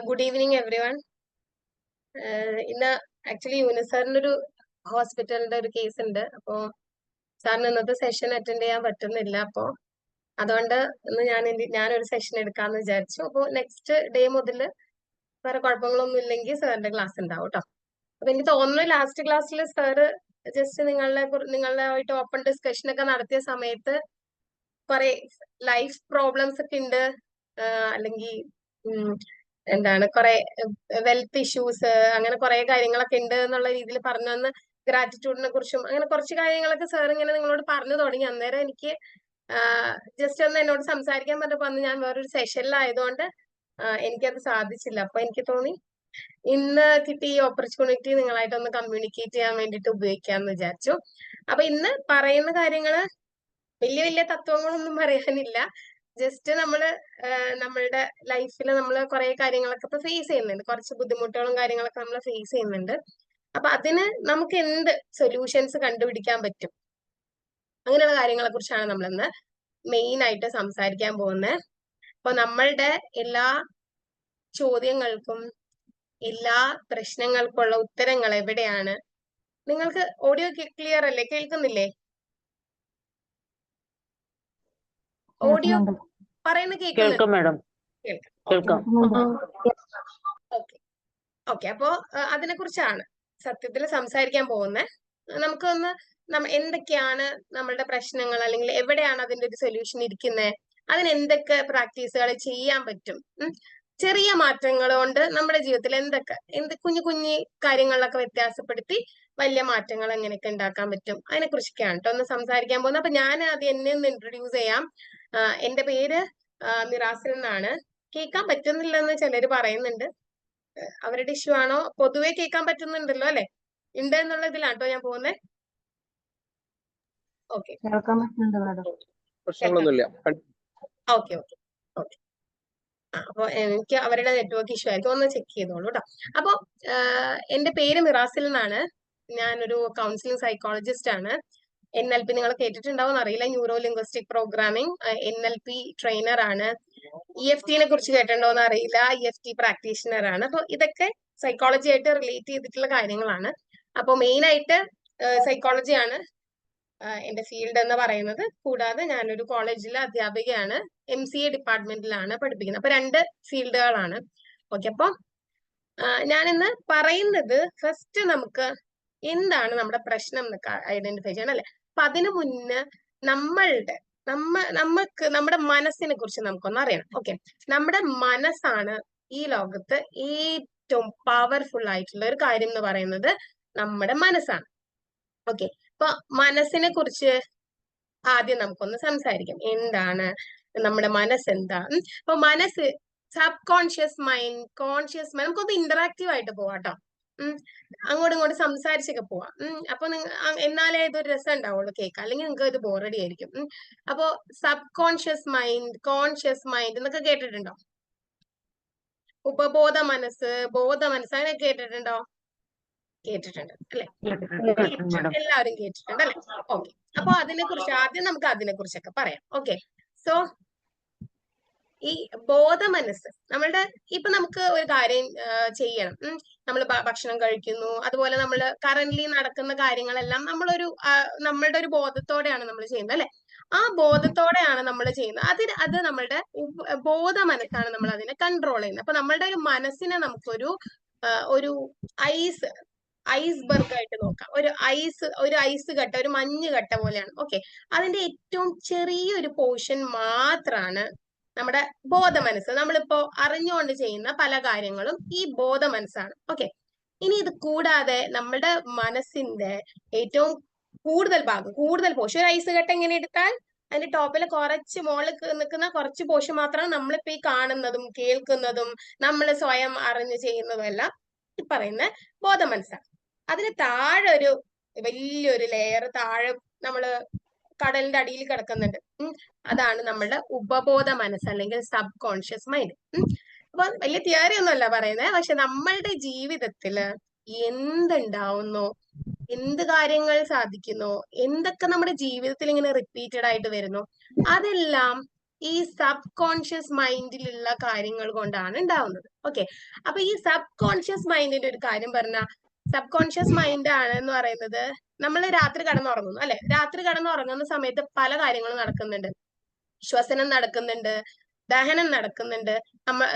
Good evening every one. ഇന്ന് actually യൂനിസാറിന്റെ ഒരു ഹോസ്പിറ്റലിന്റെ ഒരു കേസ് ഉണ്ട്. അപ്പോ സാറിന് ഇന്നത്തെ സെഷൻ അറ്റൻഡ് ചെയ്യാൻ പറ്റുന്നില്ല. അപ്പോ അതുകൊണ്ട് ഇന്ന് ഞാനൊരു സെഷൻ എടുക്കാന്ന് വിചാരിച്ചു. അപ്പോൾ നെക്സ്റ്റ് ഡേ മുതൽ വേറെ കുഴപ്പങ്ങളൊന്നും ഇല്ലെങ്കിൽ സാറിന്റെ ക്ലാസ് ഉണ്ടാവും കേട്ടോ. അപ്പൊ എനിക്ക് തോന്നുന്നു ലാസ്റ്റ് ക്ലാസ്സിൽ സാറ് ജസ്റ്റ് നിങ്ങളുമായിട്ട് ഓപ്പൺ ഡിസ്കഷൻ ഒക്കെ നടത്തിയ സമയത്ത് കുറെ ലൈഫ് പ്രോബ്ലംസ് ഒക്കെ ഉണ്ട്, അല്ലെങ്കിൽ എന്താണ് കുറെ വെൽത്ത് ഇഷ്യൂസ്, അങ്ങനെ കുറെ കാര്യങ്ങളൊക്കെ ഉണ്ട് എന്നുള്ള രീതിയിൽ പറഞ്ഞു തന്ന് ഗ്രാറ്റിറ്റ്യൂഡിനെ കുറിച്ചും അങ്ങനെ കുറച്ച് കാര്യങ്ങളൊക്കെ സാർ ഇങ്ങനെ നിങ്ങളോട് പറഞ്ഞു തുടങ്ങി. അന്നേരം എനിക്ക് ജസ്റ്റ് ഒന്ന് എന്നോട് സംസാരിക്കാൻ പറഞ്ഞപ്പോ അന്ന് ഞാൻ വേറൊരു സെഷനിലായതുകൊണ്ട് എനിക്കത് സാധിച്ചില്ല. അപ്പൊ എനിക്ക് തോന്നി ഇന്ന് കിട്ടിയ ഈ ഓപ്പർച്യൂണിറ്റി നിങ്ങളായിട്ടൊന്ന് കമ്മ്യൂണിക്കേറ്റ് ചെയ്യാൻ വേണ്ടിയിട്ട് ഉപയോഗിക്കാന്ന് വിചാരിച്ചു. അപ്പൊ ഇന്ന് പറയുന്ന കാര്യങ്ങള് വലിയ വലിയ തത്വങ്ങളൊന്നും പറയാനില്ല. ജസ്റ്റ് നമ്മളുടെ ലൈഫിൽ നമ്മൾ കുറെ കാര്യങ്ങളൊക്കെ ഇപ്പൊ ഫേസ് ചെയ്യുന്നുണ്ട്, കുറച്ച് ബുദ്ധിമുട്ടുകളും കാര്യങ്ങളൊക്കെ നമ്മൾ ഫേസ് ചെയ്യുന്നുണ്ട്. അപ്പൊ അതിന് നമുക്ക് എന്ത് സൊല്യൂഷൻസ് കണ്ടുപിടിക്കാൻ പറ്റും, അങ്ങനെയുള്ള കാര്യങ്ങളെ കുറിച്ചാണ് നമ്മൾ ഇന്ന് മെയിൻ ആയിട്ട് സംസാരിക്കാൻ പോകുന്നത്. അപ്പൊ നമ്മളുടെ എല്ലാ ചോദ്യങ്ങൾക്കും എല്ലാ പ്രശ്നങ്ങൾക്കുള്ള ഉത്തരങ്ങൾ എവിടെയാണ്? നിങ്ങൾക്ക് ഓഡിയോ ക്ലിയർ അല്ലേ? കേൾക്കുന്നില്ലേ? ഓഡിയോ പറയുന്നത് കേൾക്കുന്നുണ്ട്? കേൾക്കാം. ഓക്കെ. അപ്പോ അതിനെ കുറിച്ചാണ് സത്യത്തിൽ സംസാരിക്കാൻ പോകുന്നത്. നമുക്കൊന്ന് എന്തൊക്കെയാണ് നമ്മളുടെ പ്രശ്നങ്ങൾ, അല്ലെങ്കിൽ എവിടെയാണ് അതിന്റെ ഒരു സൊല്യൂഷൻ ഇരിക്കുന്നത്, അതിന് എന്തൊക്കെ പ്രാക്ടീസുകൾ ചെയ്യാൻ പറ്റും, ചെറിയ മാറ്റങ്ങൾ കൊണ്ട് നമ്മുടെ ജീവിതത്തിൽ കുഞ്ഞു കുഞ്ഞു കാര്യങ്ങളിലൊക്കെ വ്യത്യാസപ്പെടുത്തി വലിയ മാറ്റങ്ങൾ എങ്ങനെയൊക്കെ ഉണ്ടാക്കാൻ പറ്റും, അതിനെ കുറിച്ചൊക്കെയാണ് കേട്ടോ ഒന്ന് സംസാരിക്കാൻ പോകുന്നത്. അപ്പൊ ഞാൻ അത് എന്നെ ഒന്ന് ഇൻട്രൊഡ്യൂസ് ചെയ്യാം. എന്റെ പേര് മിറാസിൽ എന്നാണ്. കേൾക്കാൻ പറ്റുന്നില്ലെന്ന് ചിലര് പറയുന്നുണ്ട്. അവരുടെ ഇഷ്യൂ ആണോ? പൊതുവെ കേൾക്കാൻ പറ്റുന്നുണ്ടല്ലോ അല്ലെ? ഉണ്ട് എന്നുള്ള ഇതിലാട്ടോ ഞാൻ പോകുന്നത്. Okay okay okay okay. അപ്പൊ എനിക്ക് അവരുടെ നെറ്റ്വർക്ക് ഇഷ്യൂ ആയിരിക്കും, ഒന്ന് ചെക്ക് ചെയ്തോളൂ കേട്ടോ. അപ്പൊ എന്റെ പേര് മിറാസിൽ എന്നാണ്. ഞാനൊരു കൗൺസിലിംഗ് സൈക്കോളജിസ്റ്റ് ആണ്. NLP നിങ്ങൾ കേട്ടിട്ടുണ്ടാവും അറിയില്ല, neuro linguistic programming NLP trainer ആണ്. EFT നെ കുറിച്ച് കേട്ടിട്ടുണ്ടോന്ന് അറിയില്ല, EFT പ്രാക്ടീഷണർ ആണ്. അപ്പൊ ഇതൊക്കെ സൈക്കോളജി ആയിട്ട് റിലേറ്റ് ചെയ്തിട്ടുള്ള കാര്യങ്ങളാണ്. അപ്പൊ മെയിൻ ആയിട്ട് സൈക്കോളജി ആണ് എന്റെ ഫീൽഡ് എന്ന് പറയുന്നത്. കൂടാതെ ഞാനൊരു കോളേജിലെ അധ്യാപികയാണ്, MCA ഡിപ്പാർട്ട്മെന്റിലാണ് പഠിപ്പിക്കുന്നത്. അപ്പൊ 2 ഫീൽഡുകളാണ്. ഓക്കെ. അപ്പൊ ഞാനിന്ന് പറയുന്നത് ഫസ്റ്റ് നമുക്ക് എന്താണ് നമ്മുടെ പ്രശ്നം എന്നൊക്കെ ഐഡന്റിഫൈ ചെയ്യണം അല്ലെ? അപ്പൊ അതിനു മുന്നേ നമ്മുടെ മനസ്സിനെ കുറിച്ച് നമുക്കൊന്ന് അറിയണം. ഓക്കെ. നമ്മുടെ മനസ്സാണ് ഈ ലോകത്ത് ഏറ്റവും പവർഫുൾ ആയിട്ടുള്ള ഒരു കാര്യം എന്ന് പറയുന്നത് നമ്മുടെ മനസ്സാണ്. ഓക്കെ. അപ്പൊ മനസ്സിനെ കുറിച്ച് ആദ്യം നമുക്കൊന്ന് സംസാരിക്കാം. എന്താണ് നമ്മുടെ മനസ്സ്? എന്താ? അപ്പൊ മനസ്സ്, sub conscious mind, conscious mind, നമുക്കൊന്ന് ഇന്ററാക്റ്റീവ് ആയിട്ട് പോവാട്ടോ. അങ്ങോട്ടും ഇങ്ങോട്ടും സംസാരിച്ചൊക്കെ പോവാം. അപ്പൊ എന്നാലേ ഇതൊരു രസം ഉണ്ടാവുള്ളൂ കേൾക്കാം, അല്ലെങ്കിൽ നിങ്ങൾക്ക് ഇത് ബോറടി ആയിരിക്കും. അപ്പോ sub conscious mind, conscious mind എന്നൊക്കെ കേട്ടിട്ടുണ്ടോ? ഉപബോധ മനസ്സ്, ബോധ മനസ്സ്, അങ്ങനെ കേട്ടിട്ടുണ്ടോ? കേട്ടിട്ടുണ്ട് അല്ലെ? എല്ലാവരും കേട്ടിട്ടുണ്ട് അല്ലെ? ഓക്കെ. അപ്പൊ ആദ്യം നമുക്ക് അതിനെ കുറിച്ചൊക്കെ പറയാം. ഓക്കെ. സോ ഈ ബോധ മനസ്സ് ഇപ്പൊ നമുക്ക് ഒരു കാര്യം ചെയ്യണം. നമ്മൾ ഭക്ഷണം കഴിക്കുന്നു, അതുപോലെ നമ്മൾ കറന്റ്ലി നടക്കുന്ന കാര്യങ്ങളെല്ലാം നമ്മളുടെ ഒരു ബോധത്തോടെയാണ് നമ്മൾ ചെയ്യുന്നത് അല്ലെ? ആ ബോധത്തോടെയാണ് നമ്മൾ ചെയ്യുന്നത്. അത് നമ്മളുടെ ബോധ മനസ്സാണ് നമ്മൾ അതിനെ കൺട്രോൾ ചെയ്യുന്നത്. അപ്പൊ നമ്മളുടെ ഒരു മനസ്സിനെ നമുക്കൊരു ഒരു ഐസ്ബർഗ് ആയിട്ട് നോക്കാം. ഒരു ഐസ് കട്ട, ഒരു മഞ്ഞ് കട്ട പോലെയാണ്. ഓക്കെ. അതിന്റെ ഏറ്റവും ചെറിയൊരു പോർഷൻ മാത്രമാണ് നമ്മുടെ ബോധ മനസ്സ്. നമ്മളിപ്പോ അറിഞ്ഞുകൊണ്ട് ചെയ്യുന്ന പല കാര്യങ്ങളും ഈ ബോധ മനസ്സാണ്. ഓക്കെ. ഇനി ഇത് കൂടാതെ നമ്മുടെ മനസ്സിന്റെ ഏറ്റവും കൂടുതൽ പോർഷൻ, ഒരു ഐസ് കട്ട ഇങ്ങനെ എടുത്താൽ അതിന്റെ ടോപ്പിൽ കുറച്ച് മുകളിൽ നിൽക്കുന്ന കുറച്ച് പോർഷൻ മാത്രമാണ് നമ്മളിപ്പോ ഈ കാണുന്നതും കേൾക്കുന്നതും നമ്മൾ സ്വയം അറിഞ്ഞു ചെയ്യുന്നതും എല്ലാം ഈ പറയുന്ന ബോധ മനസ്സാണ്. അതിന് താഴെ ഒരു വലിയൊരു ലെയർ താഴെ കടലിന്റെ അടിയിൽ കിടക്കുന്നുണ്ട്. അതാണ് നമ്മളുടെ ഉപബോധ മനസ്സ്, അല്ലെങ്കിൽ സബ് കോൺഷ്യസ് മൈൻഡ്. അപ്പൊ വലിയ തിയറി ഒന്നുമല്ല പറയുന്നത്, പക്ഷെ നമ്മളുടെ ജീവിതത്തില് എന്തുണ്ടാവുന്നോ, എന്ത് കാര്യങ്ങൾ സാധിക്കുന്നോ, എന്തൊക്കെ നമ്മുടെ ജീവിതത്തിൽ ഇങ്ങനെ റിപ്പീറ്റഡ് ആയിട്ട് വരുന്നു, അതെല്ലാം ഈ സബ് കോൺഷ്യസ് മൈൻഡിലുള്ള കാര്യങ്ങൾ കൊണ്ടാണ് ഉണ്ടാവുന്നത്. ഓക്കെ, അപ്പൊ ഈ സബ് കോൺഷ്യസ് മൈൻഡിന്റെ ഒരു കാര്യം പറഞ്ഞാൽ, സബ് കോൺഷ്യസ് മൈൻഡ് ആണ് എന്ന് പറയുന്നത്, നമ്മൾ രാത്രി കടന്നുറങ്ങുന്നു അല്ലെ, രാത്രി കടന്നുറങ്ങുന്ന സമയത്ത് പല കാര്യങ്ങളും നടക്കുന്നുണ്ട്. ശ്വസനം നടക്കുന്നുണ്ട്, ദഹനം നടക്കുന്നുണ്ട്,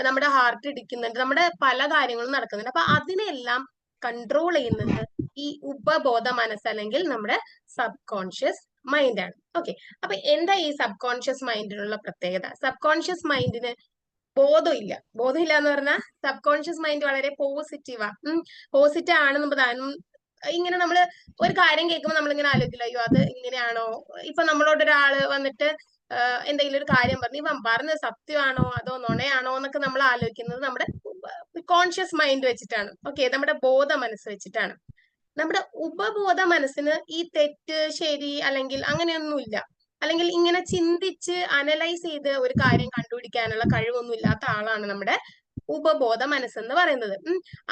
നമ്മുടെ ഹാർട്ട് ഇടിക്കുന്നുണ്ട്, നമ്മുടെ പല കാര്യങ്ങളും നടക്കുന്നുണ്ട്. അപ്പൊ അതിനെല്ലാം കൺട്രോൾ ചെയ്യുന്നത് ഈ ഉപബോധ മനസ്സ് അല്ലെങ്കിൽ നമ്മുടെ സബ് കോൺഷ്യസ് മൈൻഡ് ആണ്. ഓക്കെ, അപ്പൊ എന്താ ഈ സബ് കോൺഷ്യസ് മൈൻഡിനുള്ള പ്രത്യേകത? സബ് കോൺഷ്യസ് മൈൻഡിന് ബോധമില്ല. ബോധമില്ല എന്ന് പറഞ്ഞാൽ സബ് കോൺഷ്യസ് മൈൻഡ് വളരെ പോസിറ്റീവാ, പോസിറ്റീവ് ആണെന്ന് താനും. ഇങ്ങനെ നമ്മള് ഒരു കാര്യം കേൾക്കുമ്പോൾ നമ്മളിങ്ങനെ ആലോചിക്കില്ല, അയ്യോ അത് ഇങ്ങനെയാണോ. ഇപ്പൊ നമ്മളോട് ഒരാള് വന്നിട്ട് എന്തെങ്കിലും ഒരു കാര്യം പറഞ്ഞു, ഇവൻ പറഞ്ഞത് സത്യമാണോ അതോ നുണയാണോ എന്നൊക്കെ നമ്മൾ ആലോചിക്കുന്നത് നമ്മുടെ കോൺഷ്യസ് മൈൻഡ് വെച്ചിട്ടാണ്. ഓക്കെ, നമ്മുടെ ബോധ മനസ്സ് വെച്ചിട്ടാണ്. നമ്മുടെ ഉപബോധ മനസ്സിന് ഈ തെറ്റ് ശരി അല്ലെങ്കിൽ അങ്ങനെയൊന്നുമില്ല, അല്ലെങ്കിൽ ഇങ്ങനെ ചിന്തിച്ച് അനലൈസ് ചെയ്ത് ഒരു കാര്യം കണ്ടുപിടിക്കാനുള്ള കഴിവൊന്നും ഇല്ലാത്ത ആളാണ് നമ്മുടെ ഉപബോധ മനസ്സെന്ന് പറയുന്നത്.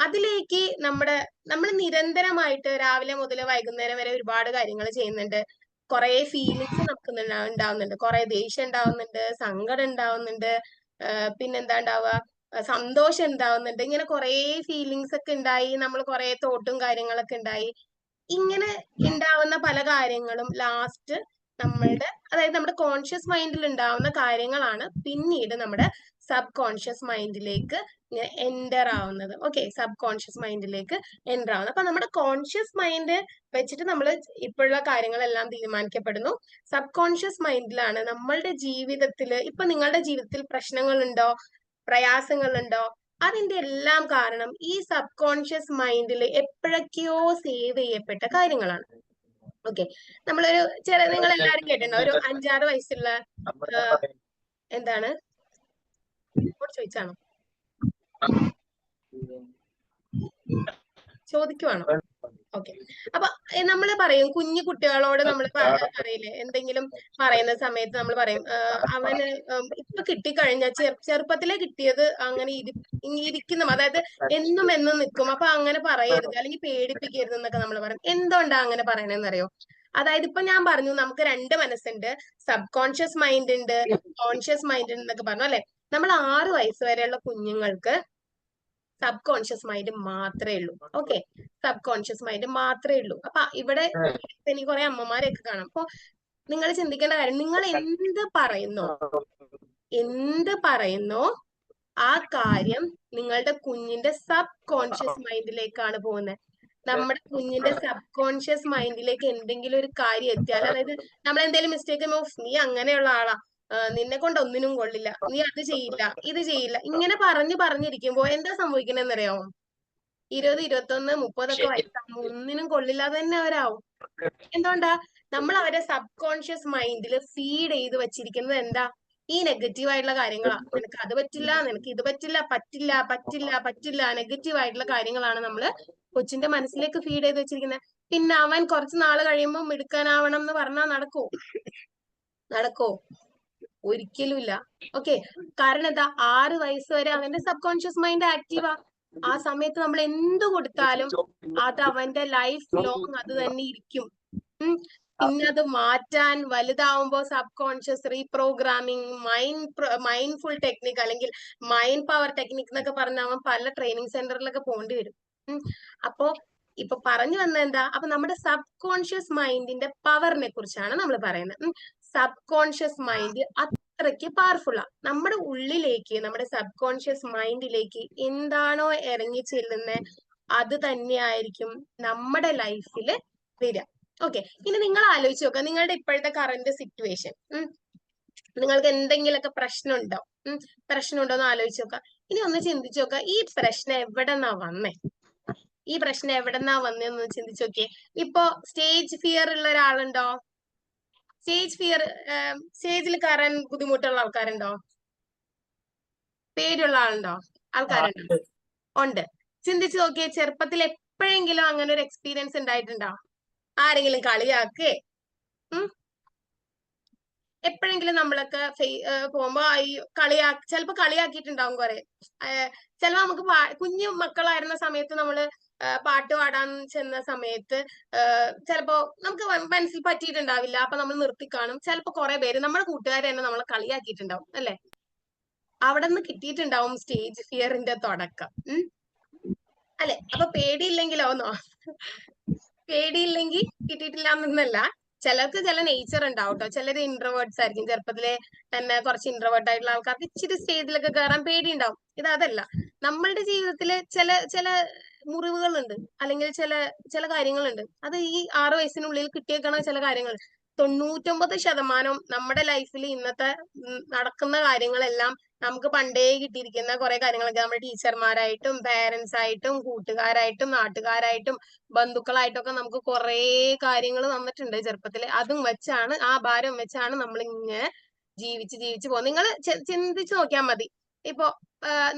അതിലേക്ക് നമ്മൾ നിരന്തരമായിട്ട് രാവിലെ മുതൽ വൈകുന്നേരം വരെ ഒരുപാട് കാര്യങ്ങൾ ചെയ്യുന്നുണ്ട്. കുറെ ഫീലിങ്സ് നമുക്ക് ഉണ്ടാവുന്നുണ്ട്, കുറെ ദേഷ്യം ഉണ്ടാവുന്നുണ്ട്, സങ്കടം ഉണ്ടാവുന്നുണ്ട്, പിന്നെന്താ ഉണ്ടാവുക, സന്തോഷം ഉണ്ടാവുന്നുണ്ട്. ഇങ്ങനെ കുറെ ഫീലിങ്സ് ഒക്കെ ഉണ്ടായി, നമ്മൾ കുറെ തോട്ടും കാര്യങ്ങളൊക്കെ ഉണ്ടായി. ഇങ്ങനെ ഉണ്ടാവുന്ന പല കാര്യങ്ങളും ലാസ്റ്റ് അതായത് നമ്മുടെ കോൺഷ്യസ് മൈൻഡിൽ ഉണ്ടാവുന്ന കാര്യങ്ങളാണ് പിന്നീട് നമ്മുടെ സബ് കോൺഷ്യസ് മൈൻഡിലേക്ക് എൻ്റർ ആവുന്നത്. ഓക്കെ, സബ് കോൺഷ്യസ് മൈൻഡിലേക്ക് എൻ്റർ ആവുന്നത്. അപ്പൊ നമ്മുടെ കോൺഷ്യസ് മൈൻഡ് വെച്ചിട്ട് നമ്മൾ ഇപ്പോഴുള്ള കാര്യങ്ങളെല്ലാം തീരുമാനിക്കപ്പെടുന്നു. സബ് കോൺഷ്യസ് മൈൻഡിലാണ് നമ്മളുടെ ജീവിതത്തിൽ, ഇപ്പൊ നിങ്ങളുടെ ജീവിതത്തിൽ പ്രശ്നങ്ങളുണ്ടോ, പ്രയാസങ്ങളുണ്ടോ, അതിന്റെ എല്ലാം കാരണം ഈ സബ് കോൺഷ്യസ് മൈൻഡിൽ എപ്പോഴൊക്കെയോ സേവ് ചെയ്യപ്പെട്ട കാര്യങ്ങളാണ്. ഓക്കെ, നമ്മളൊരു നിങ്ങൾ എല്ലാരും കേട്ടിട്ടുണ്ടോ, ഒരു 5-6 വയസ്സുള്ള എന്താണ് ചോദിച്ചാണോ, ചോദിക്കുവാണോ? ഓക്കെ, അപ്പൊ നമ്മൾ പറയും കുഞ്ഞു കുട്ടികളോട് നമ്മൾ പറയില്ലേ, എന്തെങ്കിലും പറയുന്ന സമയത്ത് നമ്മൾ പറയും അവന് ഇപ്പൊ കിട്ടിക്കഴിഞ്ഞ ചെറുപ്പത്തിലെ കിട്ടിയത് അങ്ങനെ ഇരിക്കുന്ന, അതായത് എന്നും നിൽക്കും, അപ്പൊ അങ്ങനെ പറയരുത് അല്ലെങ്കിൽ പേടിപ്പിക്കരുത് എന്നൊക്കെ നമ്മൾ പറയും. എന്തുകൊണ്ടാ അങ്ങനെ പറയണെന്ന് അറിയോ? അതായത് ഇപ്പൊ ഞാൻ പറഞ്ഞു നമുക്ക് 2 മനസ്സുണ്ട്, സബ് കോൺഷ്യസ് മൈൻഡ് ഉണ്ട്, കോൺഷ്യസ് മൈൻഡ് എന്നൊക്കെ പറഞ്ഞു അല്ലെ. നമ്മൾ 6 വയസ്സ് വരെയുള്ള കുഞ്ഞുങ്ങൾക്ക് സബ് കോൺഷ്യസ് മൈൻഡ് മാത്രമേ ഉള്ളൂ. ഓക്കെ, സബ് കോൺഷ്യസ് മൈൻഡ് മാത്രമേ ഉള്ളൂ. അപ്പൊ ഇവിടെ എനിക്ക് കുറെ അമ്മമാരെയൊക്കെ കാണാം. അപ്പൊ നിങ്ങൾ ചിന്തിക്കേണ്ട കാര്യം, നിങ്ങൾ എന്ത് പറയുന്നോ ആ കാര്യം നിങ്ങളുടെ കുഞ്ഞിന്റെ സബ് കോൺഷ്യസ് മൈൻഡിലേക്കാണ് പോകുന്നത്. നമ്മുടെ കുഞ്ഞിന്റെ സബ് കോൺഷ്യസ് മൈൻഡിലേക്ക് എന്തെങ്കിലും ഒരു കാര്യം എത്തിയാൽ, അതായത് നമ്മൾ എന്തെങ്കിലും മിസ്റ്റേക്ക്, നീ അങ്ങനെയുള്ള ആളാ, നിന്നെ കൊണ്ട് ഒന്നിനും കൊള്ളില്ല, നീ അത് ചെയ്യില്ല, ഇത് ചെയ്യില്ല, ഇങ്ങനെ പറഞ്ഞിരിക്കുമ്പോ എന്താ സംഭവിക്കണെന്ന് അറിയാമോ? 20, 21, 30 വയസ്സാകുമ്പോ ഒന്നിനും കൊള്ളില്ലാതെ തന്നെ അവരാവും. എന്തുകൊണ്ടാ? നമ്മൾ അവരെ സബ് കോൺഷ്യസ് മൈൻഡിൽ ഫീഡ് ചെയ്ത് വെച്ചിരിക്കുന്നത് എന്താ? ഈ നെഗറ്റീവ് ആയിട്ടുള്ള കാര്യങ്ങളാ. നിനക്ക് അത് പറ്റില്ല, നിനക്ക് ഇത് പറ്റില്ല, പറ്റില്ല പറ്റില്ല പറ്റില്ല, നെഗറ്റീവ് ആയിട്ടുള്ള കാര്യങ്ങളാണ് നമ്മള് കൊച്ചിന്റെ മനസ്സിലേക്ക് ഫീഡ് ചെയ്ത് വെച്ചിരിക്കുന്നത്. പിന്നെ അവൻ കുറച്ച് നാള് കഴിയുമ്പോൾ മിടുക്കാനാവണം എന്ന് പറഞ്ഞാൽ നടക്കോ? ഒരിക്കലും ഇല്ല. ഓക്കെ, കാരണം എന്താ? 6 വയസ്സ് വരെ അവന്റെ സബ് കോൺഷ്യസ് മൈൻഡ് ആക്റ്റീവാ. ആ സമയത്ത് നമ്മൾ എന്ത് കൊടുത്താലും അത് അവന്റെ ലൈഫ് ലോങ് അത് തന്നെ ഇരിക്കും. പിന്നെ അത് മാറ്റാൻ വലുതാവുമ്പോ subconscious reprogramming, mindful technique അല്ലെങ്കിൽ മൈൻഡ് പവർ ടെക്നിക് എന്നൊക്കെ പറഞ്ഞ അവൻ പല ട്രെയിനിങ് സെന്ററിലൊക്കെ പോകേണ്ടി വരും. അപ്പോ ഇപ്പൊ പറഞ്ഞു വന്ന എന്താ? അപ്പൊ നമ്മുടെ സബ് കോൺഷ്യസ് മൈൻഡിന്റെ പവറിനെ കുറിച്ചാണ് നമ്മൾ പറയുന്നത്. സബ് കോൺഷ്യസ് മൈൻഡ് അത്രയ്ക്ക് പവർഫുള്ളാ. നമ്മുടെ ഉള്ളിലേക്ക്, നമ്മുടെ സബ് കോൺഷ്യസ് മൈൻഡിലേക്ക് എന്താണോ ഇറങ്ങി ചെല്ലുന്നത് അത് തന്നെയായിരിക്കും നമ്മുടെ ലൈഫിൽ വരിക. ഓക്കെ, ഇനി നിങ്ങൾ ആലോചിച്ച് നോക്കുക, നിങ്ങളുടെ ഇപ്പോഴത്തെ കറന്റ് സിറ്റുവേഷൻ, നിങ്ങൾക്ക് എന്തെങ്കിലുമൊക്കെ പ്രശ്നമുണ്ടോ എന്ന് ആലോചിച്ച് നോക്കുക. ഇനി ഒന്ന് ചിന്തിച്ചു നോക്കുക, ഈ പ്രശ്നം എവിടെന്നാ വന്നേ? ഈ പ്രശ്നം എവിടെന്നാ വന്നതെന്ന് ചിന്തിച്ചു നോക്കിയേ. ഇപ്പൊ സ്റ്റേജ് ഫിയർ ഉള്ള ഒരാളുണ്ടോ? സ്റ്റേജിൽ കയറാൻ ബുദ്ധിമുട്ടുള്ള ആൾക്കാരുണ്ടോ? പേടിയുള്ള ആൾക്കാരുണ്ടോ? ഉണ്ട്. ചിന്തിച്ചു നോക്കിയേ, ചെറുപ്പത്തിൽ എപ്പോഴെങ്കിലും അങ്ങനെ ഒരു എക്സ്പീരിയൻസ് ഉണ്ടായിട്ടുണ്ടോ? ആരെങ്കിലും കളിയാക്കേ എപ്പോഴെങ്കിലും നമ്മളൊക്കെ പോകുമ്പോ ഈ ചിലപ്പോ കളിയാക്കിയിട്ടുണ്ടാവും കുറെ. ചിലപ്പോ നമുക്ക് കുഞ്ഞു മക്കളായിരുന്ന സമയത്ത് നമ്മള് പാട്ട് പാടാൻ ചെന്ന സമയത്ത് ചിലപ്പോ നമുക്ക് മനസ്സിൽ പറ്റിയിട്ടുണ്ടാവില്ല. അപ്പൊ നമ്മൾ നിർത്തിക്കാണും. ചിലപ്പോ കുറെ പേര് നമ്മുടെ കൂട്ടുകാരെ തന്നെ നമ്മളെ കളിയാക്കിയിട്ടുണ്ടാവും അല്ലെ? അവിടെ നിന്ന് കിട്ടിയിട്ടുണ്ടാവും സ്റ്റേജ് ഫിയറിന്റെ തുടക്കം. അല്ലെ? അപ്പൊ പേടിയില്ലെങ്കിലോന്നോ? പേടിയില്ലെങ്കിൽ കിട്ടിയിട്ടില്ല എന്നല്ല. ചിലർക്ക് ചില നേച്ചർ ഉണ്ടാവും കേട്ടോ. ചിലര് ഇൻട്രോവേർട്സ് ആയിരിക്കും. ചെറുപ്പത്തിലെ തന്നെ കുറച്ച് ഇൻട്രോവേർട്ട് ആയിട്ടുള്ള ആൾക്കാർക്ക് ഇച്ചിരി സ്റ്റേജിലൊക്കെ കയറാൻ പേടിയുണ്ടാവും. അതല്ല, നമ്മളുടെ ജീവിതത്തില് ചില ചില മുറിവുകളുണ്ട്, അല്ലെങ്കിൽ ചില ചില കാര്യങ്ങളുണ്ട്. അത് ഈ 6 വയസ്സിനുള്ളിൽ കിട്ടിയേക്കണ ചില കാര്യങ്ങൾ 99% നമ്മുടെ ലൈഫിൽ ഇന്നത്തെ നടക്കുന്ന കാര്യങ്ങളെല്ലാം നമുക്ക് പണ്ടേ കിട്ടിയിരിക്കുന്ന കുറെ കാര്യങ്ങളൊക്കെ നമ്മുടെ ടീച്ചർമാരായിട്ടും പേരൻസ് ആയിട്ടും കൂട്ടുകാരായിട്ടും നാട്ടുകാരായിട്ടും ബന്ധുക്കളായിട്ടും ഒക്കെ നമുക്ക് കുറെ കാര്യങ്ങൾ തന്നിട്ടുണ്ട് ചെറുപ്പത്തില്. അതും വെച്ചാണ്, ആ ഭാരം വെച്ചാണ് നമ്മൾ ഇങ്ങനെ ജീവിച്ച് പോകുന്നത്. നിങ്ങൾ ചിന്തിച്ചു നോക്കിയാൽ മതി. ഇപ്പൊ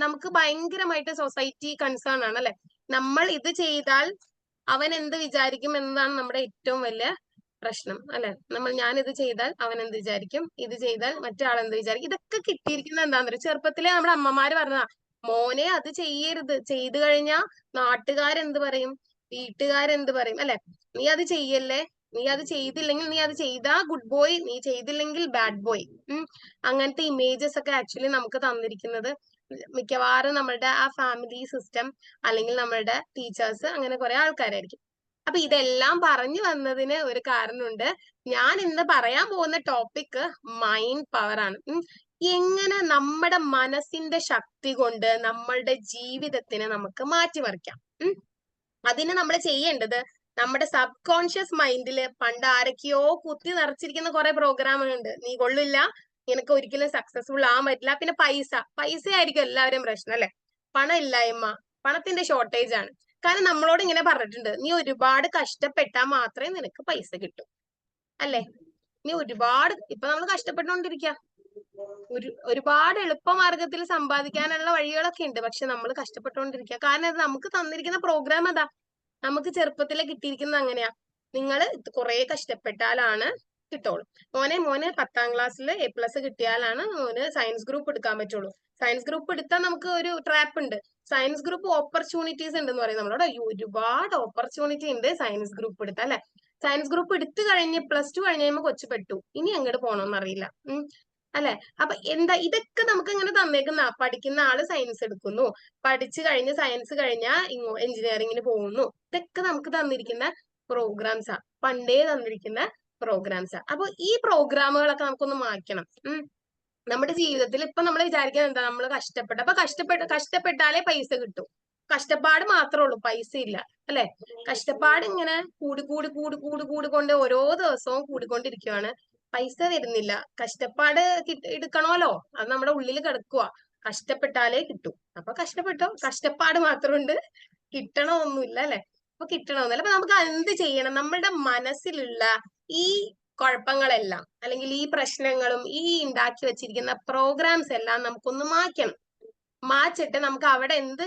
നമുക്ക് ഭയങ്കരമായിട്ട് സൊസൈറ്റി കൺസേൺ ആണ് അല്ലെ? നമ്മൾ ഇത് ചെയ്താൽ അവൻ എന്ത് വിചാരിക്കും എന്നതാണ് നമ്മുടെ ഏറ്റവും വലിയ പ്രശ്നം അല്ലെ? ഞാൻ ഇത് ചെയ്താൽ അവൻ എന്ത് വിചാരിക്കും, ഇത് ചെയ്താൽ മറ്റേ എന്ത് വിചാരിക്കും. ഇതൊക്കെ കിട്ടിയിരിക്കുന്നത് എന്താണെന്ന് അറിയാം, ചെറുപ്പത്തിലെ നമ്മുടെ അമ്മമാര് പറഞ്ഞതാ, മോനെ അത് ചെയ്യരുത്, ചെയ്തു കഴിഞ്ഞാ നാട്ടുകാരെന്ത് പറയും, വീട്ടുകാരെന്ത് പറയും അല്ലെ? നീ അത് ചെയ്യല്ലേ, നീ അത് ചെയ്തില്ലെങ്കിൽ, നീ അത് ചെയ്താ ഗുഡ് ബോയ്, നീ ചെയ്തില്ലെങ്കിൽ ബാഡ് ബോയ്. അങ്ങനത്തെ ഇമേജസ് ഒക്കെ ആക്ച്വലി നമുക്ക് തന്നിരിക്കുന്നത് മിക്കവാറും നമ്മളുടെ ആ ഫാമിലി സിസ്റ്റം, അല്ലെങ്കിൽ നമ്മളുടെ ടീച്ചേഴ്സ്, അങ്ങനെ കുറെ ആൾക്കാരായിരിക്കും. അപ്പൊ ഇതെല്ലാം പറഞ്ഞു വന്നതിന് ഒരു കാരണമുണ്ട്. ഞാൻ ഇന്ന് പറയാൻ പോകുന്ന ടോപ്പിക് മൈൻഡ് പവർ ആണ്. എങ്ങനെ നമ്മുടെ മനസ്സിന്റെ ശക്തി കൊണ്ട് നമ്മളുടെ ജീവിതത്തിനെ നമുക്ക് മാറ്റിമറിക്കാം. അതിന് നമ്മൾ ചെയ്യേണ്ടത്, നമ്മുടെ സബ് കോൺഷ്യസ് മൈൻഡില് പണ്ട് ആരൊക്കെയോ കുത്തി നിറച്ചിരിക്കുന്ന കുറെ പ്രോഗ്രാമുകളുണ്ട്. നീ കൊള്ളില്ല, നിനക്ക് ഒരിക്കലും സക്സസ്ഫുൾ ആവാൻ പറ്റില്ല. പിന്നെ പൈസ ആയിരിക്കും എല്ലാവരും പ്രശ്നം അല്ലെ? പണം ഇല്ലായ്മ, പണത്തിന്റെ ഷോർട്ടേജ് ആണ്. കാരണം നമ്മളോട് ഇങ്ങനെ പറഞ്ഞിട്ടുണ്ട്, നീ ഒരുപാട് കഷ്ടപ്പെട്ടാൽ മാത്രമേ നിനക്ക് പൈസ കിട്ടൂ അല്ലെ? നീ ഒരുപാട്, ഇപ്പൊ നമ്മൾ കഷ്ടപ്പെട്ടുകൊണ്ടിരിക്കുക, ഒരുപാട് എളുപ്പമാർഗത്തിൽ സമ്പാദിക്കാനുള്ള വഴികളൊക്കെ ഉണ്ട്. പക്ഷെ നമ്മൾ കഷ്ടപ്പെട്ടുകൊണ്ടിരിക്കുക. കാരണം അത് നമുക്ക് തന്നിരിക്കുന്ന പ്രോഗ്രാം അതാ. നമുക്ക് ചെറുപ്പത്തിലെ കിട്ടിയിരിക്കുന്നത് അങ്ങനെയാ, നിങ്ങൾ കുറെ കഷ്ടപ്പെട്ടാലാണ് കിട്ടുള്ളൂ. മോനെ 10ാം ക്ലാസ്സിൽ A+ കിട്ടിയാലാണ് മോന് സയൻസ് ഗ്രൂപ്പ് എടുക്കാൻ പറ്റുള്ളൂ. സയൻസ് ഗ്രൂപ്പ് എടുത്താൽ നമുക്ക് ഒരു ട്രാപ്പ് ഉണ്ട്, സയൻസ് ഗ്രൂപ്പ് ഓപ്പർച്യൂണിറ്റീസ് ഉണ്ടെന്ന് പറയും നമ്മളോട്. ഒരുപാട് ഓപ്പർച്യൂണിറ്റി ഉണ്ട് സയൻസ് ഗ്രൂപ്പ് എടുത്താൽ അല്ലെ? സയൻസ് ഗ്രൂപ്പ് എടുത്തു കഴിഞ്ഞ് +2 കഴിഞ്ഞ് കഴിയുമ്പോൾ കൊച്ചു പെട്ടു, ഇനി അങ്ങോട്ട് പോകണമെന്ന് അറിയില്ല അല്ലെ? അപ്പൊ എന്താ ഇതൊക്കെ നമുക്ക് ഇങ്ങനെ തന്നേക്കുന്ന, പഠിക്കുന്ന ആള് സയൻസ് എടുക്കുന്നു, പഠിച്ചു കഴിഞ്ഞ് സയൻസ് കഴിഞ്ഞാൽ എഞ്ചിനീയറിംഗിന് പോകുന്നു. ഇതൊക്കെ നമുക്ക് തന്നിരിക്കുന്ന പ്രോഗ്രാംസാ, പണ്ടേ തന്നിരിക്കുന്ന പ്രോഗ്രാംസാ. അപ്പൊ ഈ പ്രോഗ്രാമുകളൊക്കെ നമുക്കൊന്ന് മാറ്റണം. നമ്മുടെ ജീവിതത്തിൽ ഇപ്പൊ നമ്മൾ വിചാരിക്കുന്നത് എന്താ, നമ്മൾ അപ്പൊ കഷ്ടപ്പെട്ടാലേ പൈസ കിട്ടൂ. കഷ്ടപ്പാട് മാത്രമേ ഉള്ളൂ, പൈസ ഇല്ല അല്ലെ? കഷ്ടപ്പാട് ഇങ്ങനെ കൂടിക്കൊണ്ട് ഓരോ ദിവസവും കൂടിക്കൊണ്ടിരിക്കുകയാണ്, പൈസ വരുന്നില്ല. കഷ്ടപ്പാട് എടുക്കണമല്ലോ, അത് നമ്മുടെ ഉള്ളിൽ കിടക്കുക. കഷ്ടപ്പെട്ടാലേ കിട്ടൂ. അപ്പൊ കഷ്ടപ്പെട്ടോ, കഷ്ടപ്പാട് മാത്രമുണ്ട്, കിട്ടണമൊന്നുമില്ല അല്ലെ? അപ്പൊ കിട്ടണമെന്നില്ല. അപ്പൊ നമുക്ക് എന്ത് ചെയ്യണം? നമ്മളുടെ മനസ്സിലുള്ള ഈ കുഴപ്പങ്ങളെല്ലാം, അല്ലെങ്കിൽ ഈ പ്രശ്നങ്ങളും ഈ ഉണ്ടാക്കി വെച്ചിരിക്കുന്ന പ്രോഗ്രാംസ് എല്ലാം നമുക്കൊന്ന് മാറ്റിട്ട് നമുക്ക് അവിടെ എന്ത്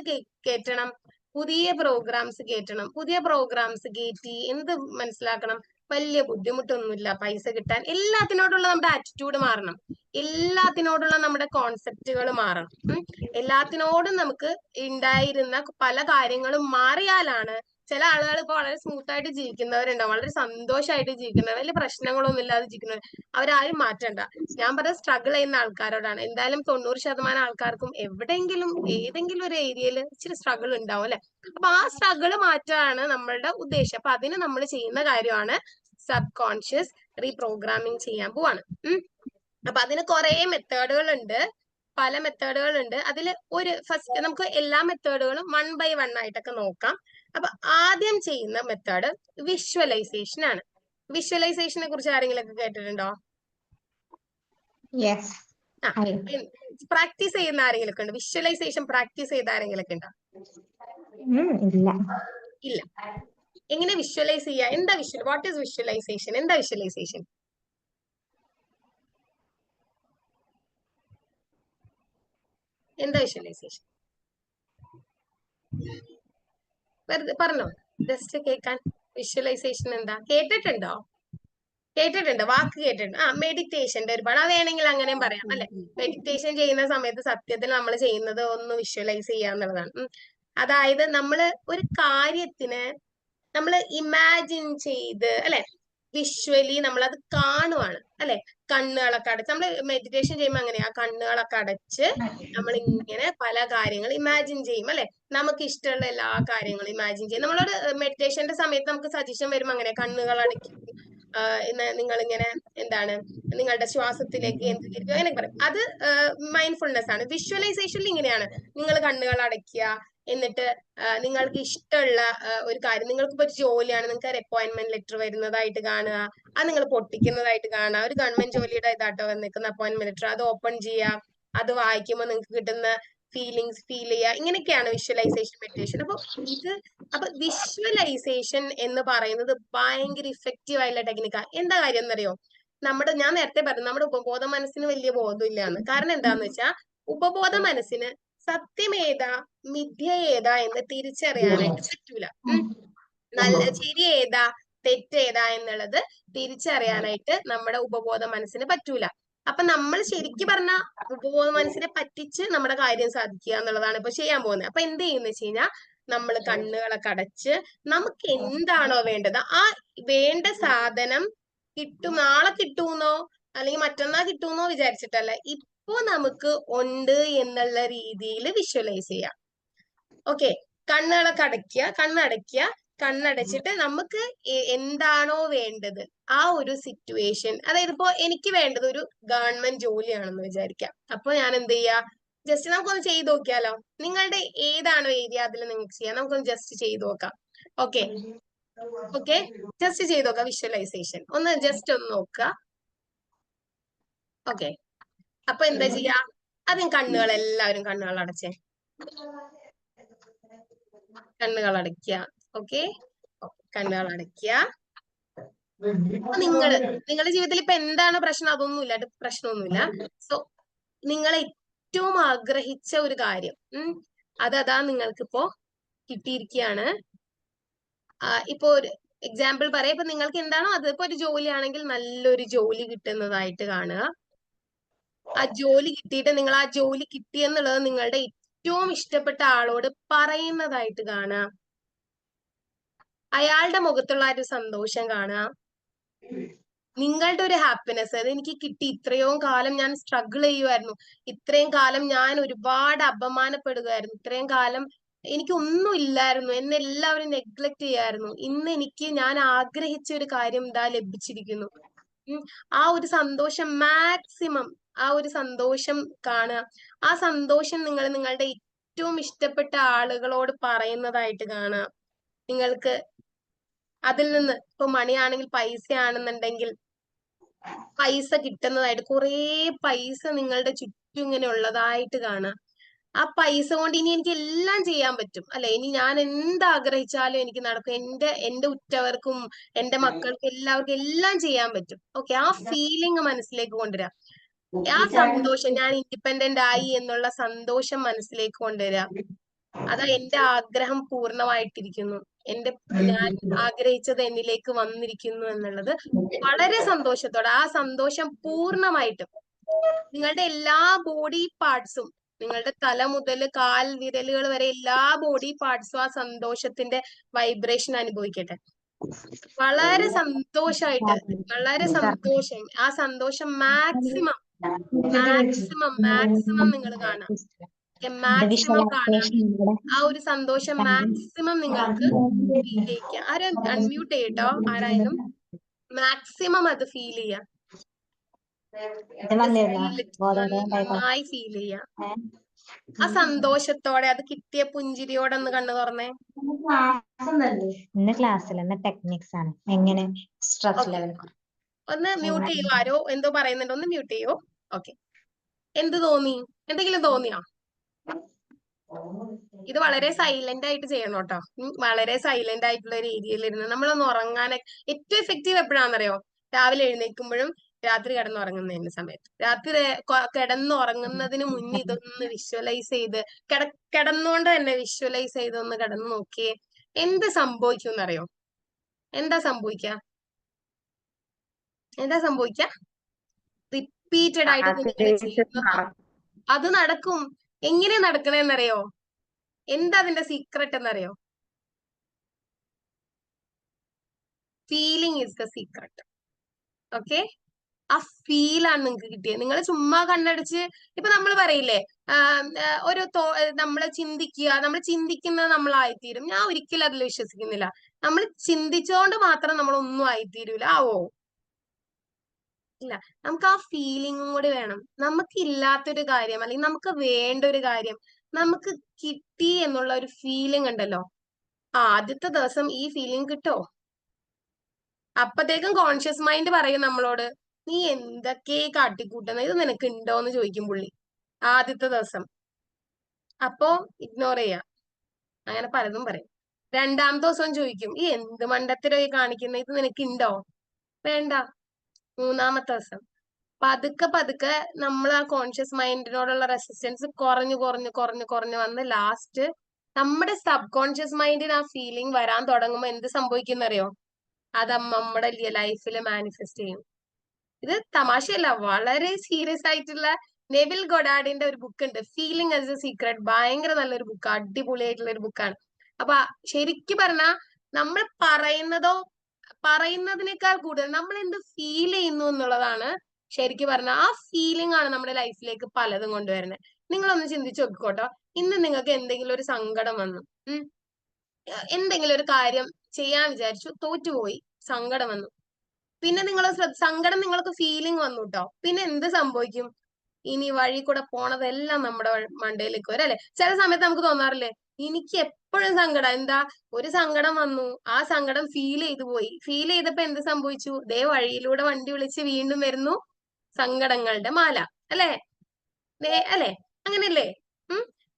കയറ്റണം? പുതിയ പ്രോഗ്രാംസ് കയറ്റണം. പുതിയ പ്രോഗ്രാംസ് കയറ്റി എന്ത് മനസ്സിലാക്കണം? വലിയ ബുദ്ധിമുട്ടൊന്നുമില്ല പൈസ കിട്ടാൻ. എല്ലാത്തിനോടുള്ള നമ്മുടെ ആറ്റിറ്റ്യൂഡ് മാറണം, എല്ലാത്തിനോടുള്ള നമ്മുടെ കോൺസെപ്റ്റുകൾ മാറണം. എല്ലാത്തിനോടും നമുക്ക് ഉണ്ടായിരുന്ന പല കാര്യങ്ങളും മാറിയാലാണ്, ചില ആളുകൾ ഇപ്പൊ വളരെ സ്മൂത്ത് ആയിട്ട് ജീവിക്കുന്നവരുണ്ടാവും, വളരെ സന്തോഷമായിട്ട് ജീവിക്കുന്നവർ, വലിയ പ്രശ്നങ്ങളൊന്നും ഇല്ലാതെ ജീവിക്കുന്നവർ. അവരാരും മാറ്റണ്ട. ഞാൻ പറഞ്ഞ സ്ട്രഗിൾ ചെയ്യുന്ന ആൾക്കാരോടാണ്. എന്തായാലും 90% ആൾക്കാർക്കും എവിടെയെങ്കിലും ഏതെങ്കിലും ഒരു ഏരിയയിൽ ഇച്ചിരി സ്ട്രഗിൾ ഉണ്ടാവും അല്ലെ? അപ്പൊ ആ സ്ട്രഗിൾ മാറ്റാണ് നമ്മളുടെ ഉദ്ദേശം. അപ്പൊ അതിന് നമ്മൾ ചെയ്യുന്ന കാര്യമാണ് സബ് കോൺഷ്യസ് റീപ്രോഗ്രാമിംഗ് ചെയ്യാൻ പോവാണ്. അപ്പൊ അതിന് കുറെ മെത്തേഡുകൾ ഉണ്ട്, പല മെത്തേഡുകൾ ഉണ്ട്. അതിൽ ഒരു ഫസ്റ്റ് നമുക്ക് എല്ലാ മെത്തേഡുകളും 1 by 1 ആയിട്ടൊക്കെ നോക്കാം. അപ്പൊ ആദ്യം ചെയ്യുന്ന മെത്തേഡ് വിഷ്വലൈസേഷൻ ആണ്. വിഷ്വലൈസേഷനെ കുറിച്ച് ആരെങ്കിലും ഒക്കെ കേട്ടിട്ടുണ്ടോ? പ്രാക്ടീസ് ചെയ്യുന്ന ആരെങ്കിലും ഒക്കെ ഉണ്ട്? വിഷ്വലൈസേഷൻ പ്രാക്ടീസ് ചെയ്ത ആരെങ്കിലും ഒക്കെ ഉണ്ടോ? ഇല്ല. എങ്ങനെ വിഷ്വലൈസ് ചെയ്യാ? എന്താ വാട്ട് ഈസ് വിഷ്വലൈസേഷൻ? എന്താ വിഷ്വലൈസേഷൻ? എന്താ വിഷ്വലൈസേഷൻ? വെറുതെ പറഞ്ഞോ, ജസ്റ്റ് കേൾക്കാൻ. വിഷ്വലൈസേഷൻ എന്താ? കേട്ടിട്ടുണ്ടോ? വാക്ക് കേട്ടിട്ടുണ്ട്. മെഡിറ്റേഷന്റെ ഒരുപാട്, അത് വേണമെങ്കിൽ അങ്ങനെയും പറയാം അല്ലെ? മെഡിറ്റേഷൻ ചെയ്യുന്ന സമയത്ത് സത്യത്തിൽ നമ്മൾ ചെയ്യുന്നത് ഒന്ന് വിഷ്വലൈസ് ചെയ്യാന്നുള്ളതാണ്. അതായത് നമ്മള് ഒരു കാര്യത്തിന് നമ്മൾ ഇമാജിൻ ചെയ്ത് അല്ലെ, വിഷ്വലി നമ്മൾ അത് കാണുവാണ് അല്ലെ. കണ്ണുകളൊക്കെ അടച്ച് നമ്മൾ മെഡിറ്റേഷൻ ചെയ്യുമ്പോൾ അങ്ങനെയാ, കണ്ണുകളൊക്കെ അടച്ച് നമ്മൾ ഇങ്ങനെ പല കാര്യങ്ങൾ ഇമാജിൻ ചെയ്യും അല്ലെ. നമുക്ക് ഇഷ്ടമുള്ള എല്ലാ കാര്യങ്ങളും ഇമാജിൻ ചെയ്യും. നമ്മളോട് മെഡിറ്റേഷന്റെ സമയത്ത് നമുക്ക് സജഷൻ വരും അങ്ങനെ, കണ്ണുകൾ അടയ്ക്കും, നിങ്ങളിങ്ങനെ എന്താണ് നിങ്ങളുടെ ശ്വാസത്തിലേക്ക് കേന്ദ്രീകരിക്കുക അങ്ങനെ പറയും. അത് മൈൻഡ്ഫുൾനെസ് ആണ്. വിഷ്വലൈസേഷനിൽ ഇങ്ങനെയാണ്, നിങ്ങൾ കണ്ണുകൾ അടയ്ക്കുക, എന്നിട്ട് നിങ്ങൾക്ക് ഇഷ്ടമുള്ള ഒരു കാര്യം, നിങ്ങൾക്കിപ്പോ ഒരു ജോലിയാണ്, നിങ്ങൾക്ക് ഒരു അപ്പോയിന്റ്മെന്റ് ലെറ്റർ വരുന്നതായിട്ട് കാണുക, അത് നിങ്ങൾ പൊട്ടിക്കുന്നതായിട്ട് കാണുക. ഒരു ഗവൺമെന്റ് ജോലിയുടെ ഇതാട്ടോ വന്നിരിക്കുന്ന അപ്പോയിന്റ്മെന്റ് ലെറ്റർ, അത് ഓപ്പൺ ചെയ്യുക, അത് വായിക്കുമ്പോൾ നിങ്ങൾക്ക് കിട്ടുന്ന ഫീലിങ്സ് ഫീൽ ചെയ്യുക. ഇങ്ങനെയൊക്കെയാണ് വിഷ്വലൈസേഷൻ മെഡിറ്റേഷൻ. അപ്പൊ വിഷ്വലൈസേഷൻ എന്ന് പറയുന്നത് ഭയങ്കര ഇഫക്റ്റീവ് ആയിട്ടുള്ള ടെക്നിക്കാണ്. എന്താ കാര്യം എന്നറിയോ, ഞാൻ നേരത്തെ പറഞ്ഞു നമ്മുടെ ഉപബോധ മനസ്സിന് വലിയ ബോധമില്ലാന്ന്. കാരണം എന്താന്ന് വെച്ചാൽ ഉപബോധ മനസ്സിന് സത്യമേതാ മിഥ്യ ഏതാ എന്ന് തിരിച്ചറിയാനായിട്ട് പറ്റൂല. ശരി ഏതാ തെറ്റേതാ എന്നുള്ളത് തിരിച്ചറിയാനായിട്ട് നമ്മുടെ ഉപബോധ മനസ്സിന് പറ്റൂല. അപ്പൊ നമ്മൾ ശരിക്കും പറഞ്ഞ ഉപബോധ മനസ്സിനെ പറ്റിച്ച് നമ്മുടെ കാര്യം സാധിക്കുക എന്നുള്ളതാണ് ഇപ്പൊ ചെയ്യാൻ പോകുന്നത്. അപ്പൊ എന്ത് ചെയ്യുന്ന വെച്ച് കഴിഞ്ഞാൽ നമ്മൾ കണ്ണുകളൊക്കെ അടച്ച് നമുക്ക് എന്താണോ വേണ്ടത് ആ വേണ്ട സാധനം നാളെ കിട്ടൂന്നോ അല്ലെങ്കിൽ മറ്റന്നാൾ കിട്ടൂന്നോ വിചാരിച്ചിട്ടല്ല, ഇപ്പൊ നമുക്ക് ഉണ്ട് എന്നുള്ള രീതിയിൽ വിഷ്വലൈസ് ചെയ്യാം. ഓക്കെ, കണ്ണുകളൊക്കെ കണ്ണടയ്ക്കുക, കണ്ണടച്ചിട്ട് നമുക്ക് എന്താണോ വേണ്ടത് ആ ഒരു സിറ്റുവേഷൻ, അതായത് ഇപ്പോ എനിക്ക് വേണ്ടത് ഒരു ഗവൺമെന്റ് ജോലിയാണെന്ന് വിചാരിക്കാം. അപ്പൊ ഞാൻ എന്ത് ചെയ്യാ, ജസ്റ്റ് നമുക്കൊന്ന് ചെയ്ത് നോക്കിയാലോ. നിങ്ങളുടെ ഏതാണോ ഏരിയ അതിൽ നിങ്ങൾക്ക് ചെയ്യാം. നമുക്കൊന്ന് ജസ്റ്റ് ചെയ്ത് നോക്കാം. ഓക്കെ ഓക്കെ, ജസ്റ്റ് ചെയ്ത് നോക്കാം. വിഷ്വലൈസേഷൻ ഒന്ന് ജസ്റ്റ് ഒന്ന് നോക്കുക. ഓക്കെ, അപ്പൊ എന്താ ചെയ്യാ, ആദ്യം എല്ലാവരും കണ്ണുകൾ അടച്ചേ, കണ്ണുകൾ അടയ്ക്കുക. ഓക്കെ, കണ്ണുകൾ അടയ്ക്കുക. നിങ്ങളുടെ ജീവിതത്തിൽ ഇപ്പൊ എന്താണ് പ്രശ്നം, അതൊന്നുമില്ല, പ്രശ്നമൊന്നുമില്ല. സോ നിങ്ങൾ ഏറ്റവും ആഗ്രഹിച്ച ഒരു കാര്യം അതാ നിങ്ങൾക്കിപ്പോ കിട്ടിയിരിക്കുകയാണ്. ഇപ്പൊ ഒരു എക്സാമ്പിൾ പറയാം, ഇപ്പൊ നിങ്ങൾക്ക് എന്താണോ അത്, ഇപ്പൊ ഒരു ജോലിയാണെങ്കിൽ നല്ലൊരു ജോലി കിട്ടുന്നതായിട്ട് കാണുക. ആ ജോലി കിട്ടിയിട്ട് നിങ്ങൾ ആ ജോലി കിട്ടിയെന്നുള്ളത് നിങ്ങളുടെ ഏറ്റവും ഇഷ്ടപ്പെട്ട ആളോട് പറയുന്നതായിട്ട് കാണുക. അയാളുടെ മുഖത്തുള്ള ഒരു സന്തോഷം കാണുക. നിങ്ങളുടെ ഒരു ഹാപ്പിനെസ്, അത് എനിക്ക് കിട്ടി, ഇത്രയും കാലം ഞാൻ സ്ട്രഗിൾ ചെയ്യുമായിരുന്നു, ഇത്രയും കാലം ഞാൻ ഒരുപാട് അപമാനപ്പെടുകയായിരുന്നു, ഇത്രയും കാലം എനിക്കൊന്നും ഇല്ലായിരുന്നു, എന്നെ എല്ലാവരും നെഗ്ലക്ട് ചെയ്യായിരുന്നു, ഇന്ന് ഞാൻ ആഗ്രഹിച്ച ഒരു കാര്യം ഇതാ ലഭിച്ചിരിക്കുന്നു. ആ ഒരു സന്തോഷം മാക്സിമം, ആ ഒരു സന്തോഷം കാണുക. ആ സന്തോഷം നിങ്ങൾ നിങ്ങളുടെ ഏറ്റവും ഇഷ്ടപ്പെട്ട ആളുകളോട് പറയുന്നതായിട്ട് കാണുക. നിങ്ങൾക്ക് അതിൽ നിന്ന് ഇപ്പൊ മണിയാണെങ്കിൽ പൈസ ആണെന്നുണ്ടെങ്കിൽ പൈസ കിട്ടുന്നതായിട്ട്, കുറേ പൈസ നിങ്ങളുടെ ചുറ്റും ഇങ്ങനെ ഉള്ളതായിട്ട് കാണുക. ആ പൈസ കൊണ്ട് ഇനി എനിക്ക് എല്ലാം ചെയ്യാൻ പറ്റും അല്ലെ, ഇനി ഞാൻ എന്താഗ്രഹിച്ചാലും എനിക്ക് നടക്കും, എന്റെ ഉറ്റവർക്കും എന്റെ മക്കൾക്കും എല്ലാവർക്കും എല്ലാം ചെയ്യാൻ പറ്റും. ഓക്കെ, ആ ഫീലിംഗ് മനസ്സിലേക്ക് കൊണ്ടുവരാം. ആ സന്തോഷം, ഞാൻ ഇൻഡിപെൻഡന്റ് ആയി എന്നുള്ള സന്തോഷം മനസ്സിലേക്ക് കൊണ്ടുവരാം. അതാ എന്റെ ആഗ്രഹം പൂർണ്ണമായിട്ടിരിക്കുന്നു, ഞാൻ ആഗ്രഹിച്ചത് എന്നിലേക്ക് വന്നിരിക്കുന്നു എന്നുള്ളത് വളരെ സന്തോഷത്തോടെ, ആ സന്തോഷം പൂർണ്ണമായിട്ടും നിങ്ങളുടെ എല്ലാ ബോഡി പാർട്സും, നിങ്ങളുടെ തല മുതൽ കാൽ വിരലുകൾ വരെ എല്ലാ ബോഡി പാർട്സും ആ സന്തോഷത്തിന്റെ വൈബ്രേഷൻ അനുഭവിക്കട്ടെ. വളരെ സന്തോഷമായിട്ട്, വളരെ സന്തോഷം, ആ സന്തോഷം മാക്സിമം മാക്സിമം മാക്സിമം നിങ്ങൾ കാണാം, മാക്സിമം കാണാം. ആ ഒരു സന്തോഷം മാക്സിമം നിങ്ങൾക്ക് ഫീൽ ചെയ്യിക്കുക. ആരും അൺമ്യൂട്ട് ചെയ്യട്ടോ, ആരായാലും മാക്സിമം അത് ഫീൽ ചെയ്യാം, നന്നായി ഫീൽ ചെയ്യാം. ആ സന്തോഷത്തോടെ, അത് കിട്ടിയ പുഞ്ചിരിയോടെ ഒന്ന് കണ്ണു തുറന്നേ. ഇന്ന് ക്ലാസ്സിൽ ടെക്നിക്സ് ആണ് എങ്ങനെ സ്ട്രെസ് ലെവൽ. ഒന്ന് മ്യൂട്ട് ചെയ്യോ, ആരോ എന്തോ പറയുന്നുണ്ട്, ഒന്ന് മ്യൂട്ട് ചെയ്യോ. ഓക്കെ, എന്ത് തോന്നി, എന്തെങ്കിലും തോന്നിയോ? ഇത് വളരെ സൈലന്റ് ആയിട്ട് ചെയ്യണം കേട്ടോ, വളരെ സൈലന്റ് ആയിട്ടുള്ള ഒരു ഏരിയയിലിരുന്ന് നമ്മളൊന്ന് ഉറങ്ങാൻ. ഏറ്റവും എഫക്റ്റീവ് എപ്പോഴാണെന്നറിയോ, രാവിലെ എഴുന്നേൽക്കുമ്പോഴും രാത്രി കിടന്നുറങ്ങുന്നതിന്റെ സമയത്ത്. രാത്രി കിടന്നുറങ്ങുന്നതിന് മുന്നേ ഇതൊന്ന് വിഷ്വലൈസ് ചെയ്ത്, കിടന്നുകൊണ്ട് തന്നെ വിഷ്വലൈസ് ചെയ്ത് ഒന്ന് കിടന്നു നോക്കിയേ, എന്ത് സംഭവിക്കും എന്നറിയോ? എന്താ സംഭവിക്ക റിപ്പീറ്റഡ് ആയിട്ട് നിങ്ങൾ ചെയ്യുന്ന അത് നടക്കും. എങ്ങനെ നടക്കണെന്നറിയോ? എന്താ അതിന്റെ സീക്രട്ട് എന്നറിയോ? Feeling is the secret. Okay, ആ ഫീലാണ് നിങ്ങൾക്ക് കിട്ടിയത്. നിങ്ങൾ ചുമ്മാ കണ്ണടിച്ച് ഇപ്പൊ നമ്മൾ പറയില്ലേ, ഒരു നമ്മൾ ചിന്തിക്കുന്നത് നമ്മളായിത്തീരും. ഞാൻ ഒരിക്കലും അതിൽ വിശ്വസിക്കുന്നില്ല. നമ്മൾ ചിന്തിച്ചുകൊണ്ട് മാത്രം നമ്മൾ ഒന്നും ആയിത്തീരൂല. ആവോ? ഇല്ല. നമുക്ക് ആ ഫീലിംഗും കൂടി വേണം. നമുക്ക് ഇല്ലാത്തൊരു കാര്യം അല്ലെങ്കിൽ നമുക്ക് വേണ്ട ഒരു കാര്യം നമുക്ക് കിട്ടി എന്നുള്ള ഒരു ഫീലിംഗ് ഉണ്ടല്ലോ, ആദ്യത്തെ ദിവസം ഈ ഫീലിംഗ് കിട്ടോ? അപ്പത്തേക്കും കോൺഷ്യസ് മൈൻഡ് പറയും നമ്മളോട്, നീ എന്തൊക്കെ കാട്ടിക്കൂട്ടുന്നത്, ഇത് നിനക്ക് ഉണ്ടോ എന്ന് ചോദിക്കും പുള്ളി ആദ്യത്തെ ദിവസം. അപ്പോ ഇഗ്നോർ ചെയ്യാം. അങ്ങനെ പലതും പറയും. രണ്ടാമത്തെ ദിവസം ചോദിക്കും, ഈ എന്ത് മണ്ടത്തരമായി കാണിക്കുന്നത്, ഇത് നിനക്ക് ഉണ്ടോ? വേണ്ട. മൂന്നാമത്തെ ദിവസം പതുക്കെ പതുക്കെ നമ്മൾ ആ കോൺഷ്യസ് മൈൻഡിനോടുള്ള റെസിസ്റ്റൻസ് കുറഞ്ഞു കുറഞ്ഞു കുറഞ്ഞു കുറഞ്ഞു വന്ന് ലാസ്റ്റ് നമ്മുടെ സബ് കോൺഷ്യസ് മൈൻഡിന് ആ ഫീലിംഗ് വരാൻ തുടങ്ങുമ്പോൾ എന്ത് സംഭവിക്കുന്നറിയോ? അത് നമ്മുടെ ലൈഫിൽ മാനിഫെസ്റ്റ് ചെയ്യും. ഇത് തമാശയല്ല, വളരെ സീരിയസ് ആയിട്ടുള്ള നെവിൽ ഗൊഡാർഡിന്റെ ഒരു ബുക്ക് ഉണ്ട്, ഫീലിംഗ് ആസ് എ സീക്രട്ട്. ഭയങ്കര നല്ലൊരു ബുക്ക്, അടിപൊളിയായിട്ടുള്ള ഒരു ബുക്കാണ്. അപ്പൊ ശരിക്കും പറഞ്ഞാൽ നമ്മൾ പറയുന്നതിനേക്കാൾ കൂടുതൽ നമ്മൾ എന്ത് ഫീൽ ചെയ്യുന്നു എന്നുള്ളതാണ് ശരിക്കും പറഞ്ഞാൽ ആ ഫീലിംഗ് ആണ് നമ്മുടെ ലൈഫിലേക്ക് പലതും കൊണ്ടുവരുന്നത്. നിങ്ങളൊന്ന് ചിന്തിച്ചു നോക്കിക്കോട്ടോ. ഇന്ന് നിങ്ങൾക്ക് എന്തെങ്കിലും ഒരു സങ്കടം വന്നു, എന്തെങ്കിലും ഒരു കാര്യം ചെയ്യാൻ വിചാരിച്ചു, തോറ്റുപോയി, സങ്കടം വന്നു. പിന്നെ നിങ്ങൾ സങ്കടം നിങ്ങൾക്ക് ഫീലിംഗ് വന്നു കേട്ടോ. പിന്നെ എന്ത് സംഭവിക്കും? ഇനി വഴി കൂടെ പോണതെല്ലാം നമ്മുടെ മണ്ടയിലേക്ക് വരും, അല്ലെ? ചില സമയത്ത് നമുക്ക് തോന്നാറില്ലേ, എനിക്ക് എപ്പോഴും സങ്കടം, എന്താ ഒരു സങ്കടം വന്നു, ആ സങ്കടം ഫീൽ ചെയ്തു പോയി, ഫീൽ ചെയ്തപ്പോ എന്ത് സംഭവിച്ചു? ദേ വഴിയിലൂടെ വണ്ടി വിളിച്ച് വീണ്ടും വരുന്നു സങ്കടങ്ങളുടെ മാല, അല്ലെ? അല്ലെ? അങ്ങനെയല്ലേ?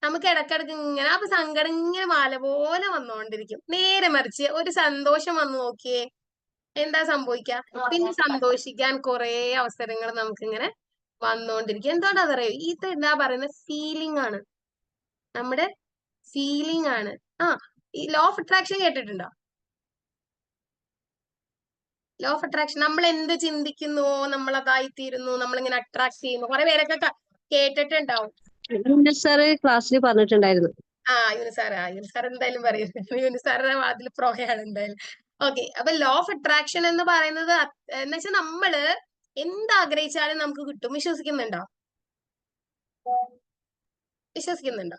നമുക്ക് ഇടക്കിടക്ക് ഇങ്ങനെ അപ്പൊ സങ്കടം ഇങ്ങനെ മാല പോലെ വന്നുകൊണ്ടിരിക്കും. നേരെ മറിച്ച് ഒരു സന്തോഷം വന്നു നോക്കിയേ, എന്താ സംഭവിക്കുക? പിന്നെ സന്തോഷിക്കാൻ കുറെ അവസരങ്ങൾ നമുക്കിങ്ങനെ വന്നുകൊണ്ടിരിക്കും. എന്തുകൊണ്ടാണെന്നറിയോ? ഇത് എന്താ പറയുന്നത്? ഫീലിംഗ് ആണ്, നമ്മുടെ ഫീലിംഗ് ആണ്. ഈ ലോ ഓഫ് അട്രാക്ഷൻ കേട്ടിട്ടുണ്ടോ? ലോ ഓഫ് അട്രാക്ഷൻ, നമ്മൾ എന്ത് ചിന്തിക്കുന്നുവോ നമ്മൾ അതായിത്തീരുന്നു, നമ്മളിങ്ങനെ അട്രാക്ട് ചെയ്യുന്നു. കുറെ പേരൊക്കെ കേട്ടിട്ടുണ്ടാവും. സാറ് ക്ലാസ്സിൽ പറഞ്ഞിട്ടുണ്ടായിരുന്നു. യൂനിസാർ എന്തായാലും പറയുന്നത്, യൂനിസാറിന്റെ അതിൽ പ്രോയാണ് എന്തായാലും. ഓക്കെ, അപ്പൊ ലോ ഓഫ് അട്രാക്ഷൻ എന്ന് പറയുന്നത് എന്ന് വെച്ചാൽ നമ്മള് എന്താഗ്രഹിച്ചാലും നമുക്ക് കിട്ടും. വിശ്വസിക്കുന്നുണ്ടോ? വിശ്വസിക്കുന്നുണ്ടോ?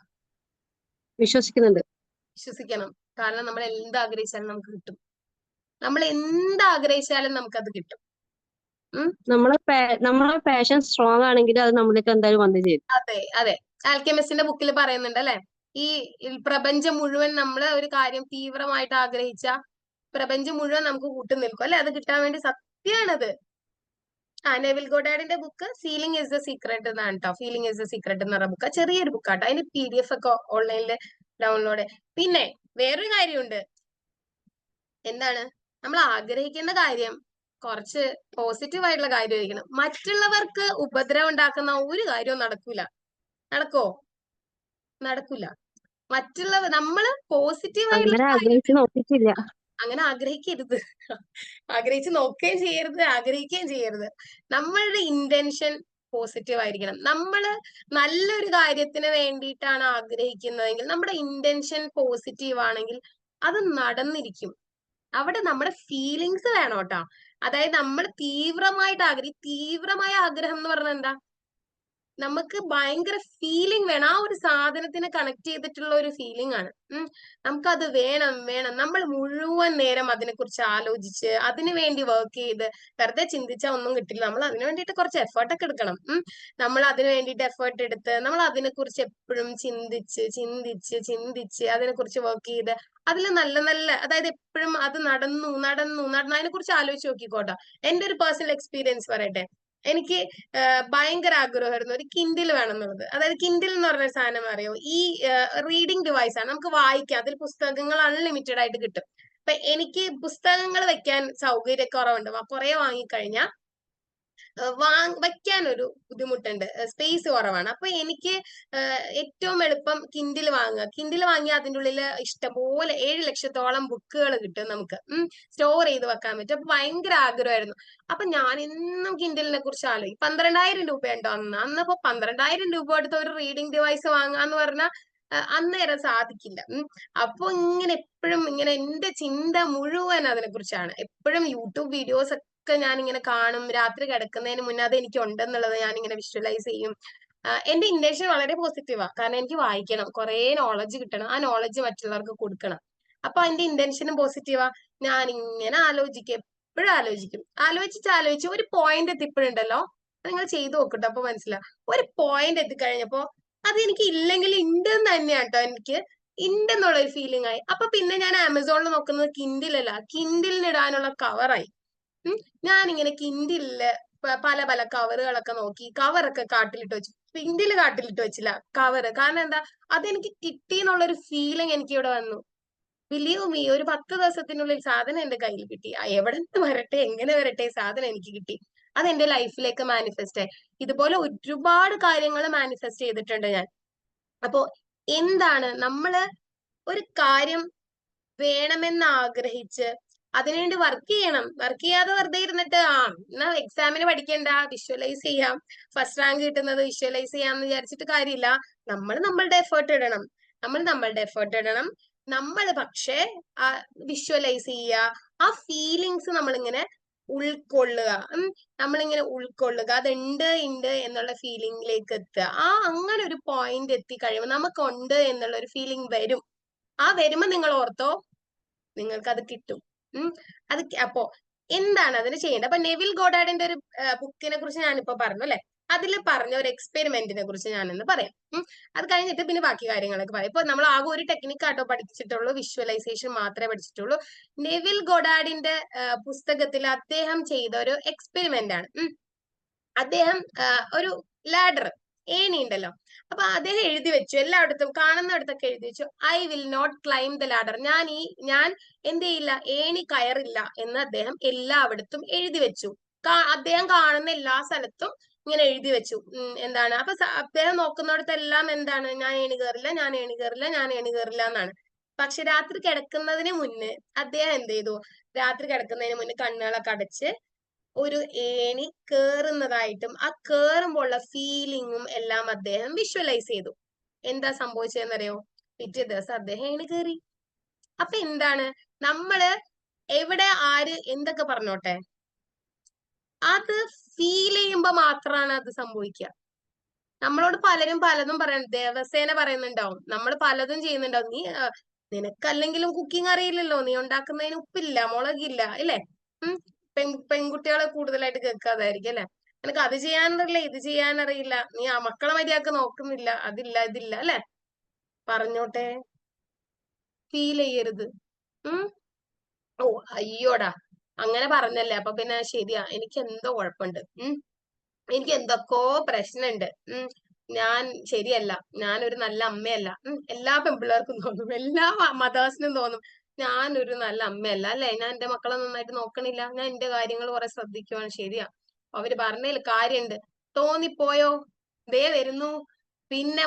വിശ്വസിക്കുന്നുണ്ട്. വിശ്വസിക്കണം. കാരണം നമ്മൾ എന്താഗ്രഹിച്ചാലും നമുക്ക് കിട്ടും. നമ്മൾ എന്താഗ്രഹിച്ചാലും നമുക്കത് കിട്ടും. നമ്മളെ പാഷൻ സ്ട്രോങ് ആണെങ്കിൽ അത് നമ്മൾക്ക് എന്തായാലും വന്നു ചേരും. അതെ അതെ, ആൽക്കെമിസ്റ്റിന്റെ ബുക്കിൽ പറയുന്നുണ്ട് അല്ലെ, ഈ പ്രപഞ്ചം മുഴുവൻ നമ്മള് ഒരു കാര്യം തീവ്രമായിട്ട് ആഗ്രഹിച്ച പ്രപഞ്ചം മുഴുവൻ നമുക്ക് കൂട്ടു നിൽക്കും, അല്ലെ? അത് കിട്ടാൻ വേണ്ടി സത്യമാണത്. നെവിൽ ഗോഡാർഡിന്റെ book feeling is the secret എന്നാണ് കേട്ടോ. ഫീലിംഗ് ഇസ് ദ സീക്രട്ട് എന്ന് പറഞ്ഞ ബുക്ക് ചെറിയൊരു ബുക്കാട്ടോ. അതിന് PDF ഒക്കെ ഓൺലൈനിൽ ഡൗൺലോഡ്. പിന്നെ വേറൊരു കാര്യമുണ്ട്. എന്താണ്? നമ്മൾ ആഗ്രഹിക്കുന്ന കാര്യം കുറച്ച് പോസിറ്റീവ് ആയിട്ടുള്ള കാര്യമായിരിക്കണം. മറ്റുള്ളവർക്ക് ഉപദ്രവം ഉണ്ടാക്കുന്ന ഒരു കാര്യവും നടക്കൂല. നടക്കോ? നടക്കൂല. നമ്മള് പോസിറ്റീവ് ആയിട്ടുള്ള ആഗ്രഹിച്ച് നോക്കിയിട്ടില്ല. അങ്ങനെ ആഗ്രഹിക്കരുത്. ആഗ്രഹിച്ച് നോക്കുകയും ചെയ്യരുത്, ആഗ്രഹിക്കുകയും ചെയ്യരുത്. നമ്മളുടെ ഇന്റൻഷൻ പോസിറ്റീവ് ആയിരിക്കണം. നമ്മള് നല്ലൊരു കാര്യത്തിന് വേണ്ടിയിട്ടാണ് ആഗ്രഹിക്കുന്നതെങ്കിൽ നമ്മുടെ ഇന്റൻഷൻ പോസിറ്റീവ് ആണെങ്കിൽ അത് നടന്നിരിക്കും. അവിടെ നമ്മുടെ ഫീലിങ്സ് വേണം കേട്ടോ. അതായത് നമ്മൾ തീവ്രമായ ആഗ്രഹം എന്ന് പറഞ്ഞാൽ എന്താ? നമുക്ക് ഭയങ്കര ഫീലിംഗ് വേണം. ആ ഒരു സാധനത്തിന് കണക്ട് ചെയ്തിട്ടുള്ള ഒരു ഫീലിംഗ് ആണ്. നമുക്കത് വേണം. നമ്മൾ മുഴുവൻ നേരം അതിനെക്കുറിച്ച് ആലോചിച്ച് അതിനു വേണ്ടി വർക്ക് ചെയ്ത് വെറുതെ ചിന്തിച്ചാൽ ഒന്നും കിട്ടില്ല. നമ്മൾ അതിനു വേണ്ടിയിട്ട് കുറച്ച് എഫേർട്ട് ഒക്കെ എടുക്കണം. നമ്മൾ അതിനു വേണ്ടിയിട്ട് എഫേർട്ട് എടുത്ത് നമ്മൾ അതിനെക്കുറിച്ച് എപ്പോഴും ചിന്തിച്ച് അതിനെക്കുറിച്ച് വർക്ക് ചെയ്ത് അതിൽ അതായത് എപ്പോഴും അത് നടന്നു അതിനെക്കുറിച്ച് ആലോചിച്ച് നോക്കിക്കോട്ടോ. എന്റെ ഒരു പേഴ്സണൽ എക്സ്പീരിയൻസ് പറയട്ടെ. എനിക്ക് ഭയങ്കര ആഗ്രഹമായിരുന്നു ഒരു കിൻഡിൽ വേണം എന്നുള്ളത്. അതായത് കിൻഡിൽ എന്ന് പറഞ്ഞ സാധനം അറിയോ? ഈ റീഡിംഗ് ഡിവൈസ് ആണ്. നമുക്ക് വായിക്കാം, അതിൽ പുസ്തകങ്ങൾ അൺലിമിറ്റഡ് ആയിട്ട് കിട്ടും. അപ്പൊ എനിക്ക് പുസ്തകങ്ങൾ വെക്കാൻ സൗകര്യക്കുറവുണ്ട്. കുറെ വാങ്ങിക്കഴിഞ്ഞാൽ വെക്കാനൊരു ബുദ്ധിമുട്ടുണ്ട്, സ്പേസ് കുറവാണ്. അപ്പൊ എനിക്ക് ഏറ്റവും എളുപ്പം കിൻഡിൽ വാങ്ങുക. കിൻഡിൽ വാങ്ങിയാൽ അതിൻ്റെ ഉള്ളിൽ ഇഷ്ടംപോലെ 7 ലക്ഷത്തോളം ബുക്കുകൾ കിട്ടും നമുക്ക്, സ്റ്റോർ ചെയ്ത് വെക്കാൻ പറ്റും. അപ്പൊ ഭയങ്കര ആഗ്രഹമായിരുന്നു. അപ്പൊ ഞാൻ എന്നും കിൻഡിലിനെ കുറിച്ച് ആലോചിക്കും. 12,000 രൂപയുണ്ടോ അന്നപ്പോ 12,000 രൂപ എടുത്ത് ഒരു റീഡിംഗ് ഡിവൈസ് വാങ്ങാന്ന് പറഞ്ഞാൽ അന്നേരം സാധിക്കില്ല. അപ്പൊ ഇങ്ങനെ എപ്പോഴും ഇങ്ങനെ എന്റെ ചിന്ത മുഴുവൻ അതിനെ കുറിച്ചാണ്. എപ്പോഴും യൂട്യൂബ് വീഡിയോസ് ഒക്കെ ഞാൻ ഇങ്ങനെ കാണും. രാത്രി കിടക്കുന്നതിന് മുന്നേ അത് എനിക്ക് ഉണ്ടെന്നുള്ളത് ഞാൻ ഇങ്ങനെ വിഷ്വലൈസ് ചെയ്യും. എന്റെ ഇന്റൻഷൻ വളരെ പോസിറ്റീവാ. കാരണം എനിക്ക് വായിക്കണം, കുറെ നോളജ് കിട്ടണം, ആ നോളജ് മറ്റുള്ളവർക്ക് കൊടുക്കണം. അപ്പൊ എന്റെ ഇന്റൻഷനും പോസിറ്റീവാ. ഞാൻ ഇങ്ങനെ ആലോചിക്കും, എപ്പോഴും ആലോചിക്കും. ആലോചിച്ച് ഒരു പോയിന്റ് എത്തിപ്പോഴുണ്ടല്ലോ, നിങ്ങൾ ചെയ്തു നോക്കട്ടോ, അപ്പൊ മനസ്സിലാവും. ഒരു പോയിന്റ് എത്തിക്കഴിഞ്ഞപ്പോ അത് എനിക്ക് ഇല്ലെങ്കിൽ ഉണ്ടെന്ന് തന്നെയാണ് കേട്ടോ, എനിക്ക് ഉണ്ടെന്നുള്ള ഒരു ഫീലിംഗ് ആയി. അപ്പൊ പിന്നെ ഞാൻ ആമസോണിൽ നോക്കുന്നത് കിൻഡിലല്ല, കിൻഡിലിന് ഇടാനുള്ള കവറായി. ഞാനിങ്ങനെ കിൻഡിലില് പല പല കവറുകളൊക്കെ നോക്കി, കവറൊക്കെ കാട്ടിലിട്ട് വെച്ചു. കിൻഡില് കാട്ടിലിട്ട് വെച്ചില്ല, കവറ്. കാരണം എന്താ, അതെനിക്ക് കിട്ടി എന്നുള്ളൊരു ഫീലിംഗ് എനിക്ക് ഇവിടെ വന്നു. ബിലീവ് മീ, ഒരു 10 ദിവസത്തിനുള്ളിൽ സാധനം എന്റെ കയ്യിൽ കിട്ടി. എവിടെ നിന്ന് വരട്ടെ, എങ്ങനെ വരട്ടെ, സാധനം എനിക്ക് കിട്ടി. അത് എന്റെ ലൈഫിലേക്ക് മാനിഫെസ്റ്റ് ആയി. ഇതുപോലെ ഒരുപാട് കാര്യങ്ങൾ മാനിഫെസ്റ്റ് ചെയ്തിട്ടുണ്ട് ഞാൻ. അപ്പോ എന്താണ്, നമ്മള് ഒരു കാര്യം വേണമെന്ന് ആഗ്രഹിച്ച് അതിനുവേണ്ടി വർക്ക് ചെയ്യണം. വർക്ക് ചെയ്യാതെ വെറുതെ ഇരുന്നിട്ട് എന്നാ എക്സാമിന് പഠിക്കണ്ട, വിഷ്വലൈസ് ചെയ്യാം, ഫസ്റ്റ് റാങ്ക് കിട്ടുന്നത് വിഷ്വലൈസ് ചെയ്യാന്ന് വിചാരിച്ചിട്ട് കാര്യമില്ല. നമ്മൾ നമ്മളുടെ എഫേർട്ട് ഇടണം. നമ്മൾ പക്ഷെ വിഷ്വലൈസ് ചെയ്യുക, ആ ഫീലിങ്സ് നമ്മളിങ്ങനെ ഉൾക്കൊള്ളുക. നമ്മളിങ്ങനെ ഉൾക്കൊള്ളുക, അതുണ്ട് എന്നുള്ള ഫീലിംഗിലേക്ക് എത്തുക. അങ്ങനെ ഒരു പോയിന്റ് എത്തി കഴിയുമ്പോൾ നമുക്കുണ്ട് എന്നുള്ള ഒരു ഫീലിംഗ് വരും. വരുമ്പോ നിങ്ങൾ ഓർത്തോ, നിങ്ങൾക്ക് അത് കിട്ടും. അപ്പോ എന്താണ് അതിന് ചെയ്യേണ്ടത്? അപ്പൊ നെവിൽ ഗോഡാർഡിന്റെ ഒരു ബുക്കിനെ കുറിച്ച് ഞാനിപ്പോ പറഞ്ഞു അല്ലെ, അതിൽ പറഞ്ഞ ഒരു എക്സ്പെരിമെന്റിനെ കുറിച്ച് ഞാനിന്ന് പറയാം. അത് കഴിഞ്ഞിട്ട് പിന്നെ ബാക്കി കാര്യങ്ങളൊക്കെ പറയാം. ഇപ്പൊ നമ്മൾ ആകെ ഒരു ടെക്നിക്ക് ആട്ടോ പഠിച്ചിട്ടുള്ളൂ, വിഷ്വലൈസേഷൻ മാത്രമേ പഠിച്ചിട്ടുള്ളൂ. നെവിൽ ഗോഡാർഡിന്റെ പുസ്തകത്തിൽ അദ്ദേഹം ചെയ്ത ഒരു എക്സ്പെരിമെന്റ് ആണ്. അദ്ദേഹം ഒരു ലാഡർ, ഏണി ഉണ്ടല്ലോ, അപ്പൊ അദ്ദേഹം എഴുതി വെച്ചു, എല്ലായിടത്തും കാണുന്നിടത്തൊക്കെ എഴുതി വെച്ചു, I will not climb the ladder. ഞാൻ എന്ത് ചെയ്യില്ല, ഏണി കയറില്ല എന്ന് അദ്ദേഹം എല്ലായിടത്തും എഴുതി വെച്ചു. അദ്ദേഹം കാണുന്ന എല്ലാ സ്ഥലത്തും ഇങ്ങനെ എഴുതി വെച്ചു. എന്താണ്, അപ്പൊ അദ്ദേഹം നോക്കുന്നിടത്തെല്ലാം എന്താണ്, ഞാൻ ഏണി കയറില്ല, ഞാൻ ഏണി കയറില്ല, ഞാൻ ഏണി കയറില്ല എന്നാണ്. പക്ഷെ രാത്രി കിടക്കുന്നതിന് മുന്നേ അദ്ദേഹം എന്ത് ചെയ്തു, രാത്രി കിടക്കുന്നതിന് മുന്നേ കണ്ണുകളൊക്കെ അടച്ച് ഒരു ഏണി കേറുന്നതായിട്ടും ആ കേറുമ്പോഴുള്ള ഫീലിങ്ങും എല്ലാം അദ്ദേഹം വിഷ്വലൈസ് ചെയ്തു. എന്താ സംഭവിച്ചതെന്നറിയോ? പിറ്റേ ദിവസം അദ്ദേഹം ഏണി കയറി. അപ്പൊ എന്താണ്, നമ്മള് എവിടെ ആര് എന്തൊക്കെ പറഞ്ഞോട്ടെ, അത് ഫീൽ ചെയ്യുമ്പോ മാത്രമാണ് അത് സംഭവിക്കുക. നമ്മളോട് പലരും പലതും ദിവസേന പറയുന്നുണ്ടാവും, നമ്മൾ പലതും ചെയ്യുന്നുണ്ടാവും. നിനക്കല്ലെങ്കിലും കുക്കിംഗ് അറിയില്ലല്ലോ, നീ ഉണ്ടാക്കുന്നതിന് ഉപ്പില്ല, മുളകില്ല, ഇല്ലേ? പെൺകുട്ടികളെ കൂടുതലായിട്ട് കേൾക്കാതായിരിക്കും അല്ലെ, നിനക്ക് അത് ചെയ്യാനറിയില്ല, ഇത് ചെയ്യാനറിയില്ല, നീ ആ മക്കളെ മര്യാദക്ക് നോക്കുന്നില്ല, അതില്ല ഇതില്ല അല്ലെ. പറഞ്ഞോട്ടെ, ഫീൽ ചെയ്യരുത്. ഓ അയ്യോടാ, അങ്ങനെ പറഞ്ഞല്ലേ, അപ്പൊ പിന്നെ ശരിയാ, എനിക്ക് എന്തോ കുഴപ്പമുണ്ട്, എനിക്ക് എന്തൊക്കെയോ പ്രശ്നമുണ്ട്, ഞാൻ ശരിയല്ല, ഞാനൊരു നല്ല അമ്മയല്ല. എല്ലാ പെൺപിള്ളേർക്കും തോന്നും, എല്ലാ മദേഴ്സിനും തോന്നും, ഞാനൊരു നല്ല അമ്മയല്ല അല്ലെ, ഞാൻ എന്റെ മക്കളെ നന്നായിട്ട് നോക്കണില്ല, ഞാൻ എന്റെ കാര്യങ്ങൾ കുറെ ശ്രദ്ധിക്കുവാണ്. ശരിയാ, അവര് പറഞ്ഞതിൽ കാര്യമുണ്ട്. തോന്നിപ്പോയോ? ദേ വരുന്നു. പിന്നെ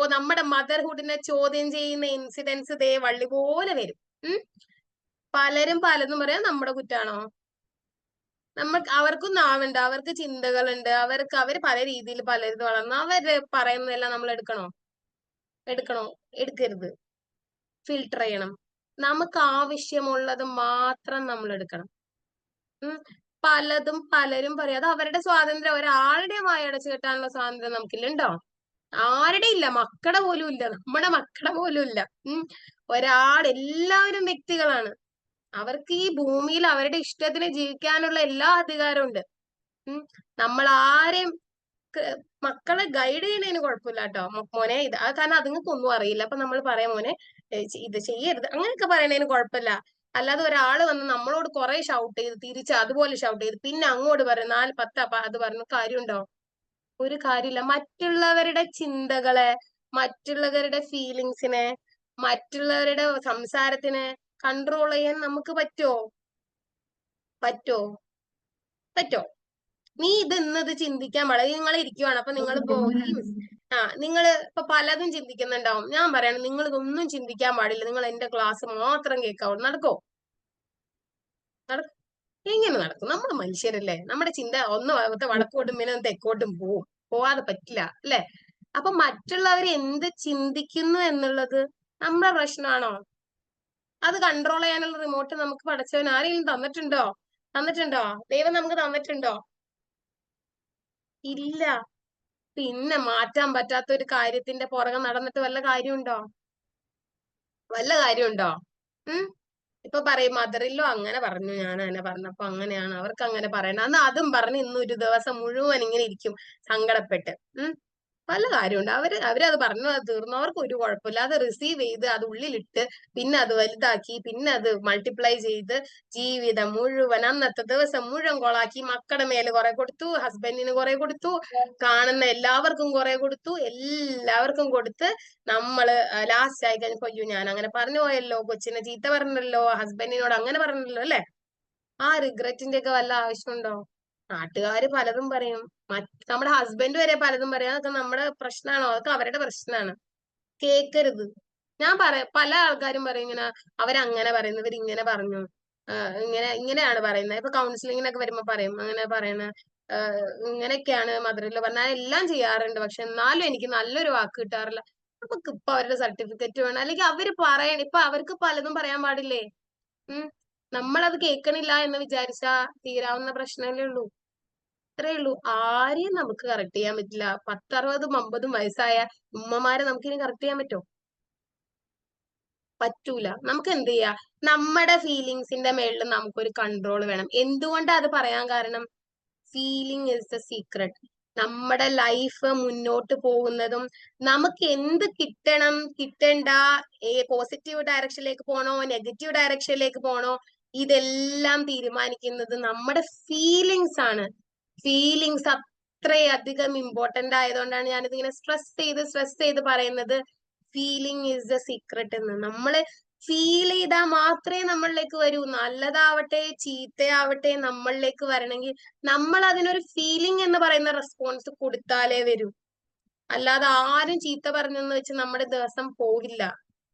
നമ്മുടെ മദർഹുഡിനെ ചോദ്യം ചെയ്യുന്ന ഇൻസിഡൻസ് ദേ വള്ളി പോലെ വരും. പലരും പലതും പറയാം നമ്മുടെ കുറ്റാണോ? അവർക്കും നാവുണ്ട്, അവർക്ക് ചിന്തകളുണ്ട്, അവര് പല രീതിയിൽ പലരും വളർന്നു. അവര് പറയുന്നതെല്ലാം നമ്മൾ എടുക്കണോ? എടുക്കരുത്. ഫിൽട്ടർ ചെയ്യണം. നമുക്ക് ആവശ്യമുള്ളത് മാത്രം നമ്മൾ എടുക്കണം. പലരും പറയും, അത് അവരുടെ സ്വാതന്ത്ര്യം, ഒരാളുടെ വായടച്ചു കെട്ടാനുള്ള സ്വാതന്ത്ര്യം നമുക്കില്ല. ഉണ്ടോ? ആരുടെ ഇല്ല, മക്കളുടെ പോലും ഇല്ല, നമ്മുടെ മക്കളുടെ പോലും ഇല്ല. എല്ലാവരും വ്യക്തികളാണ്. അവർക്ക് ഈ ഭൂമിയിൽ അവരുടെ ഇഷ്ടത്തിന് ജീവിക്കാനുള്ള എല്ലാ അധികാരവും ഉണ്ട്. നമ്മൾ ആരെയും മക്കളെ ഗൈഡ് ചെയ്യണതിന് കുഴപ്പമില്ല കേട്ടോ. മോനെ ഇത്, കാരണം അതുങ്ങൾക്ക് ഒന്നും അറിയില്ല, അപ്പൊ നമ്മൾ പറയാം, മോനെ ഇത് ചെയ്യരുത്, അങ്ങനെയൊക്കെ പറയണതിന് കുഴപ്പമില്ല. അല്ലാതെ ഒരാള് വന്ന് നമ്മളോട് കുറെ ഷൗട്ട് ചെയ്ത് തിരിച്ച് അതുപോലെ ഷൗട്ട് ചെയ്ത് പിന്നെ അങ്ങോട്ട് പറയും 4 10 അത് പറഞ്ഞ കാര്യമുണ്ടോ? ഒരു കാര്യമില്ല. മറ്റുള്ളവരുടെ ചിന്തകളെ, മറ്റുള്ളവരുടെ ഫീലിങ്സിനെ, മറ്റുള്ളവരുടെ സംസാരത്തിനെ കൺട്രോൾ ചെയ്യാൻ നമുക്ക് പറ്റോ? നീ ഇന്നത് ചിന്തിക്കാൻ പാടില്ല. നിങ്ങൾ ഇരിക്കുവാണ്, അപ്പൊ നിങ്ങൾ നിങ്ങൾ ഇപ്പൊ പലതും ചിന്തിക്കുന്നുണ്ടാവും. ഞാൻ പറയണം, നിങ്ങൾ ഇതൊന്നും ചിന്തിക്കാൻ പാടില്ല, നിങ്ങൾ എന്റെ ക്ലാസ് മാത്രം കേൾക്കാവുള്ളൂ. നടക്കോ? എങ്ങനെ നടക്കും? നമ്മൾ മനുഷ്യരല്ലേ, നമ്മുടെ ചിന്ത ഒന്ന് വടക്കോട്ടും പിന്നെ തെക്കോട്ടും പോവാതെ പറ്റില്ല അല്ലെ. അപ്പൊ മറ്റുള്ളവർ എന്ത് ചിന്തിക്കുന്നു എന്നുള്ളത് നമ്മുടെ പ്രശ്നമാണോ? അത് കൺട്രോൾ ചെയ്യാനുള്ള റിമോട്ട് നമുക്ക് പടച്ചവൻ ആരെങ്കിലും തന്നിട്ടുണ്ടോ? ദൈവം നമുക്ക് തന്നിട്ടുണ്ടോ? ഇല്ല. പിന്നെ മാറ്റാൻ പറ്റാത്ത ഒരു കാര്യത്തിന്റെ പുറകെ നടന്നിട്ട് വല്ല കാര്യമുണ്ടോ? ഉം ഇപ്പൊ പറയും മദറിലോ അങ്ങനെ പറഞ്ഞു, ഞാൻ അങ്ങനെ പറഞ്ഞപ്പോ അങ്ങനെയാണ്, അവർക്ക് അങ്ങനെ പറയണം, അന്ന് അതും പറഞ്ഞ് ഇന്ന് ഒരു ദിവസം മുഴുവൻ ഇങ്ങനെ ഇരിക്കും സങ്കടപ്പെട്ട്. വല്ല കാര്യമുണ്ട്? അവരത് പറഞ്ഞു, അത് തീർന്നു, അവർക്ക് ഒരു കുഴപ്പമില്ല. അത് റിസീവ് ചെയ്ത് അത് ഉള്ളിലിട്ട് പിന്നെ അത് വലുതാക്കി പിന്നെ അത് മൾട്ടിപ്ലൈ ചെയ്ത് ജീവിതം മുഴുവൻ അന്നത്തെ ദിവസം മുഴുവൻ കൊളാക്കി. മക്കളുടെ മേല് കുറെ കൊടുത്തു, ഹസ്ബൻഡിന് കുറെ കൊടുത്തു, കാണുന്ന എല്ലാവർക്കും കുറെ കൊടുത്തു, എല്ലാവർക്കും കൊടുത്ത് നമ്മള് ലാസ്റ്റ് ആയി കഴിഞ്ഞപ്പോ അയ്യോ ഞാൻ അങ്ങനെ പറഞ്ഞു പോയല്ലോ, കൊച്ചിനെ ചീത്ത പറഞ്ഞല്ലോ, ഹസ്ബൻഡിനോട് അങ്ങനെ പറഞ്ഞല്ലോ, അല്ലെ? ആ റിഗ്രറ്റിന്റെ ഒക്കെ വല്ല ആവശ്യമുണ്ടോ? നാട്ടുകാര് പലതും പറയും, നമ്മുടെ ഹസ്ബൻഡ് വരെ പലതും പറയും. അതൊക്കെ നമ്മുടെ പ്രശ്നമാണോ? അതൊക്കെ അവരുടെ പ്രശ്നമാണ്. കേക്കരുത്. ഞാൻ പല ആൾക്കാരും പറയും ഇങ്ങനെ, അവരങ്ങനെ പറയുന്നു, ഇവരിങ്ങനെ പറഞ്ഞു, ഇങ്ങനെയാണ് പറയുന്നത്. ഇപ്പൊ കൗൺസിലിങ്ങിനൊക്കെ വരുമ്പോ പറയും അങ്ങനെ പറയുന്ന, ഇങ്ങനെയൊക്കെയാണ് മദറിലോ പറഞ്ഞാൽ എല്ലാം ചെയ്യാറുണ്ട്, പക്ഷെ എന്നാലും എനിക്ക് നല്ലൊരു വാക്ക് കിട്ടാറില്ല. നമുക്ക് ഇപ്പൊ അവരുടെ സർട്ടിഫിക്കറ്റ് വേണം, അല്ലെങ്കിൽ അവര് പറയണം. ഇപ്പൊ അവർക്ക് പലതും പറയാൻ പാടില്ലേ? നമ്മളത് കേൾക്കണില്ല എന്ന് വിചാരിച്ചാ തീരാവുന്ന പ്രശ്നമല്ലേ ഉള്ളൂ. അത്രേ ഉള്ളൂ. ആരെയും നമുക്ക് കറക്റ്റ് ചെയ്യാൻ പറ്റില്ല. 10, 60, 50 വയസ്സായ ഉമ്മമാരെ നമുക്കിനി കറക്റ്റ് ചെയ്യാൻ പറ്റുമോ? പറ്റൂല. നമുക്ക് എന്ത് ചെയ്യാ, നമ്മുടെ ഫീലിങ്സിന്റെ മേളിൽ നമുക്കൊരു കൺട്രോൾ വേണം. എന്തുകൊണ്ടാ അത് പറയാൻ കാരണം? Feeling is the secret. നമ്മുടെ ലൈഫ് മുന്നോട്ട് പോകുന്നതും നമുക്ക് എന്ത് കിട്ടണം കിട്ടണ്ട, പോസിറ്റീവ് ഡയറക്ഷനിലേക്ക് പോണോ നെഗറ്റീവ് ഡയറക്ഷനിലേക്ക് പോണോ, ഇതെല്ലാം തീരുമാനിക്കുന്നത് നമ്മുടെ ഫീലിങ്സ് ആണ്. ഫീലിങ്സ് അത്രയധികം ഇമ്പോർട്ടന്റ് ആയതുകൊണ്ടാണ് ഞാനിത് ഇങ്ങനെ സ്ട്രെസ് ചെയ്ത് പറയുന്നത്. ഫീലിംഗ് ഈസ് ദ സീക്രട്ട് എന്ന്. നമ്മള് ഫീൽ ചെയ്താൽ മാത്രമേ നമ്മളിലേക്ക് വരൂ. നല്ലതാവട്ടെ ചീത്തയാവട്ടെ, നമ്മളിലേക്ക് വരണമെങ്കിൽ നമ്മൾ അതിനൊരു ഫീലിംഗ് എന്ന് പറയുന്ന റെസ്പോൺസ് കൊടുത്താലേ വരൂ. അല്ലാതെ ആരും ചീത്ത പറഞ്ഞെന്ന് വെച്ച് നമ്മുടെ ദിവസം പോകില്ല.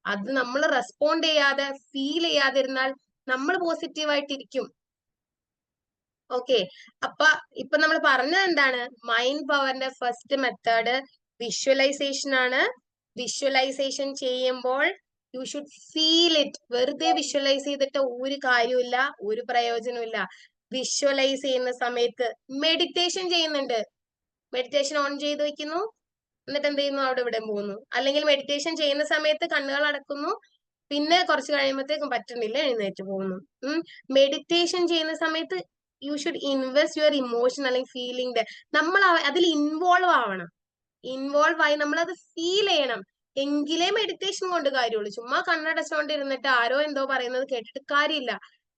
അത് നമ്മൾ റെസ്പോണ്ട് ചെയ്യാതെ ഫീൽ ചെയ്യാതിരുന്നാൽ നമ്മൾ പോസിറ്റീവായിട്ടിരിക്കും. ഓക്കെ. ഇപ്പൊ നമ്മൾ പറഞ്ഞത് എന്താണ്? മൈൻഡ് പവറിന്റെ ഫസ്റ്റ് മെത്തേഡ് വിഷ്വലൈസേഷൻ ആണ്. വിഷ്വലൈസേഷൻ ചെയ്യുമ്പോൾ യു ഷുഡ് ഫീൽ ഇറ്റ്. വെറുതെ വിഷ്വലൈസ് ചെയ്തിട്ട് ഒരു കാര്യമില്ല, ഒരു പ്രയോജനമില്ല. വിഷ്വലൈസ് ചെയ്യുന്ന സമയത്ത് മെഡിറ്റേഷൻ ചെയ്യുന്നുണ്ട്. മെഡിറ്റേഷൻ ഓൺ ചെയ്ത് വെക്കുന്നു, എന്നിട്ട് എന്ത് ചെയ്യുന്നു, അവിടെ ഇവിടെ പോകുന്നു. അല്ലെങ്കിൽ മെഡിറ്റേഷൻ ചെയ്യുന്ന സമയത്ത് കണ്ണുകൾ അടക്കുന്നു, പിന്നെ കുറച്ച് കഴിയുമ്പോഴത്തേക്കും പറ്റുന്നില്ല, എഴുന്നേറ്റ് പോകുന്നു. മെഡിറ്റേഷൻ ചെയ്യുന്ന സമയത്ത് you should invest your emotion അല്ലെങ്കിൽ ഫീലിംഗ്. നമ്മൾ അതിൽ ഇൻവോൾവ് ആവണം. ഇൻവോൾവ് ആയി നമ്മൾ അത് ഫീൽ ചെയ്യണം. എങ്കിലേ മെഡിറ്റേഷൻ കൊണ്ട് കാര്യമുള്ളൂ. ചുമ്മാ കണ്ണടച്ചുകൊണ്ടിരുന്നിട്ട് ആരോ എന്തോ പറയുന്നത് കേട്ടിട്ട് കാര്യമില്ല.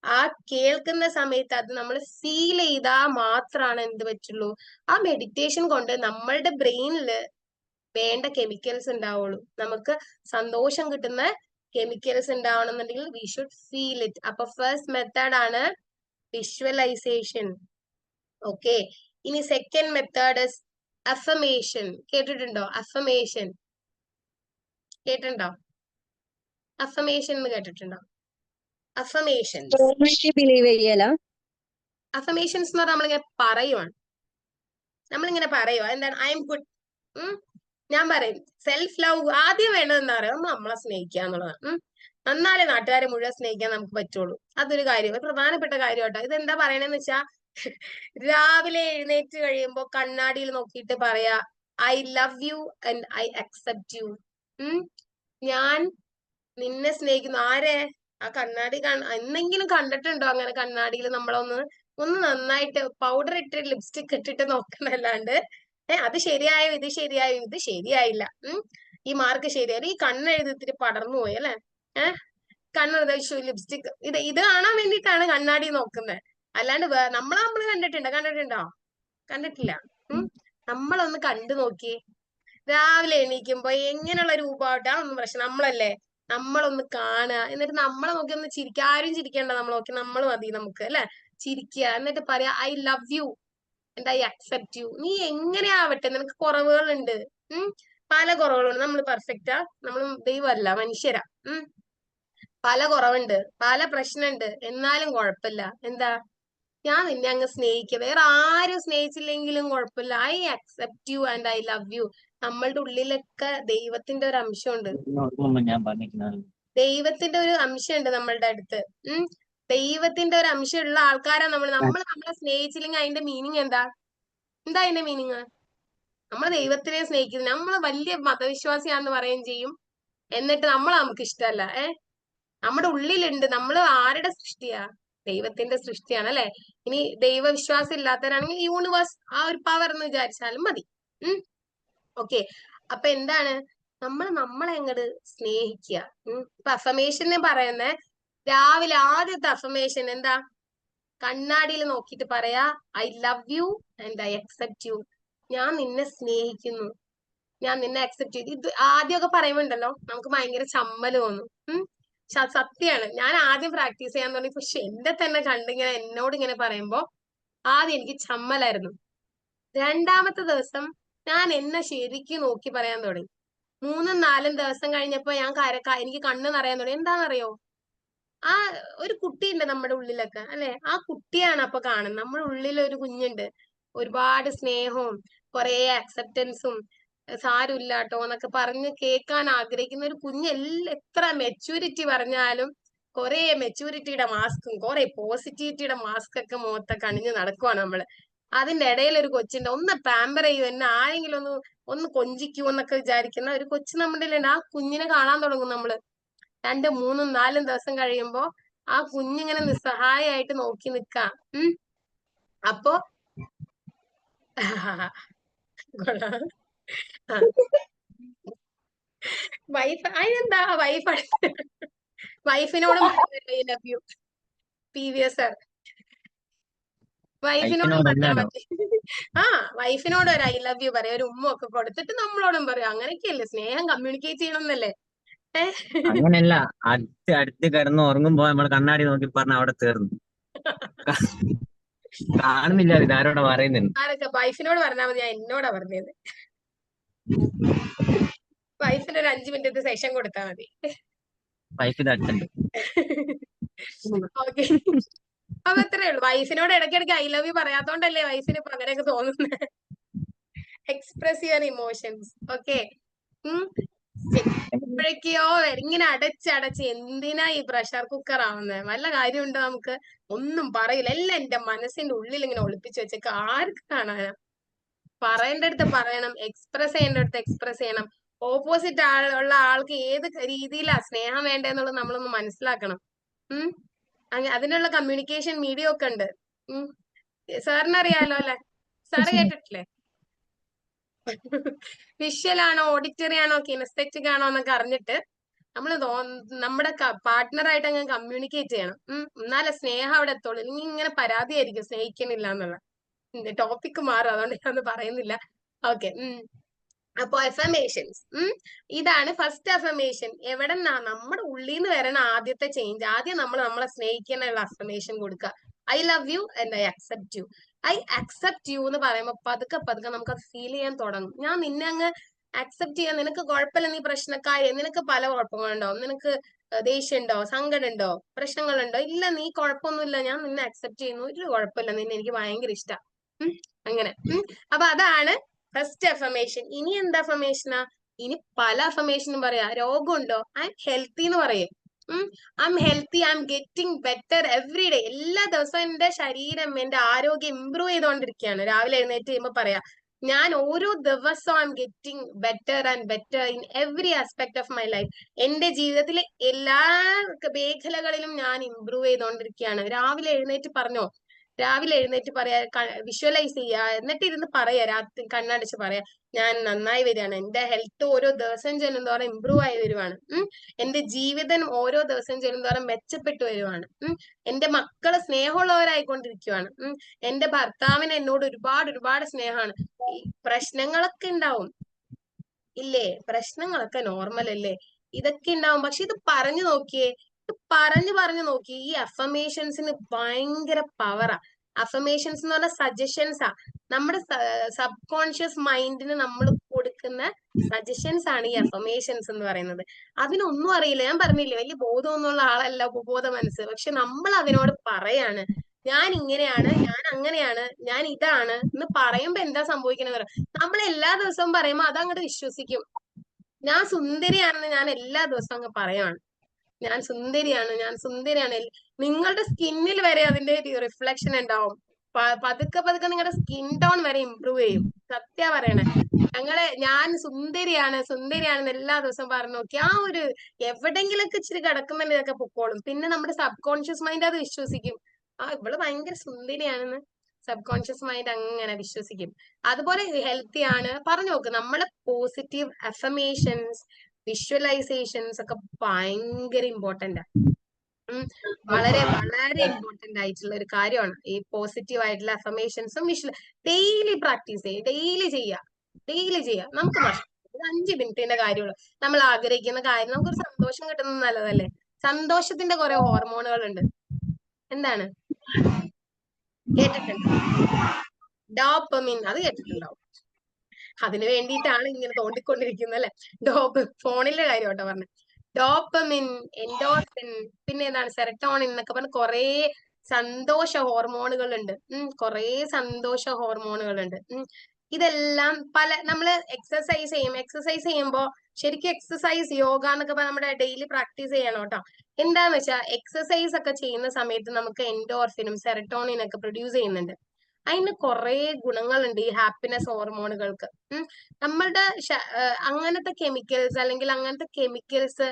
ആ കേൾക്കുന്ന സമയത്ത് അത് നമ്മൾ ഫീൽ ചെയ്താൽ മാത്രമാണ് എന്ത് പറ്റുള്ളൂ, ആ മെഡിറ്റേഷൻ കൊണ്ട് നമ്മളുടെ ബ്രെയിനില് വേണ്ട കെമിക്കൽസ് ഉണ്ടാവുള്ളൂ. നമുക്ക് സന്തോഷം കിട്ടുന്ന കെമിക്കൽസ് ഉണ്ടാവണമെന്നുണ്ടെങ്കിൽ വി ഷുഡ് ഫീൽ ഇറ്റ്. അപ്പൊ ഫസ്റ്റ് മെത്തേഡ് ആണ് വിഷ്വലൈസേഷൻ. ഓക്കെ. ഇനി സെക്കൻഡ് മെത്തേഡ് അഫർമേഷൻ. കേട്ടിട്ടുണ്ടോ? അഫർമേഷൻ കേട്ടിട്ടുണ്ടോ? അഫർമേഷൻ എന്ന് കേട്ടിട്ടുണ്ടോ? Affirmations believe ചെയ്യല. അഫർമേഷൻസ് എന്ന് പറഞ്ഞാൽ നമ്മളിങ്ങനെ പറയുക എന്താണ്, ഐ എം ഗുഡ്. ഞാൻ പറയും സെൽഫ് ലവ് ആദ്യം വേണ്ടതെന്ന് പറയാം, നമ്മളെ സ്നേഹിക്കുക എന്നുള്ളതാണ്. എന്നാലേ നാട്ടുകാരെ മുഴുവൻ സ്നേഹിക്കാൻ നമുക്ക് പറ്റുള്ളൂ. അതൊരു കാര്യം, ഒരു പ്രധാനപ്പെട്ട കാര്യം കേട്ടോ. ഇതെന്താ പറയണെന്ന് വെച്ചാ, രാവിലെ എഴുന്നേറ്റ് കഴിയുമ്പോ കണ്ണാടിയിൽ നോക്കിയിട്ട് പറയാ, I love you and I accept U. ഞാൻ നിന്നെ സ്നേഹിക്കുന്നു. ആരെ? ആ കണ്ണാടി എന്നെങ്കിലും കണ്ടിട്ടുണ്ടോ അങ്ങനെ കണ്ണാടിയിൽ നമ്മളൊന്ന് നന്നായിട്ട് പൗഡർ ഇട്ട് ലിപ്സ്റ്റിക് ഇട്ടിട്ട് നോക്കുന്നല്ലാണ്ട് അത് ശരിയായോ ഇത് ശരിയായോ ഇത് ശരിയായില്ല, ഈ മാർക്ക് ശരിയായില്ല, ഈ കണ്ണെഴുതി ഇത്തിരി പടർന്നു പോയി അല്ലെ, കണ്ണെഴുതി ലിപ്സ്റ്റിക് ഇത് കാണാൻ വേണ്ടിയിട്ടാണ് കണ്ണാടി നോക്കുന്നത്. അല്ലാണ്ട് നമ്മൾ കണ്ടിട്ടില്ല. നമ്മളൊന്ന് കണ്ടു നോക്കി. രാവിലെ എണീക്കുമ്പോ എങ്ങനെയുള്ള രൂപമാവട്ടെ അതൊന്നും പ്രശ്നം, നമ്മളൊന്ന് കാണുക. എന്നിട്ട് നമ്മളെ നോക്കി ഒന്ന് ചിരിക്കുക. ആരും ചിരിക്കേണ്ട, നമ്മൾ നോക്കി നമ്മൾ മതി നമുക്ക്, അല്ലെ? ചിരിക്കുക. എന്നിട്ട് പറയാ I love you and I accept U. നീ എങ്ങനെയാവട്ടെ, നിനക്ക് കുറവുകളുണ്ട്, പല കുറവുകളുണ്ട്. നമ്മൾ പെർഫെക്റ്റാ? നമ്മൾ ദൈവമല്ല, മനുഷ്യരാ. പല കുറവുണ്ട്, പല പ്രശ്നമുണ്ട്, എന്നാലും കുഴപ്പമില്ല. എന്താ, ഞാൻ നിന്നെ അങ്ങ് സ്നേഹിക്കുക. വേറെ ആരും സ്നേഹിച്ചില്ലെങ്കിലും കുഴപ്പമില്ല. I accept you and I love U. നമ്മളുടെ ഉള്ളിലൊക്കെ ദൈവത്തിന്റെ ഒരു അംശമുണ്ട്. ഞാൻ പറഞ്ഞിരിക്കുന്നത് ദൈവത്തിന്റെ ഒരു അംശമുണ്ട് നമ്മളുടെ അടുത്ത്. ദൈവത്തിന്റെ ഒരു അംശമുള്ള ആൾക്കാരാ നമ്മളെ സ്നേഹിച്ചില്ലെങ്കിൽ അതിന്റെ മീനിങ് എന്താ അതിന്റെ മീനിങ്? നമ്മൾ ദൈവത്തിനെ സ്നേഹിക്കുന്നു, നമ്മള് വലിയ മതവിശ്വാസിയാന്ന് പറയുകയും ചെയ്യും, എന്നിട്ട് നമുക്ക് ഇഷ്ടമല്ല. നമ്മുടെ ഉള്ളിലുണ്ട്. നമ്മൾ ആരുടെ സൃഷ്ടിയാ? ദൈവത്തിന്റെ സൃഷ്ടിയാണ് അല്ലെ? ഇനി ദൈവവിശ്വാസം ഇല്ലാത്തവരാണെങ്കിൽ യൂണിവേഴ്സ് ആ ഒരു പവർ എന്ന് വിചാരിച്ചാലും മതി. ഓക്കെ, അപ്പൊ എന്താണ് നമ്മളെ അങ്ങോട്ട് സ്നേഹിക്കുക. ഇപ്പൊ അഫമേഷനെ പറയുന്നേ, രാവിലെ ആദ്യത്തെ അഫമേഷൻ എന്താ? കണ്ണാടിയിൽ നോക്കിയിട്ട് പറയാ, I love you and I accept U. ഞാൻ നിന്നെ സ്നേഹിക്കുന്നു, ഞാൻ നിന്നെ അക്സെപ്റ്റ് ചെയ്തു. ഇത് ആദ്യമൊക്കെ പറയുമ്പോണ്ടല്ലോ നമുക്ക് ഭയങ്കര ചമ്മല് തോന്നും. സത്യാണ്, ഞാൻ ആദ്യം പ്രാക്ടീസ് ചെയ്യാൻ തുടങ്ങി. പക്ഷെ എന്റെ തന്നെ കണ്ടിങ്ങനെ എന്നോട് ഇങ്ങനെ പറയുമ്പോ ആദ്യം എനിക്ക് ചമ്മലായിരുന്നു. രണ്ടാമത്തെ ദിവസം ഞാൻ എന്നെ ശരിക്കും നോക്കി പറയാൻ തുടങ്ങി. 3-4 ദിവസം കഴിഞ്ഞപ്പോ എനിക്ക് കണ്ണ് നിറയാൻ തുടങ്ങി. എന്താണെന്നറിയോ? ആ ഒരു കുട്ടിയുണ്ട് നമ്മുടെ ഉള്ളിലൊക്കെ അല്ലെ? ആ കുട്ടിയാണ് അപ്പൊ കാണുന്നത്. നമ്മുടെ ഉള്ളിൽ ഒരു കുഞ്ഞുണ്ട്, ഒരുപാട് സ്നേഹവും കുറെ അക്സെപ്റ്റൻസും സാരമില്ല കേട്ടോ എന്നൊക്കെ പറഞ്ഞ് കേൾക്കാൻ ആഗ്രഹിക്കുന്ന ഒരു കുഞ്ഞ്. എത്ര മെച്യൂരിറ്റി പറഞ്ഞാലും കുറെ മെച്യൂരിറ്റിയുടെ മാസ്കും കുറെ പോസിറ്റിവിറ്റിയുടെ മാസ്ക് ഒക്കെ മുഖത്തൊക്കെ അണിഞ്ഞ് നടക്കുവാണ് നമ്മള്. അതിന്റെ ഇടയിൽ ഒരു കൊച്ചുണ്ട്, ഒന്ന് പാമ്പർ ചെയ്യൂ, എന്നെ ആരെങ്കിലും ഒന്ന് കൊഞ്ചിക്കൂ എന്നൊക്കെ വിചാരിക്കുന്ന ഒരു കൊച്ചു നമ്മുടെ ഉണ്ട്. ആ കുഞ്ഞിനെ കാണാൻ തുടങ്ങും നമ്മള്. 2, 3, 4 ദിവസം കഴിയുമ്പോ ആ കുഞ്ഞിങ്ങനെ നിസ്സഹായായിട്ട് നോക്കി നിക്കാം. അപ്പോ അതിനെന്താ വൈഫിനോടും I love you PVS sir. വൈഫിനോടും പറഞ്ഞാൽ മതി. വൈഫിനോട് ഒരു ഐ ലവ് യു പറയാം, ഒരു ഉമ്മ ഒക്കെ കൊടുത്തിട്ട് നമ്മളോടും പറയാം. അങ്ങനെയൊക്കെയല്ലേ സ്നേഹം കമ്മ്യൂണിക്കേറ്റ് ചെയ്യണമെന്നല്ലേ? അങ്ങനെയല്ല, അടുത്ത് കിടന്ന് ഉറങ്ങുമ്പോ നമ്മൾ കണ്ണാടി നോക്കി പറഞ്ഞ അവിടെ തീർന്നു. കാണുന്നില്ല, ഇതാരോടെ പറയുന്നുണ്ട്. ആരൊക്കെ വൈഫിനോട് പറഞ്ഞാൽ മതി, ഞാൻ എന്നോടാ പറഞ്ഞത്. വൈഫിന് ഒരു 5 മിനിറ്റത്തെ സെഷൻ കൊടുത്താൽ മതി. വൈഫ് അടുത്തുണ്ട്. ഓക്കെ, അപ്പൊ അത്രേ ഉള്ളൂ. വൈഫിനോട് ഇടയ്ക്കിടയ്ക്ക് ഐ ലവ് യു പറയാത്തോണ്ടല്ലേ വൈഫിന് ഇപ്പൊ അങ്ങനെയൊക്കെ തോന്നുന്നത്. Express your emotions. ഓക്കെ, ഇപ്പോഴേക്കോ ഇങ്ങനെ അടച്ചടച്ച് എന്തിനാ ഈ പ്രഷർ കുക്കർ ആവുന്നത്? വല്ല കാര്യമുണ്ടോ? നമുക്ക് ഒന്നും പറയില്ല, എല്ലാം എന്റെ മനസ്സിന്റെ ഉള്ളിൽ ഇങ്ങനെ ഒളിപ്പിച്ചു വെച്ചേക്ക്. ആർക്ക് കാണാനാ? പറയേണ്ടടുത്ത് പറയണം, എക്സ്പ്രസ് ചെയ്യേണ്ടടുത്ത് എക്സ്പ്രസ് ചെയ്യണം. ഓപ്പോസിറ്റ് ഉള്ള ആൾക്ക് ഏത് രീതിയിലാ സ്നേഹം വേണ്ടെന്നുള്ളത് നമ്മളൊന്ന് മനസ്സിലാക്കണം. അതിനുള്ള കമ്മ്യൂണിക്കേഷൻ മീഡിയ ഒക്കെ ഉണ്ട്. സാറിനറിയാലോ അല്ലെ? സാറ് കേട്ടിട്ടില്ലേ? വിഷ്വൽ ആണോ, ഓഡിറ്ററി ആണോ, കിനസ്തെറ്റിക് ആണോ എന്നൊക്കെ അറിഞ്ഞിട്ട് നമ്മൾ നമ്മുടെ പാർട്ട്ണറായിട്ട് അങ്ങനെ കമ്മ്യൂണിക്കേറ്റ് ചെയ്യണം. എന്നാലേ സ്നേഹം അവിടെ എത്തുള്ളൂ. ഇനി ഇങ്ങനെ പരാതിയായിരിക്കും സ്നേഹിക്കുന്നില്ല എന്നുള്ള. ടോപ്പിക്ക് മാറും, അതുകൊണ്ട് ഞാൻ പറയുന്നില്ല. ഓക്കെ, അപ്പൊ അഫർമേഷൻസ്, ഇതാണ് ഫസ്റ്റ് അഫർമേഷൻ. എവിടെന്നാ? നമ്മുടെ ഉള്ളിൽ നിന്ന് വരണ ആദ്യത്തെ ചേഞ്ച്. ആദ്യം നമ്മളെ സ്നേഹിക്കാനുള്ള അഫർമേഷൻ കൊടുക്കുക. I love you and I accept U. I accept U എന്ന് പറയുമ്പോ പതുക്കെ പതുക്കെ നമുക്ക് അത് ഫീൽ ചെയ്യാൻ തുടങ്ങും. ഞാൻ നിന്നെ അങ്ങ് അക്സെപ്റ്റ് ചെയ്യാൻ, നിനക്ക് കുഴപ്പമില്ല, നീ പ്രശ്നക്കാരി, നിനക്ക് പല കുഴപ്പങ്ങളുണ്ടാവും, നിനക്ക് ദേഷ്യമുണ്ടോ, സങ്കടമുണ്ടോ, പ്രശ്നങ്ങളുണ്ടോ? ഇല്ല, നീ കുഴപ്പമൊന്നുമില്ല, ഞാൻ നിന്നെ അക്സെപ്റ്റ് ചെയ്യുന്നു, ഒരു കുഴപ്പമില്ല, നിന്നെ എനിക്ക് ഭയങ്കര ഇഷ്ടം. അങ്ങനെ. അപ്പൊ അതാണ് ഫസ്റ്റ് അഫർമേഷൻ. ഇനി എന്താ അഫർമേഷനാ? ഇനി പല അഫർമേഷനും പറയാ. രോഗമുണ്ടോ? ഐ എം ഹെൽത്തി എന്ന് പറയും. I M healthy, I am getting better every day. എല്ലാ ദിവസവും എന്റെ ശരീരം, എന്റെ ആരോഗ്യം ഇമ്പ്രൂവ് ചെയ്തുകൊണ്ടിരിക്കുകയാണ്. രാവിലെ എഴുന്നേറ്റ് ചെയ്യുമ്പോ പറയാ, ഞാൻ ഓരോ ദിവസവും I am getting better and better in every aspect of my life. എന്റെ ജീവിതത്തിലെ എല്ലാ മേഖലകളിലും ഞാൻ ഇമ്പ്രൂവ് ചെയ്തുകൊണ്ടിരിക്കുകയാണ്. രാവിലെ എഴുന്നേറ്റ് പറഞ്ഞോ, രാവിലെ എഴുന്നേറ്റ് പറയാ, വിഷ്വലൈസ് ചെയ്യാ, എന്നിട്ട് ഇരുന്ന് പറയാ, രാത്രി കണ്ണടച്ച് പറയാ, ഞാൻ നന്നായി വരികയാണ്, എന്റെ ഹെൽത്ത് ഓരോ ദിവസം ചെല്ലുന്തോറും ഇമ്പ്രൂവ് ആയി വരുവാണ്, എന്റെ ജീവിതം ഓരോ ദിവസം ചെല്ലുന്തോറും മെച്ചപ്പെട്ടു വരുവാണ്, എന്റെ മക്കള് സ്നേഹമുള്ളവരായിക്കൊണ്ടിരിക്കുവാണ്, എന്റെ ഭർത്താവിന് എന്നോട് ഒരുപാട് സ്നേഹമാണ്. ഈ പ്രശ്നങ്ങളൊക്കെ ഉണ്ടാവും ഇല്ലേ? പ്രശ്നങ്ങളൊക്കെ നോർമൽ അല്ലേ? ഇതൊക്കെ ഉണ്ടാവും. പക്ഷെ ഇത് പറഞ്ഞു നോക്കിയേ, പറഞ്ഞു നോക്കി. ഈ അഫർമേഷൻസിന് ഭയങ്കര പവറാ. അഫർമേഷൻസ് എന്ന് പറഞ്ഞാൽ സജഷൻസാ. നമ്മുടെ സബ് കോൺഷ്യസ് മൈൻഡിന് നമ്മൾ കൊടുക്കുന്ന സജഷൻസ് ആണ് ഈ അഫർമേഷൻസ് എന്ന് പറയുന്നത്. അതിനൊന്നും അറിയില്ല, ഞാൻ പറഞ്ഞില്ലേ, വലിയ ബോധമൊന്നുള്ള ആളല്ല ഉപബോധ മനസ്സ്. പക്ഷെ നമ്മൾ അതിനോട് പറയാണ്, ഞാൻ ഇങ്ങനെയാണ്, ഞാൻ അങ്ങനെയാണ്, ഞാൻ ഇതാണ് എന്ന് പറയുമ്പോ എന്താ സംഭവിക്കണെന്ന് പറയാം. നമ്മൾ എല്ലാ ദിവസവും പറയുമ്പോ അതങ്ങോട്ട് വിശ്വസിക്കും. ഞാൻ സുന്ദരിയാണെന്ന് ഞാൻ എല്ലാ ദിവസവും അങ്ങ് പറയാണ്. ഞാൻ സുന്ദരിയാണ്, ഞാൻ സുന്ദരിയാണ്. നിങ്ങളുടെ സ്കിന്നിൽ വരെ അതിന്റെ റിഫ്ലക്ഷൻ ഉണ്ടാവും. പതുക്കെ പതുക്കെ നിങ്ങളുടെ സ്കിൻ ടോൺ വരെ ഇമ്പ്രൂവ് ചെയ്യും. സത്യ പറയണേ. ഞാൻ സുന്ദരിയാണ്, സുന്ദരിയാണെന്ന് എല്ലാ ദിവസവും പറഞ്ഞു നോക്കി ആ ഒരു എവിടെങ്കിലൊക്കെ ഇച്ചിരി കിടക്കുന്നുണ്ട് ഇതൊക്കെ പൊക്കോളും. പിന്നെ നമ്മുടെ സബ് കോൺഷ്യസ് മൈൻഡ് അത് വിശ്വസിക്കും. ഇവള് ഭയങ്കര സുന്ദരിയാണെന്ന് സബ് കോൺഷ്യസ് മൈൻഡ് അങ്ങനെ വിശ്വസിക്കും. അതുപോലെ ഹെൽത്തി ആണ് പറഞ്ഞു നോക്ക്. നമ്മളെ പോസിറ്റീവ് അഫർമേഷൻസ്, വിഷ്വലൈസേഷൻസ് ഒക്കെ ഭയങ്കര ഇമ്പോർട്ടന്റ് ആണ്. വളരെ വളരെ ഇമ്പോർട്ടന്റ് ആയിട്ടുള്ള ഒരു കാര്യമാണ് ഈ പോസിറ്റീവ് ആയിട്ടുള്ള അഫർമേഷൻസും ഡെയിലി പ്രാക്ടീസ് ചെയ്യുക, ഡെയിലി ചെയ്യുക. നമുക്ക് 5 മിനിറ്റിന്റെ കാര്യമുള്ളൂ. നമ്മൾ ആഗ്രഹിക്കുന്ന കാര്യം, നമുക്കൊരു സന്തോഷം കിട്ടുന്നത് നല്ലതല്ലേ? സന്തോഷത്തിന്റെ കുറെ ഹോർമോണുകൾ ഉണ്ട്. എന്താണ് കേട്ടിട്ടുണ്ടോ? ഡോപ്പമിൻ, അത് കേട്ടിട്ടുണ്ടാവും. അതിനു വേണ്ടിയിട്ടാണ് ഇങ്ങനെ തോണ്ടിക്കൊണ്ടിരിക്കുന്നത് അല്ലെ? ഫോണിലെ കാര്യം കേട്ടോ പറഞ്ഞത്. ഡോപ്പമിൻ, എൻഡോർഫിൻ, പിന്നെ എന്താണ് സെറട്ടോണിൻ എന്നൊക്കെ പറഞ്ഞ കുറെ സന്തോഷ ഹോർമോണുകൾ ഉണ്ട്. കുറെ സന്തോഷ ഹോർമോണുകൾ ഉണ്ട്. ഇതെല്ലാം നമ്മള് എക്സസൈസ് ചെയ്യുമ്പോ ശരിക്കും എക്സസൈസ്, യോഗ എന്നൊക്കെ പറഞ്ഞാൽ നമ്മുടെ ഡെയിലി പ്രാക്ടീസ് ചെയ്യണം കേട്ടോ. എന്താന്ന് വെച്ചാൽ എക്സസൈസ് ഒക്കെ ചെയ്യുന്ന സമയത്ത് നമുക്ക് എൻഡോർഫിനും സെറട്ടോണിനും ഒക്കെ പ്രൊഡ്യൂസ് ചെയ്യുന്നുണ്ട്. അതിന് കുറെ ഗുണങ്ങളുണ്ട് ഈ ഹാപ്പിനെസ് ഹോർമോണുകൾക്ക്. നമ്മളുടെ അങ്ങനത്തെ കെമിക്കൽസ് അല്ലെങ്കിൽ അങ്ങനത്തെ കെമിക്കൽസ്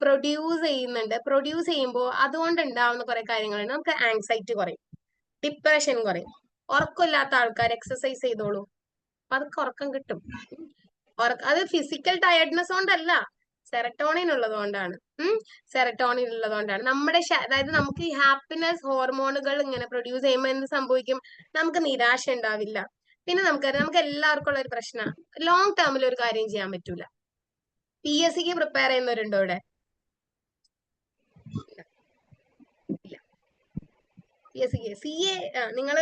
പ്രൊഡ്യൂസ് ചെയ്യുമ്പോൾ അതുകൊണ്ട് ഉണ്ടാവുന്ന കുറെ കാര്യങ്ങളുണ്ട്. നമുക്ക് ആങ്സൈറ്റി കുറയും, ഡിപ്രഷൻ കുറയും. ഉറക്കമില്ലാത്ത ആൾക്കാർ എക്സസൈസ് ചെയ്തോളൂ, അതൊക്കെ ഉറക്കം കിട്ടും. അത് ഫിസിക്കൽ ടയർഡ്നെസ് കൊണ്ടല്ല, സെറട്ടോണിൻ ഉള്ളതുകൊണ്ടാണ്. നമ്മുടെ അതായത് നമുക്ക് ഈ ഹാപ്പിനെസ് ഹോർമോണുകൾ ഇങ്ങനെ പ്രൊഡ്യൂസ് ചെയ്യുമ്പോൾ എന്ത് സംഭവിക്കും? നമുക്ക് നിരാശ ഉണ്ടാവില്ല. പിന്നെ നമുക്ക് എല്ലാവർക്കും ഉള്ള ഒരു പ്രശ്നമാണ്, ലോങ് ടേമിൽ ഒരു കാര്യം ചെയ്യാൻ പറ്റൂല. PSCക്ക് പ്രിപ്പയർ ചെയ്യുന്നവരുണ്ടോ ഇവിടെ? PSCക്ക് CA നിങ്ങൾ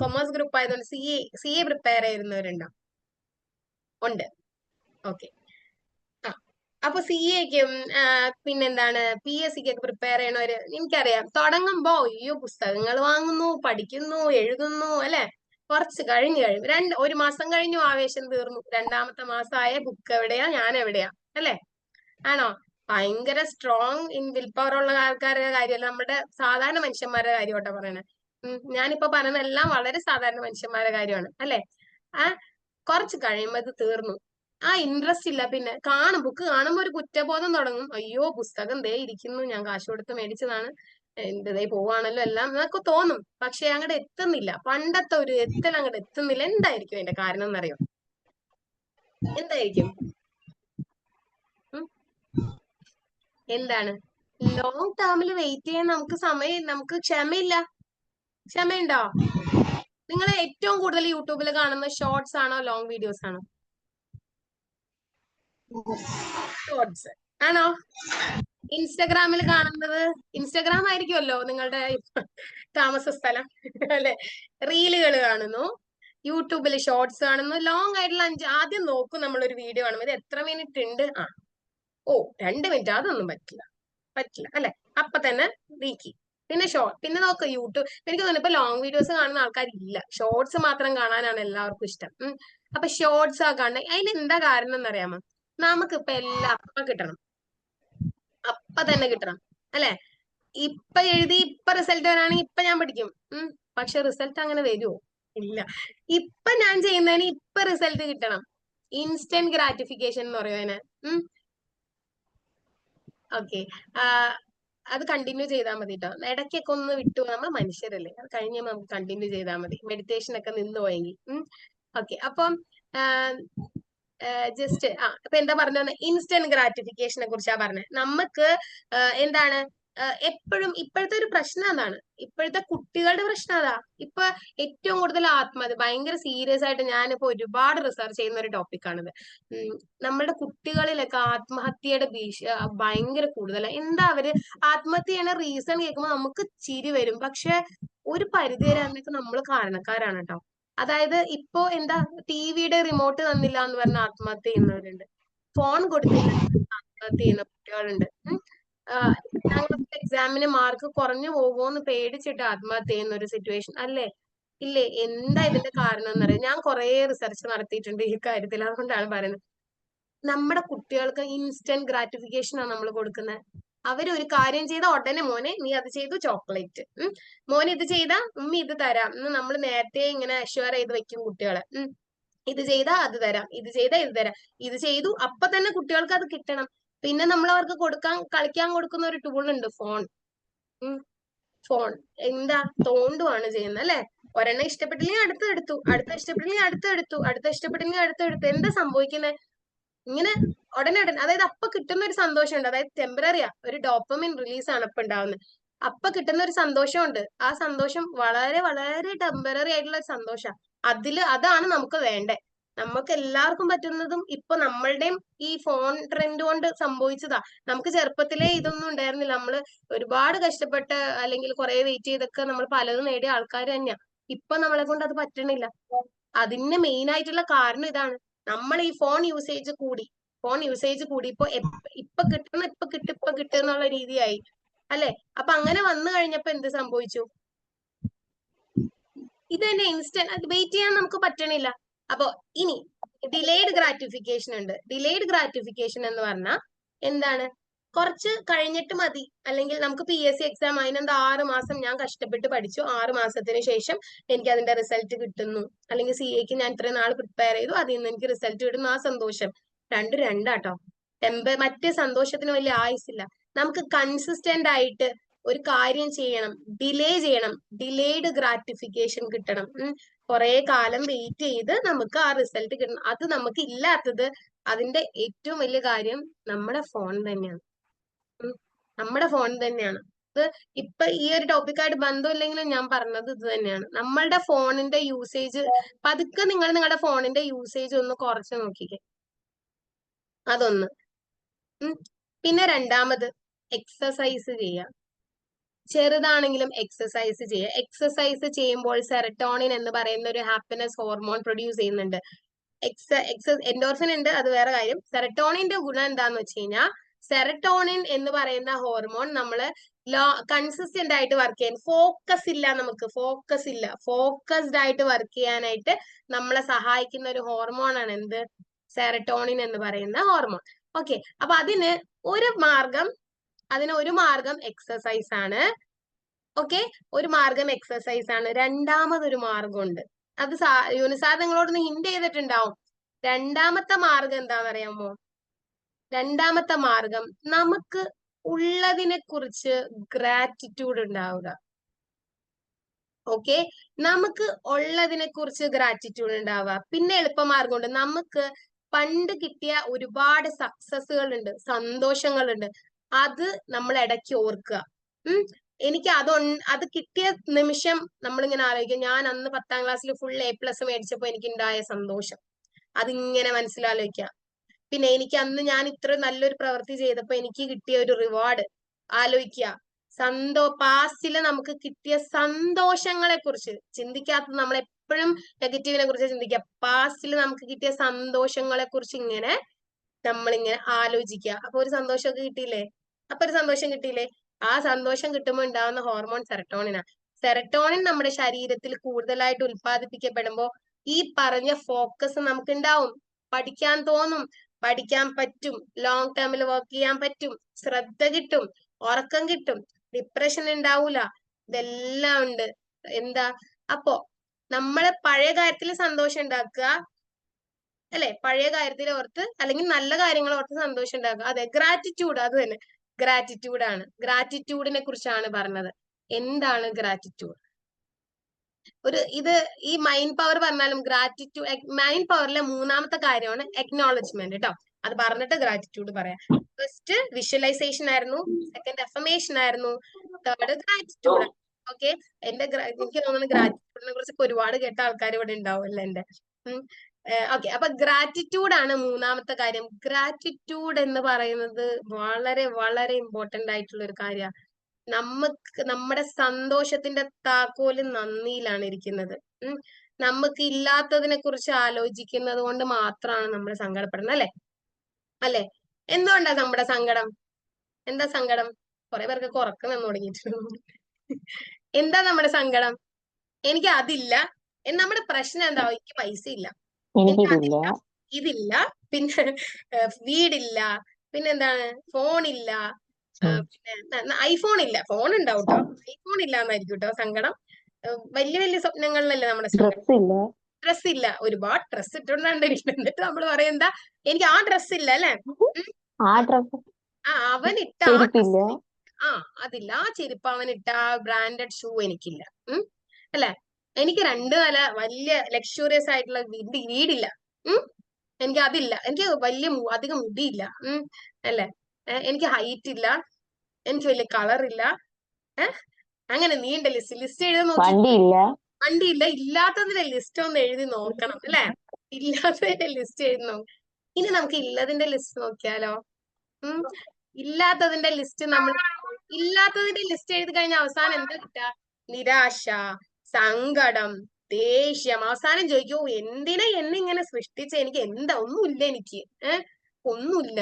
കൊമേഴ്സ് ഗ്രൂപ്പ് ആയതുകൊണ്ട് CA പ്രിപ്പയർ ചെയ്യുന്നവരുണ്ടോ? ഉണ്ട്. ഓക്കെ. അപ്പൊ CAക്കും പിന്നെന്താണ് PSCക്ക് ഒക്കെ പ്രിപ്പയർ ചെയ്യണവര് എനിക്കറിയാം. തുടങ്ങുമ്പോ അയ്യോ പുസ്തകങ്ങൾ വാങ്ങുന്നു, പഠിക്കുന്നു, എഴുതുന്നു അല്ലെ? കുറച്ച് കഴിഞ്ഞു ഒരു മാസം കഴിഞ്ഞു, ആവേശം തീർന്നു. 2ാമത്തെ മാസമായ ബുക്ക് എവിടെയാ, ഞാൻ എവിടെയാ അല്ലെ? ആണോ? ഭയങ്കര സ്ട്രോങ് ഇൻ വിൽ പവർ ഉള്ള ആൾക്കാരുടെ കാര്യമല്ല, നമ്മുടെ സാധാരണ മനുഷ്യന്മാരുടെ കാര്യമായിട്ടാ പറയണേ. ഞാനിപ്പോ പറഞ്ഞതെല്ലാം വളരെ സാധാരണ മനുഷ്യന്മാരുടെ കാര്യമാണ് അല്ലെ? കുറച്ച് കഴിയുമ്പോ ഇത് തീർന്നു. ഇൻട്രസ്റ്റ് ഇല്ല. പിന്നെ ബുക്ക് കാണുമ്പോ ഒരു കുറ്റബോധം തുടങ്ങും. അയ്യോ പുസ്തകം ദേ ഇരിക്കുന്നു, ഞാൻ കാശ് കൊടുത്ത് മേടിച്ചതാണ്, എന്തേ പോവാണല്ലോ എല്ലാം എന്നൊക്കെ തോന്നും. പക്ഷെ അങ്ങോട്ട് എത്തുന്നില്ല. പണ്ടത്തെ ഒരു അങ്ങോട്ട് എത്തുന്നില്ല. എന്തായിരിക്കും അതിന്റെ കാരണം എന്നറിയോ? എന്തായിരിക്കും? എന്താണ്? ലോങ് ടേമിൽ വെയിറ്റ് ചെയ്യാൻ നമുക്ക് ക്ഷമയുണ്ടോ? നിങ്ങൾ ഏറ്റവും കൂടുതൽ യൂട്യൂബിൽ കാണുന്ന ഷോർട്സ് ആണോ ലോങ് വീഡിയോസ് ആണോ? ഷോർട്സ് ആണോ? ഇൻസ്റ്റഗ്രാമിൽ കാണുന്നത്? ഇൻസ്റ്റഗ്രാം ആയിരിക്കുമല്ലോ നിങ്ങളുടെ താമസ സ്ഥലം അല്ലെ? റീലുകൾ കാണുന്നു, യൂട്യൂബിൽ ഷോർട്സ് കാണുന്നു, ലോങ് ആയിട്ടുള്ള ആദ്യം നോക്കും നമ്മളൊരു വീഡിയോ കാണുമ്പോൾ ഇത് എത്ര മിനിറ്റ് ഉണ്ട്. 2 മിനിറ്റ്, അതൊന്നും പറ്റില്ല അല്ലെ? അപ്പൊ തന്നെ നീക്കി. പിന്നെ നോക്ക് യൂട്യൂബ്. എനിക്ക് തോന്നുന്നു ഇപ്പൊ ലോങ് വീഡിയോസ് കാണുന്ന ആൾക്കാരില്ല, ഷോർട്സ് മാത്രം കാണാനാണ് എല്ലാവർക്കും ഇഷ്ടം. അപ്പൊ ഷോർട്സ് കാണുന്നത് അതിന് എന്താ കാരണം എന്നറിയാമോ? നമുക്കിപ്പൊ എല്ലാം അപ്പൊ കിട്ടണം, അപ്പൊ തന്നെ കിട്ടണം അല്ലെ? ഇപ്പൊ എഴുതി ഇപ്പൊ റിസൾട്ട് വരാണെങ്കിൽ ഇപ്പൊ ഞാൻ പഠിക്കും. പക്ഷെ റിസൾട്ട് അങ്ങനെ വരുമോ? ഇല്ല. ഇപ്പൊ ഞാൻ ചെയ്യുന്നതിന് ഇപ്പൊ റിസൾട്ട് കിട്ടണം. ഇൻസ്റ്റന്റ് ഗ്രാറ്റിഫിക്കേഷൻ എന്ന് പറയുന്നതിന്. ഓക്കെ. അത് കണ്ടിന്യൂ ചെയ്താൽ മതി കേട്ടോ. ഇടയ്ക്കൊക്കെ ഒന്ന് വിട്ടു, നമ്മൾ മനുഷ്യരല്ലേ, അത് കഴിഞ്ഞ് നമുക്ക് കണ്ടിന്യൂ ചെയ്താൽ മതി. മെഡിറ്റേഷൻ ഒക്കെ നിന്ന് പോയെങ്കിൽ. ഓക്കെ. അപ്പം ജസ്റ്റ് അപ്പൊ എന്താ പറഞ്ഞത്? ഇൻസ്റ്റന്റ് ഗ്രാറ്റിഫിക്കേഷനെ കുറിച്ചാ പറഞ്ഞത്. നമുക്ക് എന്താണ് എപ്പോഴും ഇപ്പോഴത്തെ ഒരു പ്രശ്നം അതാണ്. ഇപ്പോഴത്തെ കുട്ടികളുടെ പ്രശ്നം അതാ. ഇപ്പൊ ഏറ്റവും കൂടുതൽ ആത്മഹത്യ ഭയങ്കര സീരിയസ് ആയിട്ട് ഞാനിപ്പോ ഒരുപാട് റിസർച്ച് ചെയ്യുന്ന ഒരു ടോപ്പിക്കാണിത്. നമ്മുടെ കുട്ടികളിലൊക്കെ ആത്മഹത്യയുടെ ഭയങ്കര കൂടുതലാണ്. എന്താ അവര് ആത്മഹത്യ ചെയ്യണ റീസൺ കേൾക്കുമ്പോൾ നമുക്ക് ചിരി വരും. പക്ഷെ ഒരു പരിധിവരെ അതിനൊക്കെ നമ്മൾ കാരണക്കാരാണ് കേട്ടോ. അതായത് ഇപ്പോ എന്താ ടിവിയുടെ റിമോട്ട് തന്നില്ല എന്ന് പറഞ്ഞ ആത്മഹത്യ ചെയ്യുന്നവരുണ്ട്, ഫോൺ കൊടുത്തില്ല ആത്മഹത്യ ചെയ്യുന്ന കുട്ടികളുണ്ട്. എക്സാമിന് മാർക്ക് കുറഞ്ഞു പോകുമോന്ന് പേടിച്ചിട്ട് ആത്മഹത്യ ചെയ്യുന്ന ഒരു സിറ്റുവേഷൻ അല്ലേ? ഇല്ലേ? എന്താ ഇതിന്റെ കാരണം എന്നറിയാം. ഞാൻ കുറെ റിസർച്ച് നടത്തിയിട്ടുണ്ട് ഈ കാര്യത്തിൽ, അതുകൊണ്ടാണ് പറയുന്നത്. നമ്മുടെ കുട്ടികൾക്ക് ഇൻസ്റ്റന്റ് ഗ്രാറ്റിഫിക്കേഷൻ ആണ് നമ്മൾ കൊടുക്കുന്നത്. അവര് ഒരു കാര്യം ചെയ്ത ഉടനെ മോനെ നീ അത് ചെയ്തു ചോക്ലേറ്റ്, മോനെ ഇത് ചെയ്താ ഉമ്മി ഇത് തരാം എന്ന് നമ്മൾ നേരത്തെ ഇങ്ങനെ അഷ്വർ ചെയ്ത് വെക്കും കുട്ടികളെ. ഇത് ചെയ്താ അത് തരാം, ഇത് ചെയ്താ ഇത് തരാം, ഇത് ചെയ്തു അപ്പൊ തന്നെ കുട്ടികൾക്ക് അത് കിട്ടണം. പിന്നെ നമ്മൾ അവർക്ക് കളിക്കാൻ കൊടുക്കുന്ന ഒരു ടൂൾ ഉണ്ട്, ഫോൺ. ഫോൺ എന്താ തോണ്ടുവാണ് ചെയ്യുന്നത് അല്ലെ? ഒരെണ്ണം ഇഷ്ടപ്പെട്ടില്ലെങ്കിൽ അടുത്തെടുത്തു, അടുത്ത ഇഷ്ടപ്പെട്ടില്ലെങ്കിൽ അടുത്തെടുത്തു, അടുത്ത ഇഷ്ടപ്പെട്ടില്ലെങ്കിൽ അടുത്തെടുത്തു. എന്താ സംഭവിക്കുന്നത്? ഇങ്ങനെ ഉടനെ അതായത് അപ്പൊ കിട്ടുന്ന ഒരു സന്തോഷമുണ്ട്, അതായത് ടെമ്പററിയാ, ഒരു ഡോപ്പമിൻ റിലീസ് ആണ് ഇപ്പൊ ഉണ്ടാവുന്നത്. അപ്പൊ കിട്ടുന്ന ഒരു സന്തോഷമുണ്ട്, ആ സന്തോഷം വളരെ വളരെ ടെമ്പററി ആയിട്ടുള്ള ഒരു സന്തോഷമാണ്. അതാണ് നമുക്ക് വേണ്ടേ. നമുക്ക് എല്ലാവർക്കും പറ്റുന്നതും ഇപ്പൊ നമ്മളുടെയും ഈ ഫോൺ ട്രെൻഡ് കൊണ്ട് സംഭവിച്ചതാ. നമുക്ക് ചെറുപ്പത്തിലേ ഇതൊന്നും ഉണ്ടായിരുന്നില്ല. നമ്മള് ഒരുപാട് കഷ്ടപ്പെട്ട് അല്ലെങ്കിൽ കുറെ വെയിറ്റ് ചെയ്തൊക്കെ നമ്മൾ പലതും നേടിയ ആൾക്കാർ തന്നെയാ. ഇപ്പൊ നമ്മളെ കൊണ്ട് അത് പറ്റണില്ല. അതിന് മെയിൻ ആയിട്ടുള്ള കാരണം ഇതാണ്, നമ്മൾ ഈ ഫോൺ യൂസേജ് കൂടി ഇപ്പൊ കിട്ടും എന്നുള്ള രീതിയായി അല്ലെ? അപ്പൊ അങ്ങനെ വന്നു കഴിഞ്ഞപ്പോ എന്ത് സംഭവിച്ചു? ഇത് തന്നെ ഇൻസ്റ്റന്റ്, വെയിറ്റ് ചെയ്യാൻ നമുക്ക് പറ്റണില്ല. അപ്പൊ ഇനി ഡിലേഡ് ഗ്രാറ്റിഫിക്കേഷൻ ഉണ്ട്. ഡിലേഡ് ഗ്രാറ്റിഫിക്കേഷൻ എന്ന് പറഞ്ഞാൽ എന്താണ്? കുറച്ച് കഴിഞ്ഞിട്ട് മതി, അല്ലെങ്കിൽ നമുക്ക് PSC എക്സാം അതിനെന്താ 6 മാസം ഞാൻ കഷ്ടപ്പെട്ട് പഠിച്ചു, 6 മാസത്തിന് ശേഷം എനിക്ക് അതിന്റെ റിസൾട്ട് കിട്ടുന്നു, അല്ലെങ്കിൽ CAക്ക് ഞാൻ ഇത്രയും നാൾ പ്രിപ്പയർ ചെയ്തു, അതിൽ നിന്ന് എനിക്ക് റിസൾട്ട് കിട്ടുന്നു, ആ സന്തോഷം. രണ്ടാട്ടോ. മറ്റേ സന്തോഷത്തിന് വലിയ ആയുസില്ല. നമുക്ക് കൺസിസ്റ്റന്റ് ആയിട്ട് ഒരു കാര്യം ചെയ്യണം, ഡിലേ ചെയ്യണം, ഡിലേഡ് ഗ്രാറ്റിഫിക്കേഷൻ കിട്ടണം. കുറെ കാലം വെയിറ്റ് ചെയ്ത് നമുക്ക് ആ റിസൾട്ട് കിട്ടണം. അത് നമുക്ക് ഇല്ലാത്തത്, അതിന്റെ ഏറ്റവും വലിയ കാര്യം നമ്മുടെ ഫോൺ തന്നെയാണ്. നമ്മുടെ ഫോൺ തന്നെയാണ്. ഇത് ഇപ്പൊ ഈ ഒരു ടോപ്പിക്കായിട്ട് ബന്ധമില്ലെങ്കിലും ഞാൻ പറഞ്ഞത് ഇത് തന്നെയാണ്. നമ്മളുടെ ഫോണിന്റെ യൂസേജ് പതുക്കെ നിങ്ങളുടെ ഫോണിന്റെ യൂസേജ് ഒന്ന് കുറച്ച് നോക്കിക്കേ. അതൊന്ന്. പിന്നെ രണ്ടാമത് എക്സസൈസ് ചെയ്യുക. ചെറുതാണെങ്കിലും എക്സസൈസ് ചെയ്യുക. എക്സസൈസ് ചെയ്യുമ്പോൾ സെറട്ടോണിൻ എന്ന് പറയുന്ന ഒരു ഹാപ്പിനെസ് ഹോർമോൺ പ്രൊഡ്യൂസ് ചെയ്യുന്നുണ്ട്. എൻഡോർഫിൻ ഉണ്ട്, അത് വേറെ കാര്യം. സെറട്ടോണിന്റെ ഗുണം എന്താന്ന് വെച്ച് കഴിഞ്ഞാൽ, സെറട്ടോണിൻ എന്ന് പറയുന്ന ഹോർമോൺ നമ്മള് കൺസിസ്റ്റന്റ് ആയിട്ട് വർക്ക് ചെയ്യാൻ, ഫോക്കസ്ഡ് ആയിട്ട് വർക്ക് ചെയ്യാനായിട്ട് നമ്മളെ സഹായിക്കുന്ന ഒരു ഹോർമോൺ ആണ് എന്ത്? സെറട്ടോണിൻ എന്ന് പറയുന്ന ഹോർമോൺ. ഓക്കെ, അപ്പൊ അതിന് ഒരു മാർഗം എക്സസൈസ് ആണ്. ഓക്കെ, ഒരു മാർഗം എക്സസൈസ് ആണ്. രണ്ടാമതൊരു മാർഗമുണ്ട്, അത് യൂനിസാർ നിങ്ങളോടൊന്ന് ഹിന്റ് ചെയ്തിട്ടുണ്ടാവും. രണ്ടാമത്തെ മാർഗം എന്താണെന്നറിയാമോ? രണ്ടാമത്തെ മാർഗം നമുക്ക് ഉള്ളതിനെ കുറിച്ച് ഗ്രാറ്റിറ്റ്യൂഡ് ഉണ്ടാവുക. ഓക്കെ, നമുക്ക് ഉള്ളതിനെ കുറിച്ച് ഗ്രാറ്റിറ്റ്യൂഡ് ഉണ്ടാവുക. പിന്നെ എളുപ്പമാർഗമുണ്ട്. നമുക്ക് പണ്ട് കിട്ടിയ ഒരുപാട് സക്സസുകൾ ഉണ്ട്, സന്തോഷങ്ങളുണ്ട്, അത് നമ്മൾ ഇടയ്ക്ക് ഓർക്കുക. എനിക്ക് അത് കിട്ടിയ നിമിഷം നമ്മളിങ്ങനെ ആലോചിക്കുക, ഞാൻ അന്ന് 10ാം ക്ലാസ്സിൽ ഫുൾ A+ മേടിച്ചപ്പോ എനിക്ക് ഉണ്ടായ സന്തോഷം, അതിങ്ങനെ മനസ്സിലാലോചിക്കുക. പിന്നെ എനിക്ക് അന്ന് ഞാൻ ഇത്ര നല്ലൊരു പ്രവൃത്തി ചെയ്തപ്പോ എനിക്ക് കിട്ടിയ ഒരു റിവാർഡ് ആലോചിക്കുക. പാസ്റ്റില് നമുക്ക് കിട്ടിയ സന്തോഷങ്ങളെ കുറിച്ച് ചിന്തിക്കാത്തത്, നമ്മൾ എപ്പോഴും നെഗറ്റീവിനെ കുറിച്ച് ചിന്തിക്കുക. പാസ്റ്റില് നമുക്ക് കിട്ടിയ സന്തോഷങ്ങളെ കുറിച്ച് നമ്മളിങ്ങനെ ആലോചിക്കുക. അപ്പൊ ഒരു സന്തോഷമൊക്കെ കിട്ടിയില്ലേ? ആ സന്തോഷം കിട്ടുമ്പോൾ ഉണ്ടാവുന്ന ഹോർമോൺ സെറട്ടോണിനാ. സെറട്ടോണിൻ നമ്മുടെ ശരീരത്തിൽ കൂടുതലായിട്ട് ഉൽപ്പാദിപ്പിക്കപ്പെടുമ്പോൾ ഈ പറഞ്ഞ ഫോക്കസ് നമുക്ക് ഉണ്ടാവും, പഠിക്കാൻ തോന്നും, പഠിക്കാൻ പറ്റും, ലോങ് ടേമിൽ വർക്ക് ചെയ്യാൻ പറ്റും, ശ്രദ്ധ കിട്ടും, ഉറക്കം കിട്ടും, ഡിപ്രഷൻ ഉണ്ടാവൂല, ഇതെല്ലാം ഉണ്ട്. എന്താ അപ്പോ നമ്മള് പഴയ കാര്യത്തിൽ സന്തോഷം ഉണ്ടാക്കുക അല്ലെ? പഴയ കാര്യത്തിൽ ഓർത്ത്, അല്ലെങ്കിൽ നല്ല കാര്യങ്ങൾ ഓർത്ത് സന്തോഷം ഉണ്ടാക്കുക. അതെ, ഗ്രാറ്റിറ്റ്യൂഡ്, അത് തന്നെ ഗ്രാറ്റിറ്റ്യൂഡ് ആണ്. ഗ്രാറ്റിറ്റ്യൂഡിനെ കുറിച്ചാണ് പറഞ്ഞത്. എന്താണ് ഗ്രാറ്റിറ്റ്യൂഡ്? ഇത് ഈ മൈൻഡ് പവർ പറഞ്ഞാലും മൈൻഡ് പവറിലെ മൂന്നാമത്തെ കാര്യമാണ് എക്നോളജ്മെന്റ് കേട്ടോ. അത് പറഞ്ഞിട്ട് ഗ്രാറ്റിറ്റ്യൂഡ് പറയാം. ഫസ്റ്റ് വിഷ്വലൈസേഷൻ ആയിരുന്നു, സെക്കൻഡ് അഫർമേഷൻ ആയിരുന്നു, തേർഡ് ഗ്രാറ്റിറ്റ്യൂഡ്. ഓക്കെ, എനിക്ക് തോന്നുന്നു ഗ്രാറ്റിറ്റ്യൂഡിനെ കുറിച്ച് ഒരുപാട് കേട്ട ആൾക്കാർ ഇവിടെ ഉണ്ടാവുമല്ലോ എന്റെ. ഓക്കെ, അപ്പൊ ഗ്രാറ്റിറ്റ്യൂഡ് ആണ് മൂന്നാമത്തെ കാര്യം. ഗ്രാറ്റിറ്റ്യൂഡ് എന്ന് പറയുന്നത് വളരെ വളരെ ഇമ്പോർട്ടന്റ് ആയിട്ടുള്ള ഒരു കാര്യമാണ്. നമ്മുടെ സന്തോഷത്തിന്റെ താക്കോല് നന്ദിയിലാണ് ഇരിക്കുന്നത്. നമുക്ക് ഇല്ലാത്തതിനെ കുറിച്ച് ആലോചിക്കുന്നത് കൊണ്ട് മാത്രമാണ് നമ്മൾ സങ്കടപ്പെടുന്നത്, അല്ലെ? എന്തുകൊണ്ടാ നമ്മുടെ സങ്കടം? എന്താ സങ്കടം? കുറെ പേർക്കൊക്കെ ഉറക്കം വന്നു തുടങ്ങിയിട്ടുണ്ട്. എന്താ നമ്മുടെ സങ്കടം? എനിക്ക് അതില്ല. നമ്മുടെ പ്രശ്നം എന്താ? എനിക്ക് പൈസ ഇല്ല, എനിക്ക് എനിക്കിതില്ല. അതില്ല, ഇതില്ല, പിന്നെ വീടില്ല, പിന്നെന്താണ്, ഫോണില്ല, പിന്നെ ഐഫോൺ ഇല്ല. ഫോൺ ഉണ്ടാവും കേട്ടോ, ഐഫോൺ ഇല്ല എന്നായിരിക്കും കേട്ടോ സങ്കടം. വലിയ വലിയ സ്വപ്നങ്ങളിലല്ലേ നമ്മുടെ സങ്കടം. ഡ്രസ് ഇല്ല. ഡ്രസ് ഇല്ല, ഒരുപാട് ഡ്രസ് ഇട്ടുകൊണ്ടിരിക്കുന്നത്. എന്നിട്ട് നമ്മൾ പറയുന്ന എനിക്ക് ആ ഡ്രസ് ഇല്ല അല്ലെ? ആ ഡ്രസ് അവൻ ഇട്ട ആ ചെരുപ്പില്ല. അതില്ല. ആ ചെരുപ്പ് അവൻ ഇട്ട ആ ബ്രാൻഡഡ് ഷൂ എനിക്കില്ല. അല്ലെ? എനിക്ക് 2 നില വലിയ ലക്ഷറിയസ് ആയിട്ടുള്ള വീടില്ല. എനിക്ക് അതില്ല. എനിക്ക് വലിയ അധികം മുടിയില്ല. അല്ലെ? എനിക്ക് ഹൈറ്റ് ഇല്ല, എനിക്ക് വലിയ കളർ ഇല്ല. അങ്ങനെ നീണ്ട ലിസ്റ്റ് എഴുതി നോക്കി. വണ്ടിയില്ല. വണ്ടിയില്ല. ഇല്ലാത്തതിന്റെ ലിസ്റ്റ് ഒന്ന് എഴുതി നോക്കണം അല്ലെ? ഇല്ലാത്തതിന്റെ ലിസ്റ്റ് എഴുതി നോക്കണം. ഇനി നമുക്ക് ഇല്ലതിന്റെ ലിസ്റ്റ് നോക്കിയാലോ? ഇല്ലാത്തതിന്റെ ലിസ്റ്റ് എഴുതി കഴിഞ്ഞാൽ അവസാനം എന്താ കിട്ടുക? നിരാശ, സങ്കടം, ദേഷ്യം. അവസാനം ചോദിക്കൂ, എന്തിനാ എന്നെ ഇങ്ങനെ സൃഷ്ടിച്ച? എനിക്ക് എന്താ? ഒന്നുമില്ല എനിക്ക്. ഒന്നുമില്ല.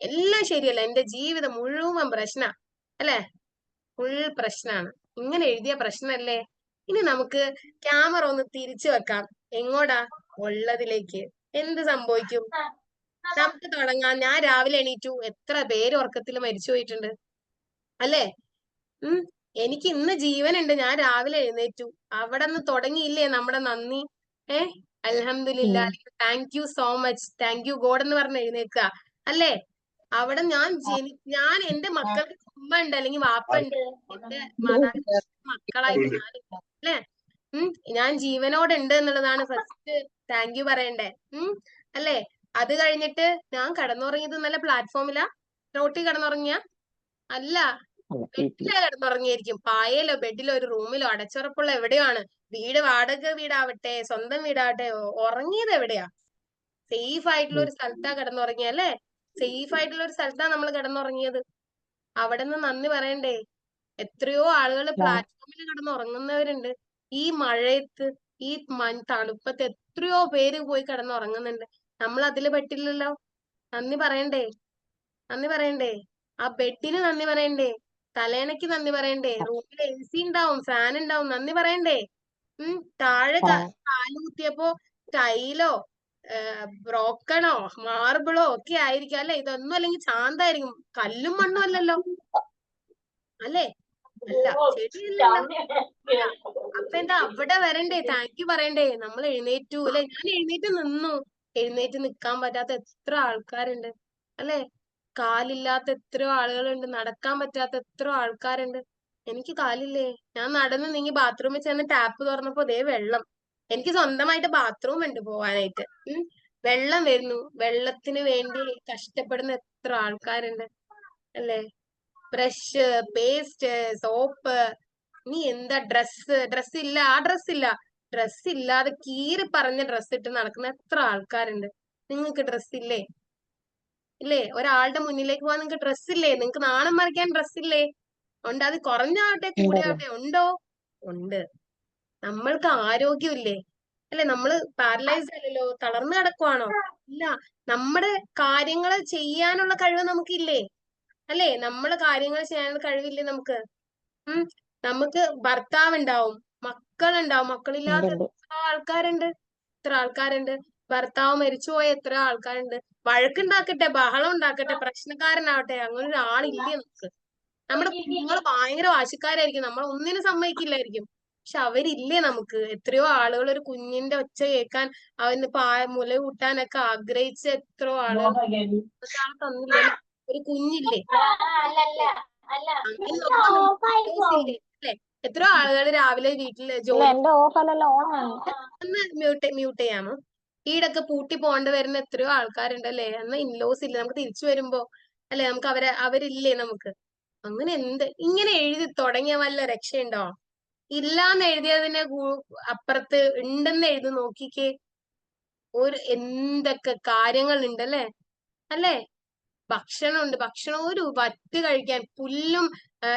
എല്ലാം ശരിയല്ല. എന്റെ ജീവിതം മുഴുവൻ പ്രശ്ന അല്ലെ? ഫുൾ പ്രശ്നാണ്. ഇങ്ങനെ എഴുതിയ പ്രശ്നല്ലേ? ഇനി നമുക്ക് ക്യാമറ ഒന്ന് തിരിച്ചു വെക്കാം. എങ്ങോട്ടാ? ഉള്ളതിലേക്ക്. എന്ത് സംഭവിക്കും? നമുക്ക് തുടങ്ങാം. ഞാൻ രാവിലെ എണീറ്റു. എത്ര പേര് ഉറക്കത്തിൽ മരിച്ചു പോയിട്ടുണ്ട് അല്ലേ? എനിക്ക് ഇന്ന് ജീവനുണ്ട്. ഞാൻ രാവിലെ എഴുന്നേറ്റു. അവിടെ നിന്ന് തുടങ്ങിയില്ലേ നമ്മുടെ നന്ദി? അൽഹംദുലില്ലാ, thank you so much, thank you God എന്ന് പറഞ്ഞ് എഴുന്നേക്കുക അല്ലേ? അവിടെ ഞാൻ എന്റെ മക്കൾക്ക് ഉമ്മ ഉണ്ട്, അല്ലെങ്കിൽ വാപ്പ ഉണ്ട്, എന്റെ മാതാപിതാക്കൾ മക്കളായിട്ട് ഞാനുണ്ട് അല്ലേ? ഞാൻ ജീവനോടെ ഉണ്ട് എന്നുള്ളതാണ് ഫസ്റ്റ് താങ്ക് യു പറയണ്ടേ. അല്ലേ? അത് കഴിഞ്ഞിട്ട് ഞാൻ കിടന്നുറങ്ങിയത് നല്ല പ്ലാറ്റ്ഫോമിലാ, റോട്ടിൽ കിടന്നുറങ്ങിയ അല്ല, ബെഡിലാ കിടന്നുറങ്ങിയായിരിക്കും. പായയിലോ ബെഡിലോ ഒരു റൂമിലോ അടച്ചുറപ്പുള്ള എവിടെയാണ്. വാടക വീടാവട്ടെ സ്വന്തം വീടാവട്ടെ, ഉറങ്ങിയത് എവിടെയാ? സേഫ് ആയിട്ടുള്ള ഒരു സ്ഥലത്താ കിടന്നുറങ്ങിയ അല്ലേ? സേഫ് ആയിട്ടുള്ള ഒരു സ്ഥലത്താ നമ്മൾ കിടന്നുറങ്ങിയത്. അവിടെ നിന്ന് നന്ദി പറയണ്ടേ? എത്രയോ ആളുകൾ പ്ലാറ്റ്ഫോമിൽ കിടന്നുറങ്ങുന്നവരുണ്ട്. ഈ മഴയത്ത്, ഈ തണുപ്പത്ത് എത്രയോ പേര് പോയി കിടന്നുറങ്ങുന്നുണ്ട്. നമ്മൾ അതില് പെട്ടില്ലല്ലോ. നന്ദി പറയണ്ടേ? നന്ദി പറയണ്ടേ? ആ ബെഡിന് നന്ദി പറയണ്ടേ? തലേണയ്ക്ക് നന്ദി പറയണ്ടേ? റൂമിൽ AC ഉണ്ടാവും, ഫാൻ ഉണ്ടാവും, നന്ദി പറയണ്ടേ? താഴെ കാലുകുത്തിയപ്പോ ടൈലോ ബ്രോക്കണോ മാർബിളോ ഒക്കെ ആയിരിക്കും അല്ലെ? ഇതൊന്നും അല്ലെങ്കിൽ ചാന്തായിരിക്കും, കല്ലും മണ്ണും അല്ലല്ലോ അല്ലേ? അല്ല, ശരിയല്ലല്ലോ. അപ്പൊ എന്താ അവിടെ വരണ്ടേ? താങ്ക് യു പറയണ്ടേ? നമ്മൾ എഴുന്നേറ്റു അല്ലെ? ഞാൻ എഴുന്നേറ്റ് നിന്നു. എഴുന്നേറ്റ് നിക്കാൻ പറ്റാത്ത എത്ര ആൾക്കാരുണ്ട് അല്ലെ? കാലില്ലാത്ത എത്രയോ ആളുകളുണ്ട്, നടക്കാൻ പറ്റാത്ത എത്രയോ ആൾക്കാരുണ്ട്. എനിക്ക് കാലില്ലേ? ഞാൻ നടന്ന് നീങ്ങി ബാത്റൂമിൽ ചെന്ന് ടാപ്പ് തുറന്നപ്പോ ദേ വെള്ളം. എനിക്ക് സ്വന്തമായിട്ട് ബാത്റൂം ഉണ്ട് പോവാനായിട്ട്. വെള്ളം വരുന്നു. വെള്ളത്തിന് വേണ്ടി കഷ്ടപ്പെടുന്ന എത്ര ആൾക്കാരുണ്ട് അല്ലേ? ബ്രഷ്, പേസ്റ്റ്, സോപ്പ്, നീ എന്താ ഡ്രസ് ഇല്ല, ആ ഡ്രസ് ഇല്ല. ഡ്രസ് ഇല്ലാതെ കീറി പറഞ്ഞ ഡ്രസ് ഇട്ട് നടക്കുന്ന എത്ര ആൾക്കാരുണ്ട്. നിങ്ങൾക്ക് ഡ്രസ് ഇല്ലേ? ഇല്ലേ? ഒരാളുടെ മുന്നിലേക്ക് പോകാൻ നിങ്ങൾക്ക് ഡ്രസ് ഇല്ലേ? നിങ്ങൾക്ക് നാണം മറിക്കാൻ ഡ്രസ് ഇല്ലേ? ഉണ്ട്. അത് കുറഞ്ഞാവട്ടെ കൂടിയാവട്ടെ ഉണ്ടോ? ഉണ്ട്. നമ്മൾക്ക് ആരോഗ്യമില്ലേ അല്ലെ? നമ്മള് പാരലൈസ്ഡ് അല്ലല്ലോ, തളർന്നു കിടക്കുവാണോ? ഇല്ല. നമ്മുടെ കാര്യങ്ങൾ ചെയ്യാനുള്ള കഴിവ് നമുക്കില്ലേ അല്ലെ? നമ്മള് കാര്യങ്ങൾ ചെയ്യാനുള്ള കഴിവില്ലേ നമുക്ക്? നമുക്ക് ഭർത്താവ് ഉണ്ടാവും, മക്കളുണ്ടാവും, മക്കളില്ലാത്ത എത്ര ആൾക്കാരുണ്ട്, എത്ര ആൾക്കാരുണ്ട്. ഭർത്താവ് മരിച്ചുപോയ എത്ര ആൾക്കാരുണ്ട്. വഴക്കുണ്ടാക്കട്ടെ, ബഹളം ഉണ്ടാക്കട്ടെ, പ്രശ്നക്കാരനാവട്ടെ, അങ്ങനെ ഒരാളില്ലേ നമുക്ക്? നമ്മുടെ കുഞ്ഞുങ്ങൾ ഭയങ്കര വാശിക്കാരായിരിക്കും, നമ്മൾ ഒന്നിനും സമ്മതിക്കില്ലായിരിക്കും. പക്ഷെ അവരില്ലേ നമുക്ക്? എത്രയോ ആളുകൾ ഒരു കുഞ്ഞിന്റെ ഒച്ച കേൾക്കാൻ, അവന് മുല കൂട്ടാനൊക്കെ ആഗ്രഹിച്ച എത്രയോ ആളുകൾ തന്നില്ലേ? ഒരു കുഞ്ഞില്ലേ? അങ്ങനെ നോക്കുമ്പോ അല്ലെ? എത്രയോ ആളുകൾ രാവിലെ വീട്ടില് ജോലി ഒന്ന് മ്യൂട്ട് ചെയ്യാമോ? വീടൊക്കെ പൂട്ടി പോകേണ്ടി വരുന്ന എത്രയോ ആൾക്കാരുണ്ടല്ലേ? അന്ന് ഇൻലോസ് ഇല്ല, നമുക്ക് തിരിച്ചു വരുമ്പോ അല്ലെ? നമുക്ക് അവരില്ലേ നമുക്ക്? അങ്ങനെ ഇങ്ങനെ എഴുതി തുടങ്ങിയ വല്ല രക്ഷയുണ്ടോ? ഇല്ലാന്ന് എഴുതിയതിന് അപ്പുറത്ത് ഉണ്ടെന്ന് എഴുതി നോക്കിക്കേ. എന്തൊക്കെ കാര്യങ്ങൾ ഉണ്ടല്ലേ? അല്ലേ? ഭക്ഷണമുണ്ട്. ഭക്ഷണം ഒരു വറ്റ് കഴിക്കാൻ പുല്ലും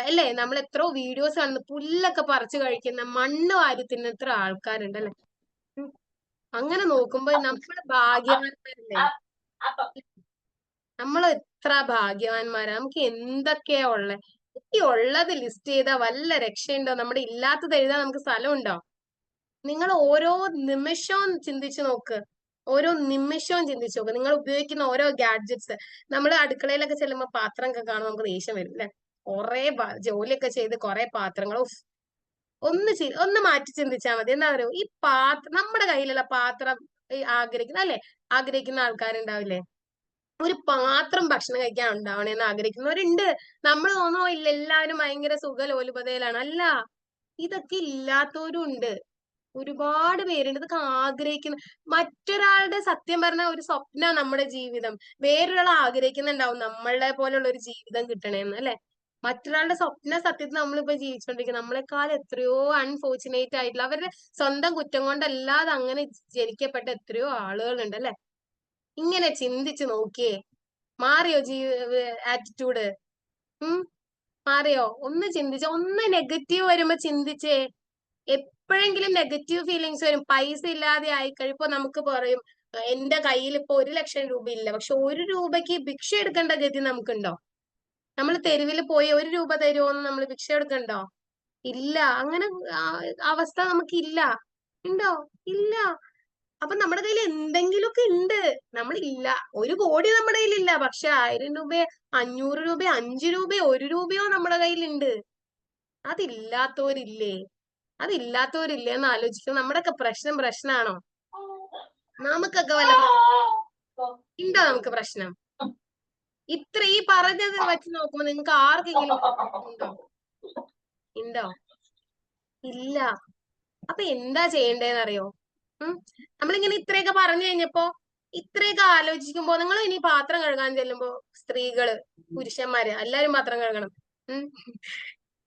അല്ലേ? നമ്മൾ എത്രയോ വീഡിയോസ് കാണുന്നു, പുല്ലൊക്കെ പറിച്ചു കഴിക്കുന്ന, മണ്ണ് വാരി തിന്നുന്ന എത്ര ആൾക്കാരുണ്ടല്ലേ? അങ്ങനെ നോക്കുമ്പോ നമ്മൾ ഭാഗ്യവാന്മാരല്ലേ? നമ്മൾ എത്ര ഭാഗ്യവാന്മാരാ, നമുക്ക് എന്തൊക്കെയാ ഉള്ളെ. ഈ ഉള്ളത് ലിസ്റ്റ് ചെയ്താൽ വല്ല രക്ഷയുണ്ടോ? നമ്മുടെ ഇല്ലാത്തത് എഴുതാൻ നമുക്ക് സ്ഥലമുണ്ടോ? നിങ്ങൾ ഓരോ നിമിഷവും ചിന്തിച്ചു നോക്ക്, ഓരോ നിമിഷവും ചിന്തിച്ചു നോക്ക്. നിങ്ങൾ ഉപയോഗിക്കുന്ന ഓരോ ഗാഡ്ജറ്റ്സ്, നമ്മൾ അടുക്കളയിലൊക്കെ ചെല്ലുമ്പോൾ പാത്രമൊക്കെ കാണുമ്പോൾ നമുക്ക് ദേഷ്യം വരും അല്ലെ? കുറെ ജോലിയൊക്കെ ചെയ്ത് കുറെ പാത്രങ്ങൾ, ഒന്ന് മാറ്റി ചിന്തിച്ചാൽ മതി. എന്താ പറയുക, ഈ നമ്മുടെ കയ്യിലുള്ള പാത്രം അല്ലെ, ആഗ്രഹിക്കുന്ന ആൾക്കാരുണ്ടാവില്ലേ? ഒരു പാത്രം ഭക്ഷണം കഴിക്കാൻ ഉണ്ടാവണേന്ന് ആഗ്രഹിക്കുന്നവരുണ്ട്. നമ്മൾ തോന്നോ ഇല്ല എല്ലാവരും ഭയങ്കര സുഖലോലുപതയിലാണ്. അല്ല, ഇതൊക്കെ ഇല്ലാത്തവരും ഉണ്ട്, ഒരുപാട് പേരുണ്ട് ഇതൊക്കെ ആഗ്രഹിക്കുന്ന. മറ്റൊരാളുടെ സത്യം പറഞ്ഞ ഒരു സ്വപ്ന നമ്മുടെ ജീവിതം. വേറൊരാൾ ആഗ്രഹിക്കുന്നുണ്ടാവും നമ്മളെ പോലുള്ള ഒരു ജീവിതം കിട്ടണേന്ന് അല്ലെ? മറ്റൊരാളുടെ സ്വപ്ന സത്യത്തിൽ നമ്മളിപ്പോ ജീവിച്ചുകൊണ്ടിരിക്കുന്നത്. നമ്മളെക്കാൾ എത്രയോ അൺഫോർച്ചുനേറ്റ് ആയിട്ടുള്ള, അവരുടെ സ്വന്തം കുറ്റം കൊണ്ടല്ലാതെ അങ്ങനെ ജനിക്കപ്പെട്ട എത്രയോ ആളുകളുണ്ട് അല്ലെ? ഇങ്ങനെ ചിന്തിച്ചു നോക്കിയേ, മാറിയോ ആറ്റിറ്റ്യൂഡ്? മാറിയോ? ഒന്ന് ചിന്തിച്ച, ഒന്ന് നെഗറ്റീവ് വരുമ്പോ ചിന്തിച്ചേ. എപ്പോഴെങ്കിലും നെഗറ്റീവ് ഫീലിങ്സ് വരും. പൈസ ഇല്ലാതെ ആയിക്കഴിയുമ്പോ നമുക്ക് പറയും എന്റെ കയ്യിൽ ഇപ്പൊ 1,00,000 രൂപ ഇല്ല. പക്ഷെ 1 രൂപയ്ക്ക് ഭിക്ഷ എടുക്കേണ്ട ഗതി നമുക്കുണ്ടോ? നമ്മൾ തെരുവിൽ പോയി 1 രൂപ തരുമോന്ന് നമ്മൾ ഭിക്ഷ എടുക്കണ്ടോ? ഇല്ല. അങ്ങനെ അവസ്ഥ നമുക്കില്ല. ഉണ്ടോ? ഇല്ല. അപ്പൊ നമ്മുടെ കയ്യിൽ എന്തെങ്കിലുമൊക്കെ ഉണ്ട്. നമ്മളില്ല, 1 കോടി നമ്മുടെ കയ്യിലില്ല, പക്ഷെ 1000 രൂപയോ 500 രൂപയോ 5 രൂപയോ 1 രൂപയോ നമ്മുടെ കയ്യിലുണ്ട്. അതില്ലാത്തവരില്ലേ? എന്ന് ആലോചിക്കും. നമ്മുടെയൊക്കെ പ്രശ്നമാണോ? നമുക്കൊക്കെ വല്ല ഉണ്ടോ? നമുക്ക് പ്രശ്നം ഇത്ര ഈ പറഞ്ഞത് വെച്ച് നോക്കുമ്പോ നിങ്ങൾക്ക് ആർക്കെങ്കിലും ഉണ്ടോ? ഇല്ല. അപ്പൊ എന്താ ചെയ്യേണ്ടതെന്ന് അറിയോ? നമ്മളിങ്ങനെ ഇത്രയൊക്കെ പറഞ്ഞു കഴിഞ്ഞപ്പോ, ഇത്രയൊക്കെ ആലോചിക്കുമ്പോ, നിങ്ങൾ ഇനി പാത്രം കഴുകാൻ ചെല്ലുമ്പോ, സ്ത്രീകള് പുരുഷന്മാര് എല്ലാരും പാത്രം കഴുകണം.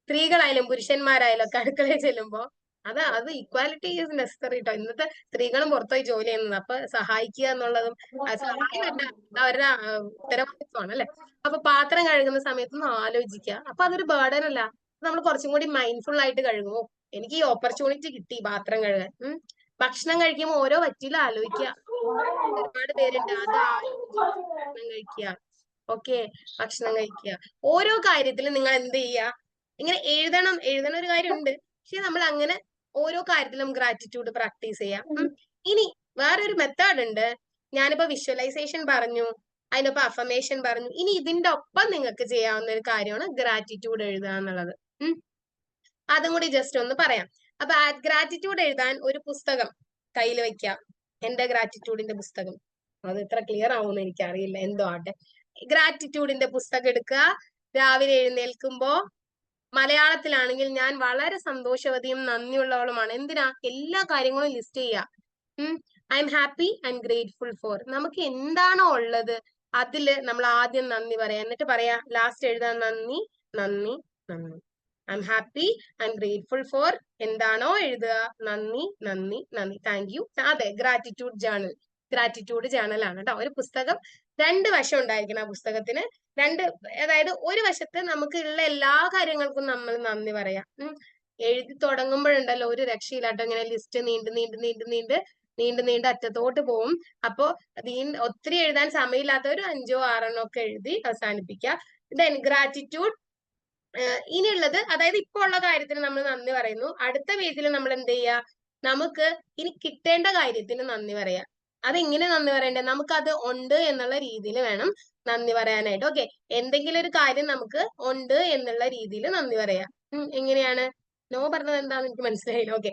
സ്ത്രീകളായാലും പുരുഷന്മാരായാലും ഒക്കെ അടുക്കളയിൽ ചെല്ലുമ്പോ, അത് ഇക്വാലിറ്റി ഈസ് നെസസറി കേട്ടോ. ഇന്നത്തെ സ്ത്രീകളും പുറത്തുപോയി ജോലി ചെയ്യുന്നത്. അപ്പൊ സഹായിക്കുക എന്നുള്ളതും സഹായമല്ല, അവരുടെ ഉത്തരവാദിത്വമാണ് അല്ലെ? അപ്പൊ പാത്രം കഴുകുന്ന സമയത്തൊന്ന് ആലോചിക്കുക. അപ്പൊ അതൊരു ബേർഡൻ അല്ല, നമ്മൾ കുറച്ചും കൂടി മൈൻഡ്ഫുൾ ആയിട്ട് കഴുകുമോ, എനിക്ക് ഈ ഓപ്പർച്യൂണിറ്റി കിട്ടി പാത്രം കഴുകാൻ. ഭക്ഷണം കഴിക്കുമ്പോൾ ഓരോ വറ്റിലും ആലോചിക്കുക. ഒരുപാട് പേരുണ്ട്, അത് ആലോചിച്ച് ഭക്ഷണം കഴിക്കുക. ഓക്കെ, ഭക്ഷണം കഴിക്കുക. ഓരോ കാര്യത്തിലും നിങ്ങൾ എന്ത് ചെയ്യുക, ഇങ്ങനെ എഴുതണ ഒരു കാര്യമുണ്ട്. പക്ഷെ നമ്മൾ അങ്ങനെ ഓരോ കാര്യത്തിലും ഗ്രാറ്റിറ്റ്യൂഡ് പ്രാക്ടീസ് ചെയ്യാം. ഇനി വേറൊരു മെത്തേഡ് ഉണ്ട്. ഞാനിപ്പോ വിഷ്വലൈസേഷൻ പറഞ്ഞു, അതിനൊപ്പം അഫർമേഷൻ പറഞ്ഞു. ഇനി ഇതിന്റെ ഒപ്പം നിങ്ങൾക്ക് ചെയ്യാവുന്ന ഒരു കാര്യമാണ് ഗ്രാറ്റിറ്റ്യൂഡ് എഴുതുക എന്നുള്ളത്. അതും കൂടി ജസ്റ്റ് ഒന്ന് പറയാം. അപ്പൊ ഗ്രാറ്റിറ്റ്യൂഡ് എഴുതാൻ ഒരു പുസ്തകം കയ്യിൽ വെക്കാം. എന്റെ ഗ്രാറ്റിറ്റ്യൂഡിന്റെ പുസ്തകം. അത് എത്ര ക്ലിയർ ആവുമെന്ന് എനിക്കറിയില്ല, എന്തോ ആട്ടെ. ഗ്രാറ്റിറ്റ്യൂഡിന്റെ പുസ്തകം എടുക്കുക. രാവിലെ എഴുന്നേൽക്കുമ്പോ മലയാളത്തിലാണെങ്കിൽ ഞാൻ വളരെ സന്തോഷവതിയും നന്ദിയുള്ളവളുമാണ്. എന്തിനാ? എല്ലാ കാര്യങ്ങളും ലിസ്റ്റ് ചെയ്യുക. I am happy and grateful four. നമുക്ക് എന്താണോ ഉള്ളത് അതില് നമ്മൾ ആദ്യം നന്ദി പറയാം. എന്നിട്ട് പറയാ, ലാസ്റ്റ് എഴുതാൻ നന്ദി നന്ദി നന്ദി. I am happy and grateful four എന്താണോ എഴുതുക, നന്ദി നന്ദി നന്ദി, താങ്ക് യു. അതെ, ഗ്രാറ്റിറ്റ്യൂഡ് ജേണൽ ആണ് കേട്ടോ. ഒരു പുസ്തകം 2 വശം ഉണ്ടായിരിക്കണം. ആ പുസ്തകത്തിന് അതായത് ഒരു വശത്ത് നമുക്ക് ഉള്ള എല്ലാ കാര്യങ്ങൾക്കും നമ്മൾ നന്ദി പറയാം. എഴുതി തുടങ്ങുമ്പോഴുണ്ടല്ലോ ഒരു രക്ഷയില്ലാട്ടോ, ഇങ്ങനെ ലിസ്റ്റ് നീണ്ട് അറ്റത്തോട്ട് പോവും. അപ്പോ ഒത്തിരി എഴുതാൻ സമയമില്ലാത്തവർ 5ഓ 6 ഒക്കെ എഴുതി അവസാനിപ്പിക്കുക. ദെൻ ഗ്രാറ്റിറ്റ്യൂഡ് ഇനിയുള്ളത്, അതായത് ഇപ്പൊ ഉള്ള കാര്യത്തിന് നമ്മൾ നന്ദി പറയുന്നു. അടുത്ത പേജിൽ നമ്മൾ എന്ത് ചെയ്യുക, നമുക്ക് ഇനി കിട്ടേണ്ട കാര്യത്തിന് നന്ദി പറയാം. അതെങ്ങനെ നന്ദി പറയണ്ടേ? നമുക്കത് ഉണ്ട് എന്നുള്ള രീതിയിൽ വേണം നന്ദി പറയാനായിട്ട്. ഓക്കെ, എന്തെങ്കിലും ഒരു കാര്യം നമുക്ക് ഉണ്ട് എന്നുള്ള രീതിയിൽ നന്ദി പറയാം. എങ്ങനെയാണ്? നോ പറഞ്ഞത് എന്താന്ന് എനിക്ക് മനസ്സിലായില്ല. ഓക്കെ,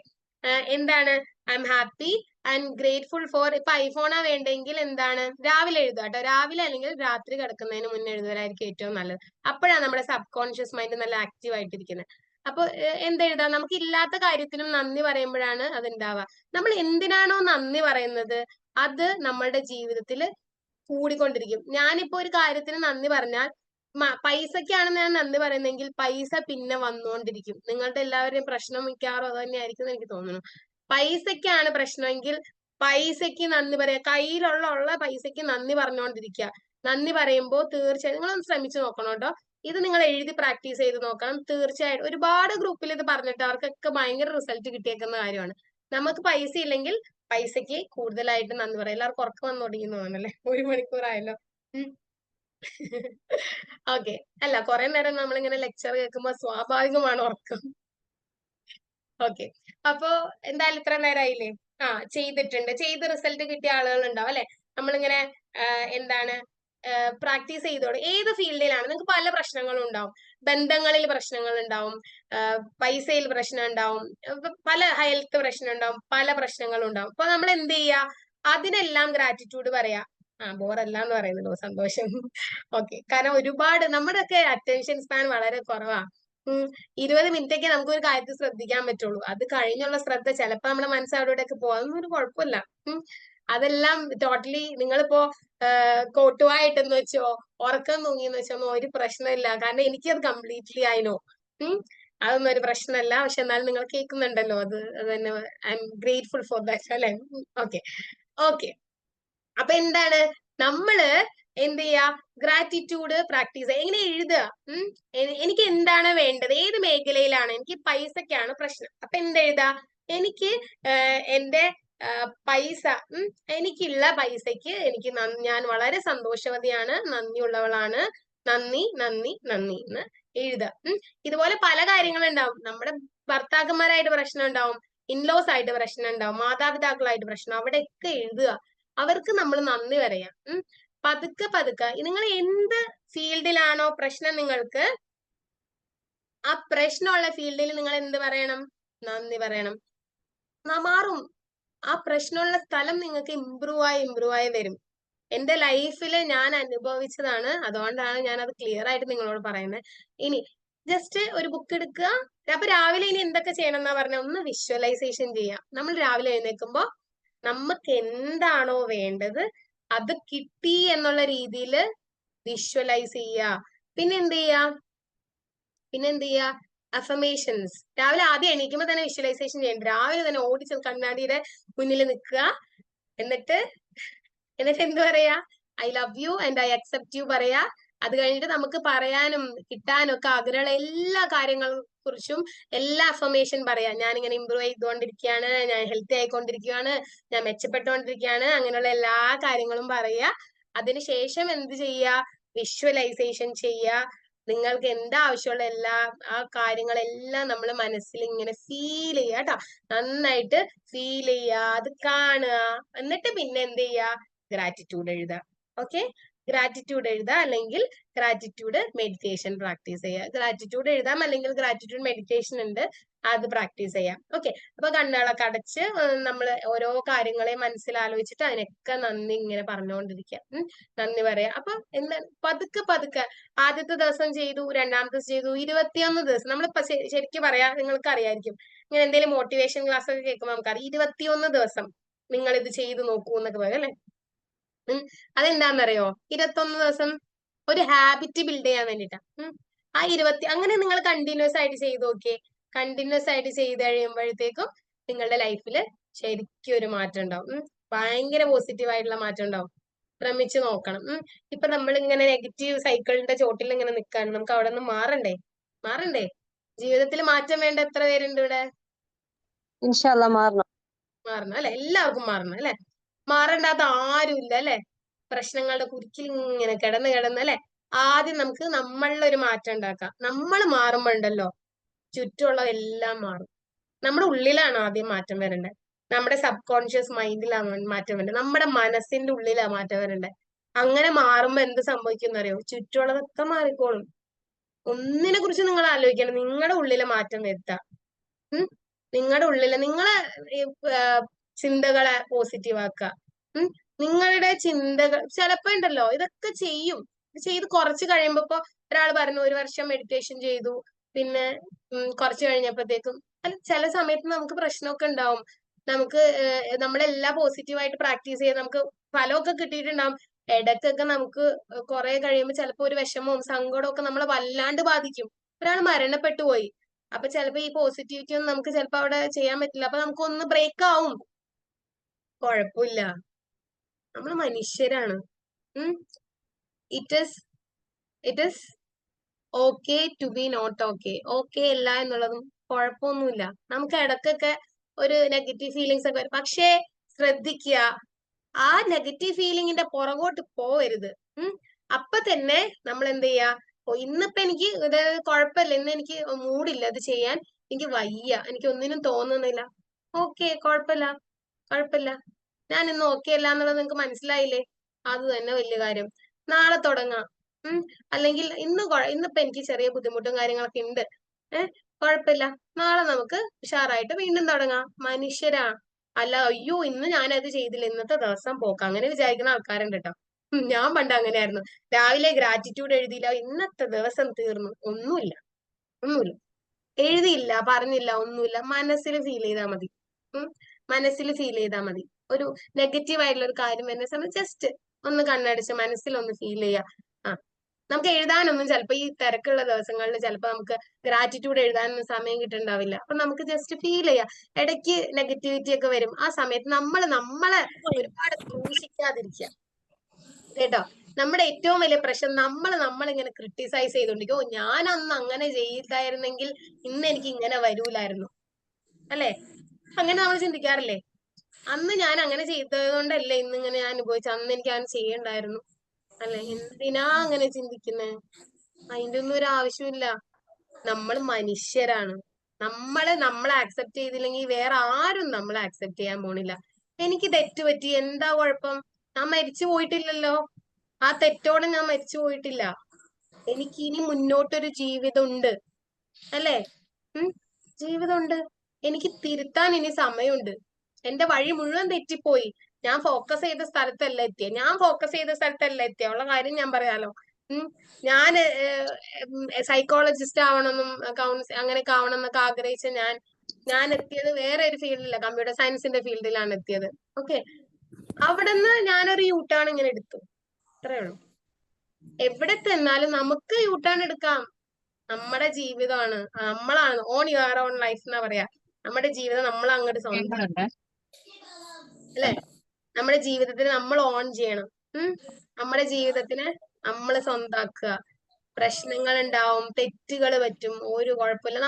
എന്താണ്? I am happy and grateful four. ഇപ്പൊ ഐഫോണാ വേണ്ടെങ്കിൽ എന്താണ്? രാവിലെ എഴുതുക കേട്ടോ. രാവിലെ അല്ലെങ്കിൽ രാത്രി കിടക്കുന്നതിന് മുന്നേ എഴുതുന്നതായിരിക്കും ഏറ്റവും നല്ലത്. അപ്പോഴാണ് നമ്മുടെ സബ് കോൺഷ്യസ് മൈൻഡ് നല്ല ആക്റ്റീവ് ആയിട്ടിരിക്കുന്നത്. അപ്പൊ എന്തെഴുതാം? നമുക്ക് ഇല്ലാത്ത കാര്യത്തിനും നന്ദി പറയുമ്പോഴാണ് അത് ഉണ്ടാവുക. നമ്മൾ എന്തിനാണോ നന്ദി പറയുന്നത് അത് നമ്മളുടെ ജീവിതത്തിൽ കൂടിക്കൊണ്ടിരിക്കും. ഞാനിപ്പോ ഒരു കാര്യത്തിന് നന്ദി പറഞ്ഞാൽ, പൈസക്കാണ് ഞാൻ നന്ദി പറയുന്നതെങ്കിൽ പൈസ പിന്നെ വന്നുകൊണ്ടിരിക്കും. നിങ്ങളുടെ എല്ലാവരുടെയും പ്രശ്നം മിക്കവാറും അത് തന്നെയായിരിക്കും എന്ന് എനിക്ക് തോന്നുന്നു. പൈസക്കാണ് പ്രശ്നമെങ്കിൽ പൈസക്ക് നന്ദി പറയാ. കയ്യിലുള്ള പൈസക്ക് നന്ദി പറഞ്ഞുകൊണ്ടിരിക്കുക. നന്ദി പറയുമ്പോൾ തീർച്ചയായും നിങ്ങളൊന്ന് ശ്രമിച്ചു നോക്കണം കേട്ടോ. ഇത് നിങ്ങൾ എഴുതി പ്രാക്ടീസ് ചെയ്ത് നോക്കണം. തീർച്ചയായിട്ടും ഒരുപാട് ഗ്രൂപ്പിൽ ഇത് പറഞ്ഞിട്ട് അവർക്കൊക്കെ ഭയങ്കര റിസൾട്ട് കിട്ടിയേക്കുന്ന കാര്യമാണ്. നമുക്ക് പൈസ ഇല്ലെങ്കിൽ പൈസക്ക് കൂടുതലായിട്ട് നന്ദി പറയാം. എല്ലാവർക്കും ഉറക്കം വന്നു തുടങ്ങി തോന്നണല്ലേ? 1 മണിക്കൂറായല്ലോ. ഓക്കെ. അല്ല, കുറെ നേരം നമ്മളിങ്ങനെ ലെക്ചർ കേൾക്കുമ്പോ സ്വാഭാവികമാണ് ഉറക്കം. ഓക്കെ. അപ്പോ എന്തായാലും ഇത്ര നേരമായില്ലേ? ചെയ്തിട്ടുണ്ട്. ചെയ്ത് റിസൾട്ട് കിട്ടിയ ആളുകൾ ഉണ്ടാവും അല്ലെ? നമ്മളിങ്ങനെ എന്താണ് പ്രാക്ടീസ് ചെയ്തോളൂ. ഏത് ഫീൽഡിലാണ് നിങ്ങൾക്ക് പല പ്രശ്നങ്ങളും ഉണ്ടാവും. ബന്ധങ്ങളിൽ പ്രശ്നങ്ങൾ ഉണ്ടാവും, പൈസയിൽ പ്രശ്നം ഉണ്ടാവും, പല ഹെൽത്ത് പ്രശ്നം ഉണ്ടാവും, പല പ്രശ്നങ്ങളും ഉണ്ടാവും. അപ്പൊ നമ്മൾ എന്ത് ചെയ്യാ? അതിനെല്ലാം ഗ്രാറ്റിറ്റ്യൂഡ് പറയാ. ബോറല്ല എന്ന് പറയുന്നുണ്ടോ? സന്തോഷം. ഓക്കെ. കാരണം ഒരുപാട് നമ്മുടെയൊക്കെ അറ്റൻഷൻ സ്പാൻ വളരെ കുറവാ. 20 മിനിറ്റൊക്കെ നമുക്ക് ഒരു കാര്യത്തിൽ ശ്രദ്ധിക്കാൻ പറ്റുള്ളൂ. അത് കഴിഞ്ഞുള്ള ശ്രദ്ധ ചിലപ്പോ നമ്മുടെ മനസ്സ് അവിടെയൊക്കെ പോകും. അതൊന്നും ഒരു കുഴപ്പമില്ല. അതെല്ലാം ടോട്ടലി നിങ്ങളിപ്പോ കോട്ടുവായിട്ടെന്ന് വെച്ചോ, ഉറക്കം തൂങ്ങിയെന്ന് വെച്ചോ ഒന്നും ഒരു പ്രശ്നമില്ല. കാരണം എനിക്കത് കംപ്ലീറ്റ്ലി ആയിനോ. അതൊന്നും ഒരു പ്രശ്നമല്ല. പക്ഷെ എന്നാലും നിങ്ങൾ കേൾക്കുന്നുണ്ടല്ലോ, അത് തന്നെ I M grateful for that അല്ലെ? ഓക്കെ. ഓക്കെ. അപ്പൊ എന്താണ് നമ്മള് എന്ത് ചെയ്യാ? ഗ്രാറ്റിറ്റ്യൂഡ് പ്രാക്ടീസ് ചെയ്യുക. എങ്ങനെ എഴുതുക? എനിക്ക് എന്താണ് വേണ്ടത്? ഏത് മേഖലയിലാണ്? എനിക്ക് പൈസക്കാണ് പ്രശ്നം. അപ്പൊ എന്തെഴുതാ? എനിക്ക് എന്റെ പൈസ, എനിക്കുള്ള പൈസക്ക് എനിക്ക് ഞാൻ വളരെ സന്തോഷവതിയാണ്, നന്ദിയുള്ളവളാണ്, നന്ദി നന്ദി നന്ദി എന്ന് എഴുതുക. ഇതുപോലെ പല കാര്യങ്ങളുണ്ടാവും. നമ്മുടെ ഭർത്താക്കന്മാരായിട്ട് പ്രശ്നം ഉണ്ടാവും, ഇൻലോസ് ആയിട്ട് പ്രശ്നം ഉണ്ടാവും, മാതാപിതാക്കളായിട്ട് പ്രശ്നം, അവിടെയൊക്കെ എഴുതുക. അവർക്ക് നമ്മൾ നന്ദി പറയാം. പതുക്കെ പതുക്കെ നിങ്ങൾ എന്ത് ഫീൽഡിലാണോ പ്രശ്നം നിങ്ങൾക്ക്, ആ പ്രശ്നമുള്ള ഫീൽഡിൽ നിങ്ങൾ എന്ത് പറയണം? നന്ദി പറയണം. മാറും. ആ പ്രശ്നമുള്ള സ്ഥലം നിങ്ങൾക്ക് ഇമ്പ്രൂവ് ആയി വരും. എന്റെ ലൈഫിൽ ഞാൻ അനുഭവിച്ചതാണ്, അതുകൊണ്ടാണ് ഞാൻ അത് ക്ലിയർ ആയിട്ട് നിങ്ങളോട് പറയുന്നത്. ഇനി ജസ്റ്റ് ഒരു ബുക്ക് എടുക്കുക. അപ്പൊ രാവിലെ ഇനി എന്തൊക്കെ ചെയ്യണം എന്നാ പറഞ്ഞ? ഒന്ന് വിഷ്വലൈസേഷൻ ചെയ്യാം. നമ്മൾ രാവിലെ എഴുന്നേൽക്കുമ്പോ നമുക്ക് എന്താണോ വേണ്ടത് അത് കിട്ടി എന്നുള്ള രീതിയിൽ വിഷ്വലൈസ് ചെയ്യുക. പിന്നെന്ത് ചെയ്യാ? അഫർമേഷൻസ്. രാവിലെ ആദ്യം എണീക്കുമ്പോ തന്നെ വിഷ്വലൈസേഷൻ ചെയ്യണ്ട. രാവിലെ തന്നെ ഓടിച്ച് കണ്ണാടിയുടെ മുന്നിൽ നിൽക്കുക. എന്നിട്ട് എന്ത് പറയാ? I love you and I accept U പറയാ. അത് കഴിഞ്ഞിട്ട് നമുക്ക് പറയാനും കിട്ടാനും ഒക്കെ ആഗ്രഹമുള്ള എല്ലാ കാര്യങ്ങളെ കുറിച്ചും എല്ലാ അഫർമേഷൻ പറയാം. ഞാൻ ഇങ്ങനെ ഇമ്പ്രൂവ് ചെയ്തുകൊണ്ടിരിക്കുകയാണ്, ഞാൻ ഹെൽത്തി ആയിക്കൊണ്ടിരിക്കുകയാണ്, ഞാൻ മെച്ചപ്പെട്ടുകൊണ്ടിരിക്കുകയാണ്, അങ്ങനെയുള്ള എല്ലാ കാര്യങ്ങളും പറയാ. അതിനുശേഷം എന്ത് ചെയ്യാ? വിഷ്വലൈസേഷൻ ചെയ്യാ. നിങ്ങൾക്ക് എന്താ ആവശ്യമുള്ള ആ കാര്യങ്ങളെല്ലാം നമ്മൾ മനസ്സിൽ ഇങ്ങനെ ഫീൽ ചെയ്യുക കേട്ടോ. നന്നായിട്ട് ഫീൽ ചെയ്യുക, അത് കാണുക. എന്നിട്ട് പിന്നെ എന്ത് ചെയ്യാ? ഗ്രാറ്റിറ്റ്യൂഡ് എഴുതുക. ഓക്കെ. ഗ്രാറ്റിറ്റ്യൂഡ് എഴുതുക, അല്ലെങ്കിൽ ഗ്രാറ്റിറ്റ്യൂഡ് മെഡിറ്റേഷൻ പ്രാക്ടീസ് ചെയ്യുക. ഗ്രാറ്റിറ്റ്യൂഡ് എഴുതാം, അല്ലെങ്കിൽ ഗ്രാറ്റിറ്റ്യൂഡ് മെഡിറ്റേഷൻ ഉണ്ട്, അത് പ്രാക്ടീസ് ചെയ്യാം. ഓക്കെ. അപ്പൊ കണ്ണുകളൊക്കെ അടച്ച് നമ്മൾ ഓരോ കാര്യങ്ങളെ മനസ്സിലാലോചിച്ചിട്ട് അതിനൊക്കെ നന്ദി ഇങ്ങനെ പറഞ്ഞുകൊണ്ടിരിക്കുക. നന്ദി പറയാ. അപ്പൊ എന്താ? പതുക്കെ പതുക്കെ ആദ്യത്തെ ദിവസം ചെയ്തു, രണ്ടാമത്തെ ദിവസം ചെയ്തു, 21 ദിവസം. നമ്മളിപ്പോ ശരിക്കും പറയാ, നിങ്ങൾക്ക് അറിയായിരിക്കും, ഇങ്ങനെ എന്തെങ്കിലും മോട്ടിവേഷൻ ക്ലാസ് ഒക്കെ കേൾക്കുമ്പോൾ നമുക്കറിയാം 21 ദിവസം നിങ്ങൾ ഇത് ചെയ്തു നോക്കൂ എന്നൊക്കെ പറയും അല്ലെ? അതെന്താണെന്നറിയോ? 21 ദിവസം ഒരു ഹാബിറ്റ് ബിൽഡ് ചെയ്യാൻ വേണ്ടിട്ടാ. അങ്ങനെ നിങ്ങൾ കണ്ടിന്യൂസ് ആയിട്ട് ചെയ്ത് നോക്കിയേ. കണ്ടിന്യൂസ് ആയിട്ട് ചെയ്ത് കഴിയുമ്പോഴത്തേക്കും നിങ്ങളുടെ ലൈഫിൽ ശരിക്കും ഒരു മാറ്റം ഉണ്ടാവും. ഭയങ്കര പോസിറ്റീവ് ആയിട്ടുള്ള മാറ്റം ഉണ്ടാവും. ശ്രമിച്ചു നോക്കണം. ഇപ്പൊ നമ്മൾ ഇങ്ങനെ നെഗറ്റീവ് സൈക്കിളിന്റെ ചോട്ടിൽ ഇങ്ങനെ നിൽക്കാണ്. നമുക്ക് അവിടെ നിന്ന് മാറണ്ടേ? ജീവിതത്തിൽ മാറ്റം വേണ്ട എത്ര പേരുണ്ട് ഇവിടെ? ഇൻഷാ അല്ലാ മാറണം അല്ലെ? എല്ലാവർക്കും മാറണം അല്ലെ? മാറണ്ടാത്ത ആരും ഇല്ല അല്ലെ? പ്രശ്നങ്ങളുടെ കുരുക്കിൽ ഇങ്ങനെ കിടന്ന് അല്ലെ? ആദ്യം നമുക്ക് നമ്മളിലൊരു മാറ്റം ഉണ്ടാക്കാം. നമ്മൾ മാറുമ്പോണ്ടല്ലോ ചുറ്റുമുള്ള എല്ലാം മാറും. നമ്മുടെ ഉള്ളിലാണ് ആദ്യം മാറ്റം വരേണ്ടത്. നമ്മുടെ സബ് കോൺഷ്യസ് മൈൻഡിലാണ് മാറ്റം വരേണ്ടത്. നമ്മുടെ മനസ്സിന്റെ ഉള്ളിലാണ് മാറ്റം വരേണ്ടത്. അങ്ങനെ മാറുമ്പോ എന്ത് സംഭവിക്കും അറിയോ? ചുറ്റുമുള്ളതൊക്കെ മാറിക്കോളും. ഒന്നിനെ കുറിച്ച് നിങ്ങൾ ആലോചിക്കണം. നിങ്ങളുടെ ഉള്ളിലെ മാറ്റം വരുത്തുക. നിങ്ങളുടെ ഉള്ളില് നിങ്ങളെ ചിന്തകളെ പോസിറ്റീവ് ആക്കുക. നിങ്ങളുടെ ചിന്തകൾ ചിലപ്പോ ഉണ്ടല്ലോ ഇതൊക്കെ ചെയ്ത് കുറച്ച് കഴിയുമ്പോ ഇപ്പൊ ഒരാൾ പറഞ്ഞു 1 വർഷം മെഡിറ്റേഷൻ ചെയ്തു, പിന്നെ കുറച്ച് കഴിഞ്ഞപ്പോഴത്തേക്കും ചില സമയത്ത് നമുക്ക് പ്രശ്നമൊക്കെ ഉണ്ടാവും. നമുക്ക് നമ്മളെല്ലാം പോസിറ്റീവായിട്ട് പ്രാക്ടീസ് ചെയ്ത് നമുക്ക് ഫലമൊക്കെ കിട്ടിയിട്ടുണ്ടാവും. ഇടയ്ക്കൊക്കെ നമുക്ക് കുറെ കഴിയുമ്പോൾ ചിലപ്പോ ഒരു വിഷമവും സങ്കടവും ഒക്കെ നമ്മളെ വല്ലാണ്ട് ബാധിക്കും. ഒരാൾ മരണപ്പെട്ടു പോയി. അപ്പൊ ചിലപ്പോ ഈ പോസിറ്റിവിറ്റി ഒന്നും നമുക്ക് ചിലപ്പോ അവിടെ ചെയ്യാൻ പറ്റില്ല. അപ്പൊ നമുക്കൊന്ന് ബ്രേക്ക് ആവും. കുഴപ്പമില്ല, നമ്മൾ മനുഷ്യരാണ്. It is okay to be not okay. Okay അല്ല എന്നുള്ളതും കുഴപ്പമൊന്നുമില്ല. നമുക്ക് ഇടയ്ക്കൊക്കെ ഒരു നെഗറ്റീവ് ഫീലിങ്സ് ഒക്കെ വരും. പക്ഷേ ശ്രദ്ധിക്കുക, ആ നെഗറ്റീവ് ഫീലിങ്ങിന്റെ പുറകോട്ട് പോവരുത്. അപ്പൊ തന്നെ നമ്മൾ എന്ത് ചെയ്യാ, ഓ ഇന്നിപ്പൊ എനിക്ക് ഇത് കുഴപ്പമില്ല, ഇന്ന് എനിക്ക് മൂടില്ല ഇത് ചെയ്യാൻ, എനിക്ക് വയ്യ, എനിക്ക് ഒന്നിനും തോന്നുന്നില്ല. ഓക്കെ, കുഴപ്പമില്ല, ഞാൻ ഇന്ന് ഓക്കെ അല്ല എന്നുള്ളത് നിങ്ങക്ക് മനസ്സിലായില്ലേ? അത് തന്നെ വലിയ കാര്യം. നാളെ തുടങ്ങാം. അല്ലെങ്കിൽ ഇന്നിപ്പൊ എനിക്ക് ചെറിയ ബുദ്ധിമുട്ടും കാര്യങ്ങളൊക്കെ ഉണ്ട്, കുഴപ്പമില്ല, നാളെ നമുക്ക് ഉഷാറായിട്ട് വീണ്ടും തുടങ്ങാം. മനുഷ്യരാ. അല്ല അയ്യോ ഇന്ന് ഞാനത് ചെയ്തില്ല, ഇന്നത്തെ ദിവസം പോക്കാം, അങ്ങനെ വിചാരിക്കുന്ന ആൾക്കാരുണ്ട് കേട്ടോ. ഞാൻ പണ്ട് അങ്ങനെയായിരുന്നു. രാവിലെ ഗ്രാറ്റിറ്റ്യൂഡ് എഴുതിയില്ല, ഇന്നത്തെ ദിവസം തീർന്നു. ഒന്നുമില്ല. എഴുതിയില്ല, പറഞ്ഞില്ല, ഒന്നുമില്ല. മനസ്സിൽ ഫീൽ ചെയ്താൽ മതി. മനസ്സിൽ ഫീൽ ചെയ്താൽ മതി. ഒരു നെഗറ്റീവ് ആയിട്ടുള്ള ഒരു കാര്യം വരുന്ന സമയത്ത് ജസ്റ്റ് ഒന്ന് കണ്ണടച്ച് മനസ്സിൽ ഒന്ന് ഫീൽ ചെയ്യാം. നമുക്ക് എഴുതാനൊന്നും ചിലപ്പോ ഈ തിരക്കുള്ള ദിവസങ്ങളിൽ ചിലപ്പോ നമുക്ക് ഗ്രാറ്റിറ്റ്യൂഡ് എഴുതാനൊന്നും സമയം കിട്ടുന്നുണ്ടാവില്ല. അപ്പൊ നമുക്ക് ജസ്റ്റ് ഫീൽ ചെയ്യാം. ഇടയ്ക്ക് നെഗറ്റിവിറ്റി ഒക്കെ വരും. ആ സമയത്ത് നമ്മളെ ഒരുപാട് ക്രൂശിക്കാതിരിക്കുക കേട്ടോ. നമ്മുടെ ഏറ്റവും വലിയ പ്രശ്നം നമ്മളിങ്ങനെ ക്രിട്ടിസൈസ് ചെയ്തോണ്ടിരിക്കും. ഓ ഞാൻ അന്ന് അങ്ങനെ ചെയ്തായിരുന്നെങ്കിൽ ഇന്ന് എനിക്ക് ഇങ്ങനെ വരൂലായിരുന്നു, അല്ലെ? അങ്ങനെ നമ്മൾ ചിന്തിക്കാറില്ലേ? അന്ന് ഞാൻ അങ്ങനെ ചെയ്തത് കൊണ്ടല്ലേ ഇന്നിങ്ങനെ ഞാൻ അനുഭവിച്ചു, അന്ന് എനിക്ക് അങ്ങനെ ചെയ്യണ്ടായിരുന്നു, അല്ലെ? എന്തിനാ അങ്ങനെ ചിന്തിക്കുന്നേ? അതിന്റെ ഒന്നും ഒരു ആവശ്യമില്ല. നമ്മൾ മനുഷ്യരാണ്. നമ്മളെ ആക്സെപ്റ്റ് ചെയ്തില്ലെങ്കിൽ വേറെ ആരും നമ്മളെ ആക്സെപ്റ്റ് ചെയ്യാൻ പോണില്ല. എനിക്ക് തെറ്റുപറ്റി, എന്താ കുഴപ്പം? ഞാൻ മരിച്ചു പോയിട്ടില്ലല്ലോ. ആ തെറ്റോടെ ഞാൻ മരിച്ചു പോയിട്ടില്ല. എനിക്ക് ഇനി മുന്നോട്ടൊരു ജീവിതമുണ്ട്, അല്ലേ? ജീവിതമുണ്ട്. എനിക്ക് തിരുത്താൻ ഇനി സമയമുണ്ട്. എന്റെ വഴി മുഴുവൻ തെറ്റിപ്പോയി. ഞാൻ ഫോക്കസ് ചെയ്ത സ്ഥലത്തല്ല എത്തിയ ഉള്ള കാര്യം ഞാൻ പറയാലോ. ഞാൻ സൈക്കോളജിസ്റ്റ് ആവണമെന്നും അങ്ങനെയൊക്കെ ആവണം എന്നൊക്കെ ആഗ്രഹിച്ച ഞാൻ എത്തിയത് വേറെ ഒരു ഫീൽഡില്ല, കമ്പ്യൂട്ടർ സയൻസിന്റെ ഫീൽഡിലാണ് എത്തിയത്. ഓക്കെ, അവിടുന്ന് ഞാനൊരു യൂട്ടേൺ ഇങ്ങനെ എടുത്തു, അത്രേ ഉള്ളൂ. എവിടെ ചെന്നാലും നമുക്ക് യൂട്ടേൺ എടുക്കാം. നമ്മുടെ ജീവിതമാണ്, നമ്മളാണ് ഓൺ യുവർ ഓൺ ലൈഫ് എന്നാ പറയാ. നമ്മുടെ ജീവിതം നമ്മൾ അങ്ങോട്ട് സ്വന്തം, അല്ലെ? നമ്മുടെ ജീവിതത്തിന് നമ്മൾ ഓൺ ചെയ്യണം. നമ്മുടെ ജീവിതത്തിന് നമ്മൾ സ്വന്താക്കുക. പ്രശ്നങ്ങൾ ഉണ്ടാവും, തെറ്റുകൾ പറ്റും, ഒരു കുഴപ്പമില്ല.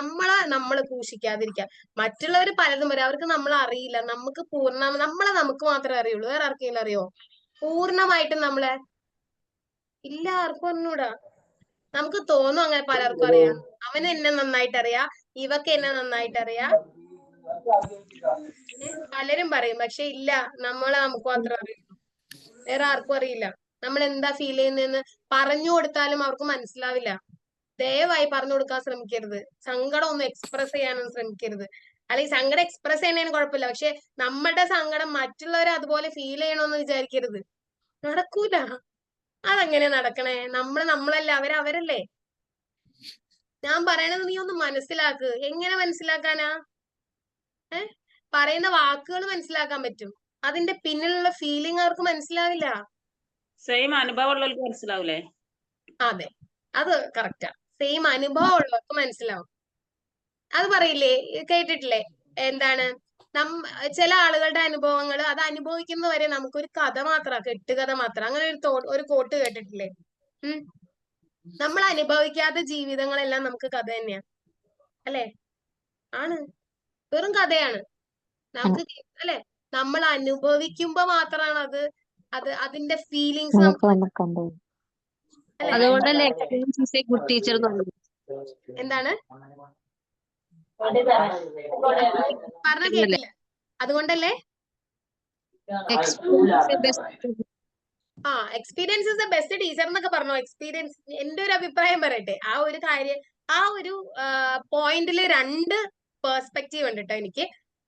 നമ്മള് ക്രൂശിക്കാതിരിക്കുക. മറ്റുള്ളവർ പലതും പറയും, അവർക്ക് നമ്മളെ അറിയില്ല. നമുക്ക് നമുക്ക് മാത്രമേ അറിയുള്ളൂ. വേറെ ആർക്കെങ്കിലും അറിയോ? പൂർണ്ണമായിട്ടും നമ്മളെ ഇല്ല, ആർക്കും അറിഞ്ഞൂടാ. നമുക്ക് തോന്നും അങ്ങനെ പലർക്കും അറിയാം. അവന് എന്നെ നന്നായിട്ട് അറിയാം, ഇവക്ക് എന്നെ നന്നായിട്ട് അറിയാം, പലരും പറയും. പക്ഷെ ഇല്ല, നമുക്ക് മാത്രം അറിയുള്ളൂ, വേറെ ആർക്കും അറിയില്ല. നമ്മൾ എന്താ ഫീൽ ചെയ്യുന്നതെന്ന് പറഞ്ഞു കൊടുത്താലും അവർക്ക് മനസ്സിലാവില്ല. ദയവായി പറഞ്ഞു കൊടുക്കാൻ ശ്രമിക്കരുത്. സങ്കടം ഒന്ന് എക്സ്പ്രസ് ചെയ്യാനൊന്നും ശ്രമിക്കരുത്. അല്ലെങ്കിൽ സങ്കടം എക്സ്പ്രസ് ചെയ്യുന്നതിന് കുഴപ്പമില്ല, പക്ഷെ നമ്മുടെ സങ്കടം മറ്റുള്ളവരെ അതുപോലെ ഫീൽ ചെയ്യണമെന്ന് വിചാരിക്കരുത്. നടക്കൂല. അതെങ്ങനെ നടക്കണേ? നമ്മളല്ല, അവരല്ലേ. ഞാൻ പറയണത് നീ ഒന്ന് മനസ്സിലാക്ക്. എങ്ങനെ മനസ്സിലാക്കാനാ? പറയുന്ന വാക്കുകൾ മനസ്സിലാക്കാൻ പറ്റും, അതിന്റെ പിന്നിലുള്ള ഫീലിംഗ് അവർക്ക് മനസ്സിലാവില്ല. സെയിം അനുഭവം ഉള്ളവർക്ക് മനസ്സിലാവൂലേ? അതെ, അത് കറക്റ്റാ. സെയിം അനുഭവം ഉള്ളവർക്ക് മനസ്സിലാവും. അത് പറയില്ലേ, കേട്ടിട്ടില്ലേ? എന്താണ്, ചില ആളുകളുടെ അനുഭവങ്ങൾ അത് അനുഭവിക്കുന്നവരെ നമുക്കൊരു കഥ മാത്രം, കെട്ടുകഥ മാത്രം. അങ്ങനെ ഒരു കോട്ട് കേട്ടിട്ടില്ലേ? നമ്മൾ അനുഭവിക്കാത്ത ജീവിതങ്ങളെല്ലാം നമുക്ക് കഥ തന്നെയാ, അല്ലെ? ആണ്, വെറും കഥയാണ് നമുക്ക്, അല്ലെ? നമ്മൾ അനുഭവിക്കുമ്പോ മാത്രമാണ് അതിന്റെ ഫീലിങ്സ് നമുക്ക്, അതുകൊണ്ടല്ലേ experience is A good teacher എന്ന് പറയുന്നത്. എന്താണ് പറഞ്ഞ കേട്ടില്ല? അതുകൊണ്ടല്ലേ experience is the best teacher എന്നൊക്കെ പറഞ്ഞോ? എക്സ്പീരിയൻസ്, എന്റെ ഒരു അഭിപ്രായം പറയട്ടെ, ആ ഒരു കാര്യം, ആ ഒരു പോയിന്റില് രണ്ട് പേഴ്സ്പെക്റ്റീവ് ഉണ്ട് കേട്ടോ എനിക്ക്.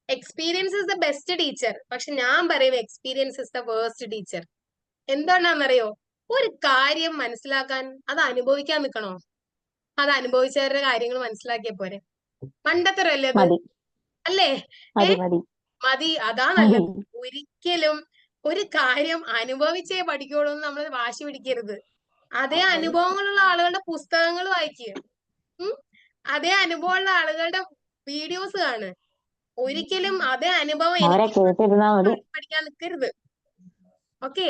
Experience is the best teacher, പക്ഷെ ഞാൻ പറയും experience is the worst teacher. എന്താണെന്നറിയോ? ഒരു കാര്യം മനസ്സിലാക്കാൻ അത് അനുഭവിക്കാൻ നിൽക്കണോ? അത് അനുഭവിച്ചവരുടെ കാര്യങ്ങൾ മനസ്സിലാക്കിയ പോരെ? മണ്ടത്തരല്ലേ അത്? അല്ലേ? മതി, അതാ നല്ലത്. ഒരിക്കലും ഒരു കാര്യം അനുഭവിച്ചേ പഠിക്കുള്ളൂ എന്ന് നമ്മൾ വാശി പിടിക്കരുത്. അതേ അനുഭവങ്ങളുള്ള ആളുകളുടെ പുസ്തകങ്ങൾ വായിക്കുക, അതേ അനുഭവമുള്ള ആളുകളുടെ വീഡിയോസ് കാണുക. ഒരിക്കലും അതേ അനുഭവം പഠിക്കാൻ നിൽക്കരുത്. Okay,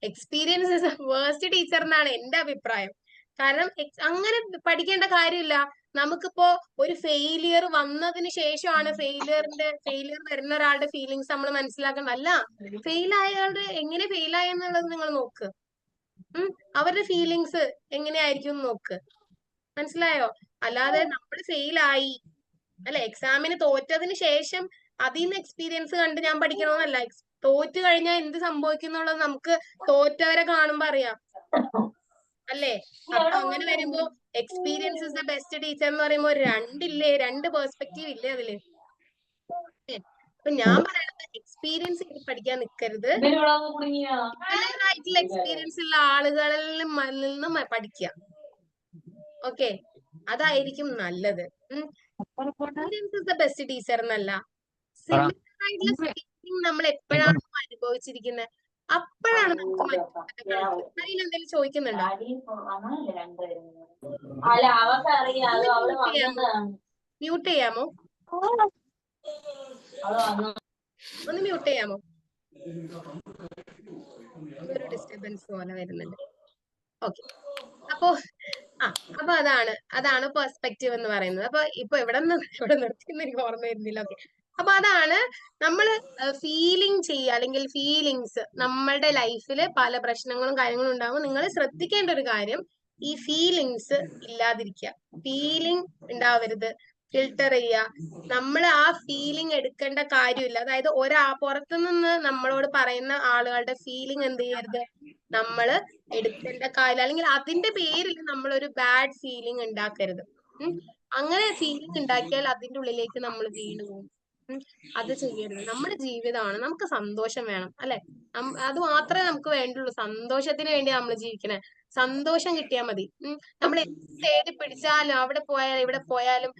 experience is worst teacher എന്നാണ് എന്റെ അഭിപ്രായം. കാരണം അങ്ങനെ പഠിക്കേണ്ട കാര്യമില്ല. നമുക്കിപ്പോ ഒരു ഫെയിലിയർ വന്നതിന് ശേഷമാണ് ഫെയിലിയർ വരുന്ന ഒരാളുടെ ഫീലിങ്സ് നമ്മൾ മനസ്സിലാക്കണം. അല്ല, ഫെയിൽ ആയയാളുടെ എങ്ങനെ ഫെയിൽ ആയെന്നുള്ളത് നിങ്ങൾ നോക്ക്. അവരുടെ ഫീലിങ്സ് എങ്ങനെയായിരിക്കും നോക്ക്. മനസ്സിലായോ? അല്ലാതെ നമ്മൾ ഫെയിലായി അല്ലെ, എക്സാമിന് തോറ്റതിന് ശേഷം അതിൽ നിന്ന് എക്സ്പീരിയൻസ് കണ്ട് ഞാൻ പഠിക്കണമെന്നല്ല. തോറ്റു കഴിഞ്ഞാൽ എന്ത് സംഭവിക്കുന്നുള്ളത് നമുക്ക് തോറ്റവരെ കാണുമ്പോ അറിയാം അല്ലേ. അപ്പൊ അങ്ങനെ വരുമ്പോ experience is the best teacher എന്ന് പറയുമ്പോ രണ്ട് പെർസ്പെക്റ്റീവ് ഇല്ലേ അതില്. അപ്പൊ ഞാൻ പറയുന്നത് എക്സ്പീരിയൻസ് പഠിക്കാൻ നിൽക്കരുത്. ആയിട്ടുള്ള എക്സ്പീരിയൻസ് ഉള്ള ആളുകളിൽ നിന്ന് പഠിക്കുക. ഓക്കെ, അതായിരിക്കും നല്ലത്. Experience is the best teacher എന്നല്ല, സിമിലർ ആയിട്ടുള്ള ഫീലിംഗ് നമ്മൾ എപ്പോഴാണ് അനുഭവിച്ചിരിക്കുന്നത് അപ്പോഴാണ് നമുക്ക് മനസ്സിലാക്കുന്നത്. എന്തെങ്കിലും ചോദിക്കുന്നുണ്ടോ? മ്യൂട്ട് ചെയ്യാമോ? ഒന്ന് മ്യൂട്ട് ചെയ്യാമോ? ഒരു ഡിസ്റ്റർബൻസ് പോലെ വരുന്നുണ്ട്. ഓക്കെ, അപ്പോ അതാണ് പെർസ്പെക്റ്റീവ് എന്ന് പറയുന്നത്. അപ്പൊ ഇപ്പൊ ഇവിടെ നിർത്തിയെന്ന് എനിക്ക് ഓർമ്മ വരുന്നില്ല. ഓക്കെ, അപ്പൊ അതാണ് നമ്മള് ഫീലിംഗ് ചെയ്യുക, അല്ലെങ്കിൽ ഫീലിങ്സ്. നമ്മളുടെ ലൈഫിൽ പല പ്രശ്നങ്ങളും കാര്യങ്ങളും ഉണ്ടാകുമ്പോൾ നിങ്ങൾ ശ്രദ്ധിക്കേണ്ട ഒരു കാര്യം ഈ ഫീലിങ്സ് ഇല്ലാതിരിക്കുക. ഫീലിംഗ് ഉണ്ടാവരുത്, ഫിൽട്ടർ ചെയ്യുക. നമ്മൾ ആ ഫീലിംഗ് എടുക്കേണ്ട കാര്യമില്ല. അതായത് പുറത്തുനിന്ന് നമ്മളോട് പറയുന്ന ആളുകളുടെ ഫീലിംഗ് എന്ത് ചെയ്യരുത്, നമ്മള് എടുക്കേണ്ട കാര്യം, അല്ലെങ്കിൽ അതിന്റെ പേരിൽ നമ്മളൊരു ബാഡ് ഫീലിംഗ് ഉണ്ടാക്കരുത്. അങ്ങനെ ഫീലിംഗ് ഉണ്ടാക്കിയാൽ അതിന്റെ ഉള്ളിലേക്ക് നമ്മൾ വീണു പോകും. അത് ചെയ്യരുത്. നമ്മുടെ ജീവിതമാണ്, നമുക്ക് സന്തോഷം വേണം അല്ലെ. അത് മാത്രമേ നമുക്ക് വേണ്ടുള്ളൂ. സന്തോഷത്തിന് വേണ്ടി നമ്മൾ ജീവിക്കണേ. സന്തോഷം കിട്ടിയാൽ മതി. നമ്മൾ തേടി പിടിച്ചാലും അവിടെ പോയാലും ഇവിടെ പോയാലും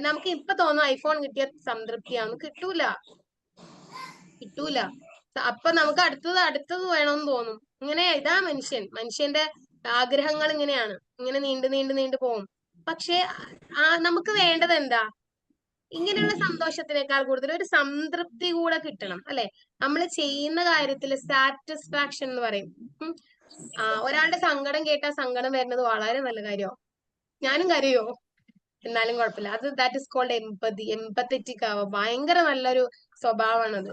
നമുക്ക് ഇപ്പൊ തോന്നും ഐഫോൺ കിട്ടിയ സംതൃപ്തിയാണ്. കിട്ടൂല. അപ്പൊ നമുക്ക് അടുത്തത് വേണമെന്ന് തോന്നും. ഇങ്ങനെ ഇതാ മനുഷ്യന്റെ ആഗ്രഹങ്ങൾ ഇങ്ങനെയാണ്. ഇങ്ങനെ നീണ്ടു പോകും. പക്ഷെ നമുക്ക് വേണ്ടത് എന്താ? ഇങ്ങനെയുള്ള സന്തോഷത്തിനേക്കാൾ കൂടുതൽ ഒരു സംതൃപ്തി കൂടെ കിട്ടണം അല്ലെ. നമ്മൾ ചെയ്യുന്ന കാര്യത്തിൽ സാറ്റിസ്ഫാക്ഷൻ എന്ന് പറയും. ഒരാളുടെ സങ്കടം കേട്ടാൽ സങ്കടം വരുന്നത് വളരെ നല്ല കാര്യമോ. ഞാനും കരയോ, എന്നാലും കുഴപ്പമില്ല. That is called empathy. Empathetic ആവുക ഭയങ്കര നല്ലൊരു സ്വഭാവമാണത്.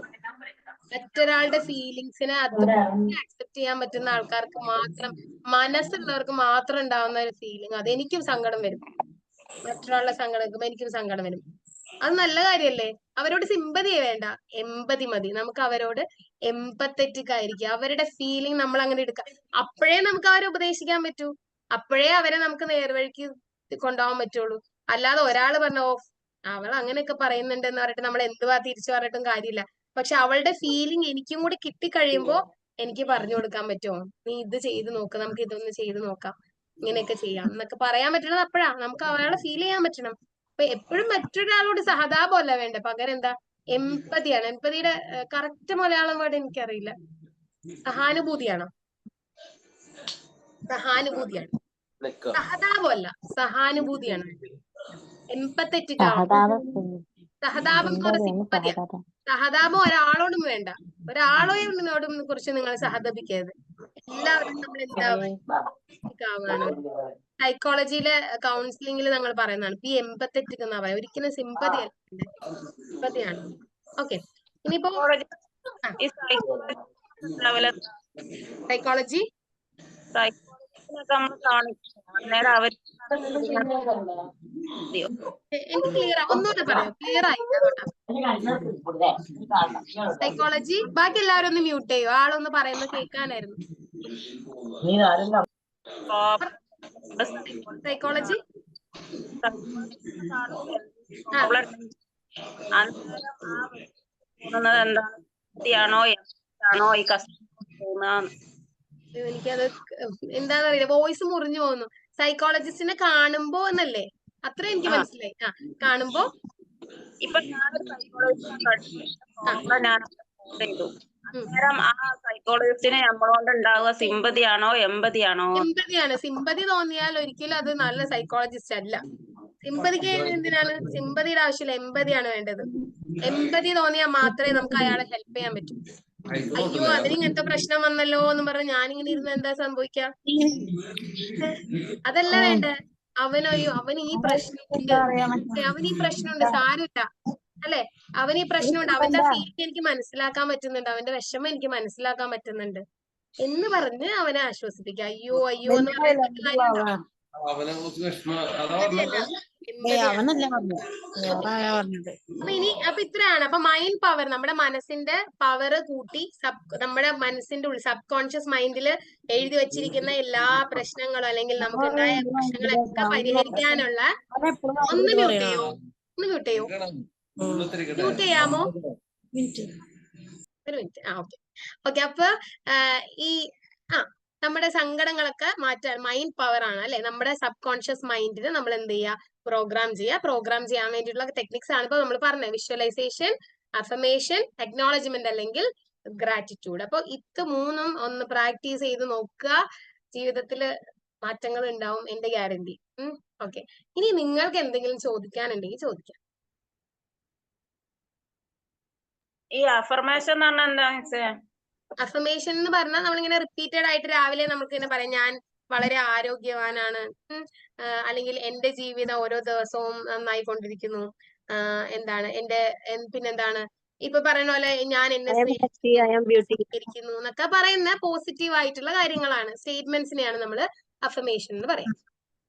മറ്റൊരാളുടെ ഫീലിങ്സിനെ അക്സെപ്റ്റ് ചെയ്യാൻ പറ്റുന്ന ആൾക്കാർക്ക് മാത്രം, മനസ്സുള്ളവർക്ക് മാത്രം ഉണ്ടാവുന്ന ഒരു ഫീലിംഗ്. അത് എനിക്കും സങ്കടം വരും. മറ്റൊരാളുടെ സങ്കടം കേൾക്കുമ്പോൾ എനിക്കും സങ്കടം വരും. അത് നല്ല കാര്യല്ലേ. അവരോട് സിമ്പതി വേണ്ട, എമ്പതി മതി. നമുക്ക് അവരോട് എംപത്തറ്റിക് ആയിരിക്കുക. അവരുടെ ഫീലിംഗ് നമ്മൾ അങ്ങനെ എടുക്കുക. അപ്പോഴേ നമുക്ക് അവരെ ഉപദേശിക്കാൻ പറ്റൂ. അപ്പോഴേ അവരെ നമുക്ക് നേർവഴിക്ക് കൊണ്ടുപോകാൻ പറ്റുള്ളൂ. അല്ലാതെ ഒരാൾ പറഞ്ഞ അവൾ അങ്ങനെയൊക്കെ പറയുന്നുണ്ട് എന്ന് പറഞ്ഞിട്ട് നമ്മൾ എന്തുവാ തിരിച്ചു പറഞ്ഞിട്ടും കാര്യമില്ല. പക്ഷെ അവളുടെ ഫീലിംഗ് എനിക്കും കൂടി കിട്ടിക്കഴിയുമ്പോ എനിക്ക് പറഞ്ഞു കൊടുക്കാൻ പറ്റുമോ, നീ ഇത് ചെയ്ത് നോക്ക്, നമുക്ക് ഇതൊന്ന് ചെയ്ത് നോക്കാം, ഇങ്ങനെയൊക്കെ ചെയ്യാം എന്നൊക്കെ പറയാൻ പറ്റണത് അപ്പോഴാ. നമുക്ക് അവളെ ഫീൽ ചെയ്യാൻ പറ്റണം. അപ്പൊ എപ്പോഴും മറ്റൊരാളോട് സഹതാപമല്ല വേണ്ട, പകരം എന്താ, എംപതിയാണ്. എംപതിയുടെ കറക്റ്റ് മലയാളം വേർഡ് എനിക്കറിയില്ല. സഹാനുഭൂതിയാണോ? സഹാനുഭൂതിയാണ്. സഹതാപമല്ല, സഹാനുഭൂതിയാണ്. എംപത്തറ്റിക് ആവണം. സഹതാപം എന്ന് പറഞ്ഞ സിമ്പതിയാ. സഹതാപം ഒരാളോടും വേണ്ട. ഒരാളോടും കുറിച്ച് നിങ്ങൾ സഹതപിക്കരുത്. എല്ലാവരും നമ്മൾ എന്താവാണ്. സൈക്കോളജിയിലെ കൗൺസിലിംഗിൽ ഞങ്ങൾ പറയുന്നതാണ് ബി എംപത്തറ്റിക് എന്നാ പറയാം. ഒരിക്കലും സിമ്പതി അല്ല, സിമ്പതിയാണ്. ഓക്കെ, ഇനിയിപ്പോ സൈക്കോളജി എനിക്ക് ക്ലിയർ ഒന്നുകൂടെ പറയാം, ക്ലിയർ ആയി. സൈക്കോളജി ബാക്കി എല്ലാവരും ഒന്ന് മ്യൂട്ട് ചെയ്യോ, ആളൊന്ന് പറയുന്നത് കേൾക്കാനായിരുന്നു. സൈക്കോളജി എനിക്കത് എന്താന്നറിയില്ല, വോയിസ് മുറിഞ്ഞു പോകുന്നു. സൈക്കോളജിസ്റ്റിനെ കാണുമ്പോ എന്നല്ലേ, അത്ര എനിക്ക് മനസ്സിലായി. കാണുമ്പോ ഇപ്പൊ ഞാനൊരു ആ സൈക്കോളജിസ്റ്റിനെ നമ്മളോണ്ട് ഉണ്ടാവുക സിമ്പതിയാണോ എമ്പതിയാണോ? സിമ്പതിയാണ്. സിമ്പതി തോന്നിയാൽ ഒരിക്കലും അത് നല്ല സൈക്കോളജിസ്റ്റ് അല്ല. സിമ്പതിക്ക് എന്തിനാണ്? സിമ്പതിയുടെ ആവശ്യമില്ല, എമ്പതിയാണ് വേണ്ടത്. എമ്പതി തോന്നിയാൽ മാത്രമേ നമുക്ക് അയാളെ ഹെൽപ്പ് ചെയ്യാൻ പറ്റൂ. അയ്യോ അതിന് ഇങ്ങനത്തെ പ്രശ്നം വന്നല്ലോ എന്ന് പറഞ്ഞ് ഞാനിങ്ങനെ ഇരുന്ന് എന്താ സംഭവിക്ക? അതല്ല വേണ്ടേ. അവന് ഈ പ്രശ്നമുണ്ട്, സാരമില്ല അല്ലെ, അവന് ഈ പ്രശ്നമുണ്ട്, അവന്റെ ഫീലിംഗ് എനിക്ക് മനസ്സിലാക്കാൻ പറ്റുന്നുണ്ട്, അവന്റെ വിഷമം എനിക്ക് മനസ്സിലാക്കാൻ പറ്റുന്നുണ്ട്. എന്ന് പറഞ്ഞ് അവനെ ആശ്വസിപ്പിക്കുക. അയ്യോ അയ്യോ എന്ന് പറയുന്ന കാര്യം അവനെ കുറിച്ച് വിഷമം അതാ എമ്പതിയല്ല, പറഞ്ഞത്. എമ്പതിയാണ്. അവനല്ല പറഞ്ഞത്, വേറെ ആരാ പറഞ്ഞത്? അപ്പൊ ഇത്രയാണ്. അപ്പൊ മൈൻഡ് പവർ, നമ്മുടെ മനസ്സിന്റെ പവർ കൂട്ടി നമ്മുടെ മനസ്സിന്റെ ഉള്ളിൽ സബ് കോൺഷ്യസ് മൈൻഡിൽ എഴുതി വെച്ചിരിക്കുന്ന എല്ലാ പ്രശ്നങ്ങളും അല്ലെങ്കിൽ നമുക്കുണ്ടായ പ്രശ്നങ്ങളൊക്കെ പരിഹരിക്കാനുള്ള ഒന്ന് മ്യൂട്ട് ചെയ്യോ, ഒന്ന് മ്യൂട്ട് ചെയ്യോ, മ്യൂട്ട് ചെയ്യാമോ? ഒരു മിനിറ്റ്. ഓക്കെ. അപ്പൊ ഈ നമ്മുടെ സങ്കടങ്ങളൊക്കെ മാറ്റാൻ മൈൻഡ് പവർ ആണ് അല്ലെ, നമ്മുടെ സബ് കോൺഷ്യസ് മൈൻഡിന് നമ്മൾ എന്ത് ചെയ്യുക, പ്രോഗ്രാം ചെയ്യാൻ വേണ്ടിയിട്ടുള്ള ടെക്നിക്സ് ആണ് ഇപ്പൊ നമ്മൾ പറഞ്ഞത്. വിഷ്വലൈസേഷൻ, അഫർമേഷൻ, അക്നോളജ്മെന്റ് അല്ലെങ്കിൽ ഗ്രാറ്റിറ്റ്യൂഡ്. അപ്പൊ ഇത് മൂന്നും ഒന്ന് പ്രാക്ടീസ് ചെയ്ത് നോക്കുക, ജീവിതത്തിൽ മാറ്റങ്ങൾ ഉണ്ടാവും, എന്റെ ഗ്യാരണ്ടി. ഓക്കെ. ഇനി നിങ്ങൾക്ക് എന്തെങ്കിലും ചോദിക്കാനുണ്ടെങ്കിൽ ചോദിക്കാം. ഈ അഫർമേഷൻ എന്ന് പറഞ്ഞാൽ എന്താ മിസ്സേ? അഫർമേഷൻ എന്ന് പറഞ്ഞാൽ നമ്മളിങ്ങനെ റിപ്പീറ്റഡ് ആയിട്ട് രാവിലെ നമുക്ക് ഇങ്ങനെ പറയാം, ഞാൻ വളരെ ആരോഗ്യവാനാണ്, അല്ലെങ്കിൽ എന്റെ ജീവിതം ഓരോ ദിവസവും നന്നായിക്കൊണ്ടിരിക്കുന്നു, എന്താണ് പിന്നെന്താണ് ഇപ്പൊ പറയുന്ന പോലെ ഞാൻ എന്നെ സ്നേഹിക്കുന്നു എന്നൊക്കെ പറയുന്ന പോസിറ്റീവ് ആയിട്ടുള്ള കാര്യങ്ങളാണ്, സ്റ്റേറ്റ്മെന്റ്സിനെയാണ് നമ്മൾ അഫർമേഷൻ എന്ന് പറയാം.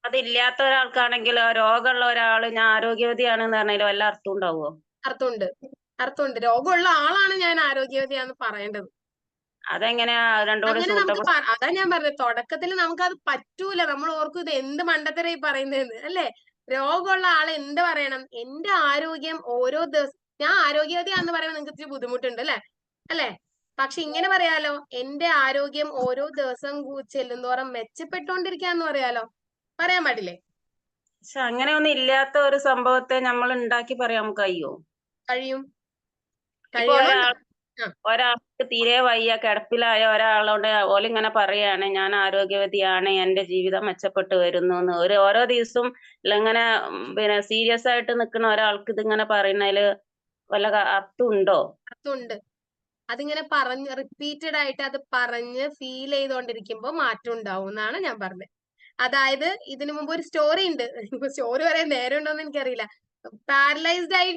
അതില്ലാത്ത ഒരാൾക്കാണെങ്കിലോ, രോഗമുള്ള ഒരാള് ഞാൻ ആരോഗ്യവതിയാണെന്ന് പറഞ്ഞാലോ വല്ല അർത്ഥം ഉണ്ടാവുമോ? അർത്ഥമുണ്ട്. രോഗമുള്ള ആളാണ് ഞാൻ ആരോഗ്യവതിയാന്ന് പറയേണ്ടത്. അതെങ്ങനെയാ രണ്ടോട് അങ്ങനെ നമുക്ക് അതാ ഞാൻ പറഞ്ഞത്, തുടക്കത്തിൽ നമുക്കത് പറ്റൂല. നമ്മൾ ഓർക്കും ഇത് എന്ത് മണ്ടത്തരായി പറയുന്നതെന്ന് അല്ലെ. രോഗമുള്ള ആള് എന്ത് പറയണം, എന്റെ ആരോഗ്യം ഓരോ ദിവസം, ഞാൻ ആരോഗ്യവതിയാന്ന് പറയുമ്പോൾ നിങ്ങൾക്ക് ഇത്തിരി ബുദ്ധിമുട്ടുണ്ട് അല്ലെ. പക്ഷെ ഇങ്ങനെ പറയാലോ, എന്റെ ആരോഗ്യം ഓരോ ദിവസം ചെല്ലുന്തോറും മെച്ചപ്പെട്ടോണ്ടിരിക്കാന്ന് പറയാൻ പാടില്ലേ? പക്ഷെ അങ്ങനെ ഒന്നും ഇല്ലാത്ത ഒരു സംഭവത്തെ നമ്മൾ ഉണ്ടാക്കി പറയാൻ നമുക്ക് കഴിയും. ഒരാൾക്ക് തീരെ വയ്യ, കിടപ്പിലായ ഒരാളോട് ഓലിങ്ങനെ പറയാണ് ഞാൻ ആരോഗ്യവതിയാണ്, എന്റെ ജീവിതം മെച്ചപ്പെട്ടു വരുന്നു എന്ന്. ഓരോ ദിവസവും ഇങ്ങനെ പിന്നെ സീരിയസ് ആയിട്ട് നിൽക്കുന്ന ഒരാൾക്ക് ഇതിങ്ങനെ പറയുന്നതില് വല്ല അർത്ഥമുണ്ടോ? അർത്ഥമുണ്ട്. അതിങ്ങനെ റിപ്പീറ്റഡ് ആയിട്ട് അത് പറഞ്ഞ് ഫീൽ ചെയ്തോണ്ടിരിക്കുമ്പോ മാറ്റം ഉണ്ടാവും എന്നാണ് ഞാൻ പറഞ്ഞത്. അതായത് ഇതിനു മുമ്പ് ഒരു സ്റ്റോറി ഉണ്ട്, സ്റ്റോറി പറയാൻ നേരം ഉണ്ടോന്ന് എനിക്കറിയില്ല. പാരലൈസ്ഡ് ആയി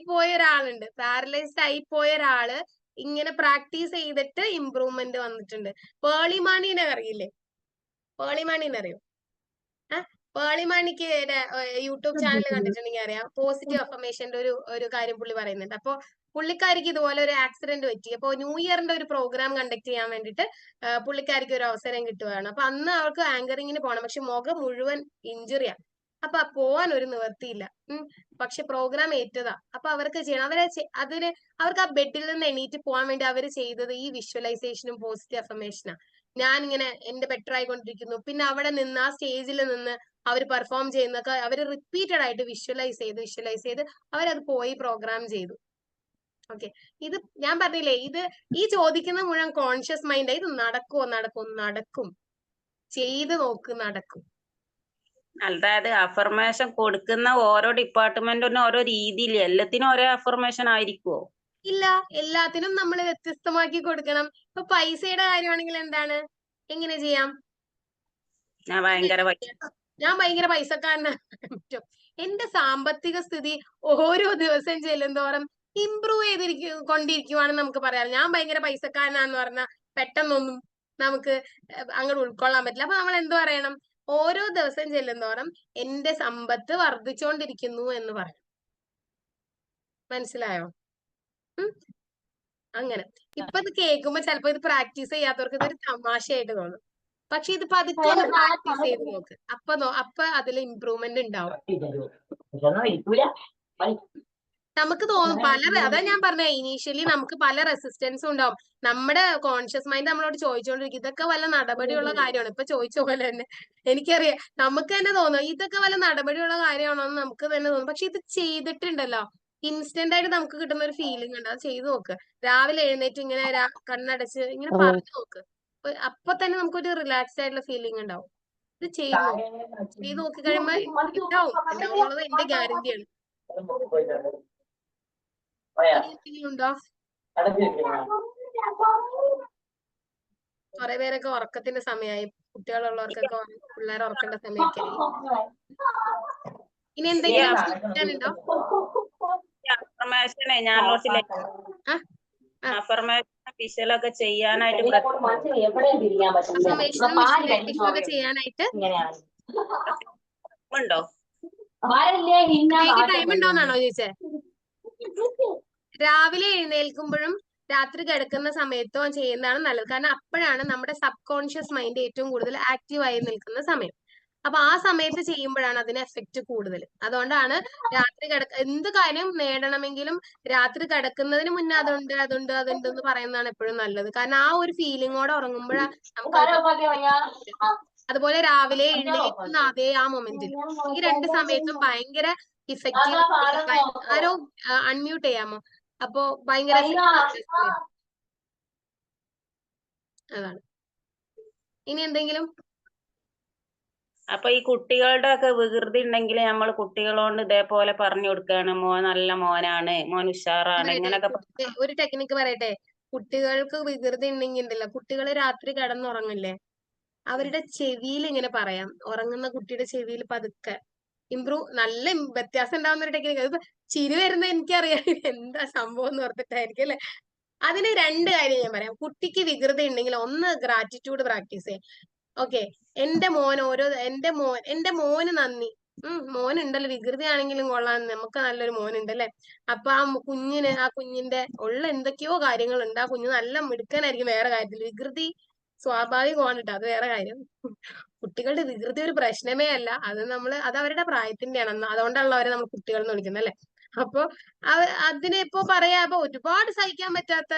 പോയ ഒരാള് ഇങ്ങനെ പ്രാക്ടീസ് ചെയ്തിട്ട് ഇംപ്രൂവ്മെന്റ് വന്നിട്ടുണ്ട്. പേളിമാണിനെ അറിയില്ലേ? പേളിമാണിനെ അറിയോ? പേളിമാണിക്ക് യൂട്യൂബ് ചാനൽ കണ്ടിട്ടുണ്ടെങ്കിൽ അറിയാം. പോസിറ്റീവ് അഫർമേഷന്റെ ഒരു കാര്യം പുള്ളി പറയുന്നുണ്ട്. അപ്പൊ പുള്ളിക്കാരിക്ക് ഇതുപോലെ ഒരു ആക്സിഡന്റ് പറ്റി. അപ്പൊ ന്യൂ ഇയറിന്റെ ഒരു പ്രോഗ്രാം കണ്ടക്ട് ചെയ്യാൻ വേണ്ടിയിട്ട് പുള്ളിക്കാരിക്ക് ഒരു അവസരം കിട്ടുകയാണ്. അപ്പൊ അന്ന് അവൾക്ക് ആങ്കറിങ്ങിന് പോകണം, പക്ഷെ മുഖം മുഴുവൻ ഇഞ്ചുറിയാ. അപ്പൊ പോവാൻ ഒരു നിവർത്തിയില്ല. പക്ഷെ പ്രോഗ്രാം ഏറ്റതാ. അപ്പൊ അവർക്ക് ചെയ്യണം, അവർക്ക് ആ ബെഡിൽ നിന്ന് എണീറ്റ് പോകാൻ വേണ്ടി അവർ ചെയ്തത് ഈ വിഷ്വലൈസേഷനും പോസിറ്റീവ് അഫർമേഷനാ. ഞാൻ ഇങ്ങനെ എന്റെ ബെറ്റർ ആയിക്കൊണ്ടിരിക്കുന്നു. പിന്നെ അവിടെ നിന്ന് ആ സ്റ്റേജിൽ നിന്ന് അവർ പെർഫോം ചെയ്യുന്നൊക്കെ അവർ റിപ്പീറ്റഡ് ആയിട്ട് വിഷ്വലൈസ് ചെയ്ത് അവരത് പോയി പ്രോഗ്രാം ചെയ്തു. ഓക്കെ. ഇത് ഞാൻ പറഞ്ഞില്ലേ, ഈ ചോദിക്കുന്ന മുഴുവൻ കോൺഷ്യസ് മൈൻഡ്. ഇത് നടക്കും. ചെയ്ത് നോക്ക്, നടക്കും. അതായത് അഫർമേഷൻ കൊടുക്കുന്ന ഓരോ ഡിപ്പാർട്ട്മെന്റിനും ഓരോ രീതിയിൽ, എല്ലാത്തിനും ഒരേ അഫർമേഷൻ ആയിരിക്കുമോ? ഇല്ല, എല്ലാത്തിനും നമ്മൾ വ്യത്യസ്തമാക്കി കൊടുക്കണം. ഇപ്പൊ പൈസയുടെ കാര്യമാണെങ്കിൽ എന്താണ്, എങ്ങനെ ചെയ്യാം? ഞാൻ ഭയങ്കര പൈസക്കാരനാണ് പറ്റും. എന്റെ സാമ്പത്തിക സ്ഥിതി ഓരോ ദിവസം ചെല്ലുന്തോറും ഇംപ്രൂവ് കൊണ്ടിരിക്കുവാണെന്ന് നമുക്ക് പറയാം. ഞാൻ ഭയങ്കര പൈസക്കാരനാന്ന് പറഞ്ഞാൽ പെട്ടെന്നൊന്നും നമുക്ക് അങ്ങോട്ട് ഉൾക്കൊള്ളാൻ പറ്റില്ല. അപ്പൊ നമ്മൾ എന്ത് പറയണം? ഓരോ ദിവസം ചെല്ലുന്തോറും എന്റെ സമ്പത്ത് വർദ്ധിച്ചുകൊണ്ടിരിക്കുന്നു എന്ന് പറയണം. മനസ്സിലായോ? അങ്ങനെ. ഇപ്പൊ ഇത് കേൾക്കുമ്പോ ചിലപ്പോ ഇത് പ്രാക്ടീസ് ചെയ്യാത്തവർക്ക് ഇതൊരു തമാശയായിട്ട് തോന്നും. പക്ഷെ ഇത് പതുക്കെ ഒന്ന് പ്രാക്ടീസ് ചെയ്ത് നോക്ക്. അപ്പൊ അതിൽ ഇംപ്രൂവ്മെന്റ് ഉണ്ടാവും. നമുക്ക് തോന്നും അതാ ഞാൻ പറഞ്ഞ, ഇനീഷ്യലി നമുക്ക് പല റെസിസ്റ്റൻസും ഉണ്ടാവും. നമ്മുടെ കോൺഷ്യസ് മൈൻഡ് നമ്മളോട് ചോദിച്ചോണ്ടിരിക്കും, ഇതൊക്കെ വല്ല നടപടിയുള്ള കാര്യമാണ്. ഇപ്പൊ ചോദിച്ച പോലെ തന്നെ എനിക്കറിയാം, നമുക്ക് തന്നെ തോന്നും ഇതൊക്കെ വല്ല നടപടിയുള്ള കാര്യമാണോ എന്ന് നമുക്ക് തന്നെ തോന്നും. പക്ഷെ ഇത് ചെയ്തിട്ടുണ്ടല്ലോ, ഇൻസ്റ്റന്റ് ആയിട്ട് നമുക്ക് കിട്ടുന്ന ഒരു ഫീലിംഗ് ഉണ്ട്. അത് ചെയ്ത് നോക്ക്. രാവിലെ എഴുന്നേറ്റ് ഇങ്ങനെ കണ്ണടച്ച് ഇങ്ങനെ പറഞ്ഞു നോക്ക്. അപ്പൊ തന്നെ നമുക്കൊരു റിലാക്സ്ഡ് ആയിട്ടുള്ള ഫീലിംഗ് ഉണ്ടാവും. ഇത് ചെയ്ത് നോക്കി കഴിയുമ്പോ ഉണ്ടാവും എന്നുള്ളത് എന്റെ ഗ്യാരണ്ടിയാണ്. ഉണ്ടോ? കുറെ പേരൊക്കെ ഉറക്കത്തിന്റെ സമയമായി. കുട്ടികളുള്ളവർക്കൊക്കെ പിള്ളേരെ ഉറക്കേണ്ട സമയമൊക്കെ ആയി. ഇനി എന്തെങ്കിലും ചോദിക്കാനുണ്ടോ? അഫർമേഷനെ ഞാൻ അഫർമേഷൻ വിഷലൊക്കെ ചെയ്യാനായിട്ട് അഫർമേഷനും വിഷ്വലൈസേഷനും ഒക്കെ ചെയ്യാനായിട്ട് ഉണ്ടോ? ടൈം ഉണ്ടോന്നാണോ ചോദിച്ചേ? രാവിലെ എഴുന്നേൽക്കുമ്പോഴും രാത്രി കിടക്കുന്ന സമയത്തോ ചെയ്യുന്നതാണ് നല്ലത്. കാരണം അപ്പോഴാണ് നമ്മുടെ സബ് കോൺഷ്യസ് മൈൻഡ് ഏറ്റവും കൂടുതൽ ആക്റ്റീവ് ആയി നിൽക്കുന്ന സമയം. അപ്പൊ ആ സമയത്ത് ചെയ്യുമ്പോഴാണ് അതിന് എഫക്റ്റ് കൂടുതൽ. അതുകൊണ്ടാണ് രാത്രി എന്ത് കാര്യം നേടണമെങ്കിലും രാത്രി കിടക്കുന്നതിന് മുന്നേ അതുണ്ട് എന്ന് പറയുന്നതാണ് എപ്പോഴും നല്ലത്. കാരണം ആ ഒരു ഫീലിങ്ങോടെ ഉറങ്ങുമ്പോഴാണ് നമുക്ക് അതുപോലെ രാവിലെ എഴുന്നേൽക്കുന്ന അതേ ആ മൊമെന്റിൽ ഈ 2 സമയത്തും ഭയങ്കര ഇഫക്റ്റീവ്. ആരോ അൺമ്യൂട്ട് ചെയ്യാമോ? അപ്പൊ ഭയങ്കര അതാണ്. ഇനി എന്തെങ്കിലും? അപ്പൊ ഈ കുട്ടികളുടെ ഒക്കെ വികൃതി ഉണ്ടെങ്കിൽ നമ്മൾ കുട്ടികളോട് ഇതേപോലെ പറഞ്ഞു കൊടുക്കുകയാണ്, മോൻ നല്ല മോനാണ്, മോൻ ഉഷാറാണ്, ഇങ്ങനൊക്കെ. ഒരു ടെക്നിക്ക് പറയട്ടെ. കുട്ടികൾക്ക് വികൃതി ഉണ്ടെങ്കിൽ ഉണ്ടല്ലോ, കുട്ടികൾ രാത്രി കിടന്നുറങ്ങില്ലേ, അവരുടെ ചെവിയിൽ ഇങ്ങനെ പറയാം, ഉറങ്ങുന്ന കുട്ടിയുടെ ചെവിയിൽ പതുക്കെ നല്ല വ്യത്യാസം ഉണ്ടാവുന്ന ഒരു ടെക്നിക്ക്. അതിപ്പോ ചിരി വരുന്ന എനിക്കറിയാം എന്താ സംഭവം എന്ന് ഓർത്തിട്ടായിരിക്കും അല്ലെ. അതിന് 2 കാര്യം ഞാൻ പറയാം. കുട്ടിക്ക് വികൃതി ഉണ്ടെങ്കിൽ ഒന്ന് ഗ്രാറ്റിറ്റ്യൂഡ് പ്രാക്ടീസ് ചെയ്യാം. ഓക്കെ, എന്റെ മോന് നന്ദി. മോനുണ്ടല്ലോ, വികൃതി ആണെങ്കിലും കൊള്ളാൻ, നമുക്ക് നല്ലൊരു മോനുണ്ട് അല്ലെ. അപ്പൊ ആ കുഞ്ഞിന്റെ ഉള്ള എന്തൊക്കെയോ കാര്യങ്ങളുണ്ട്. ആ കുഞ്ഞ് നല്ല മിടുക്കനായിരിക്കും വേറെ കാര്യത്തിൽ. വികൃതി സ്വാഭാവികമാണ് കേട്ടോ, അത് വേറെ കാര്യം. കുട്ടികളുടെ വികൃതി ഒരു പ്രശ്നമേ അല്ല. അത് അവരുടെ പ്രായത്തിന്റെയാണ്. അതുകൊണ്ടാണല്ലോ അവരെ നമ്മൾ കുട്ടികൾ എന്ന് വിളിക്കുന്നത് അല്ലെ. അപ്പൊ അതിനെ ഇപ്പൊ പറയാ, ഒരുപാട് സഹിക്കാൻ പറ്റാത്ത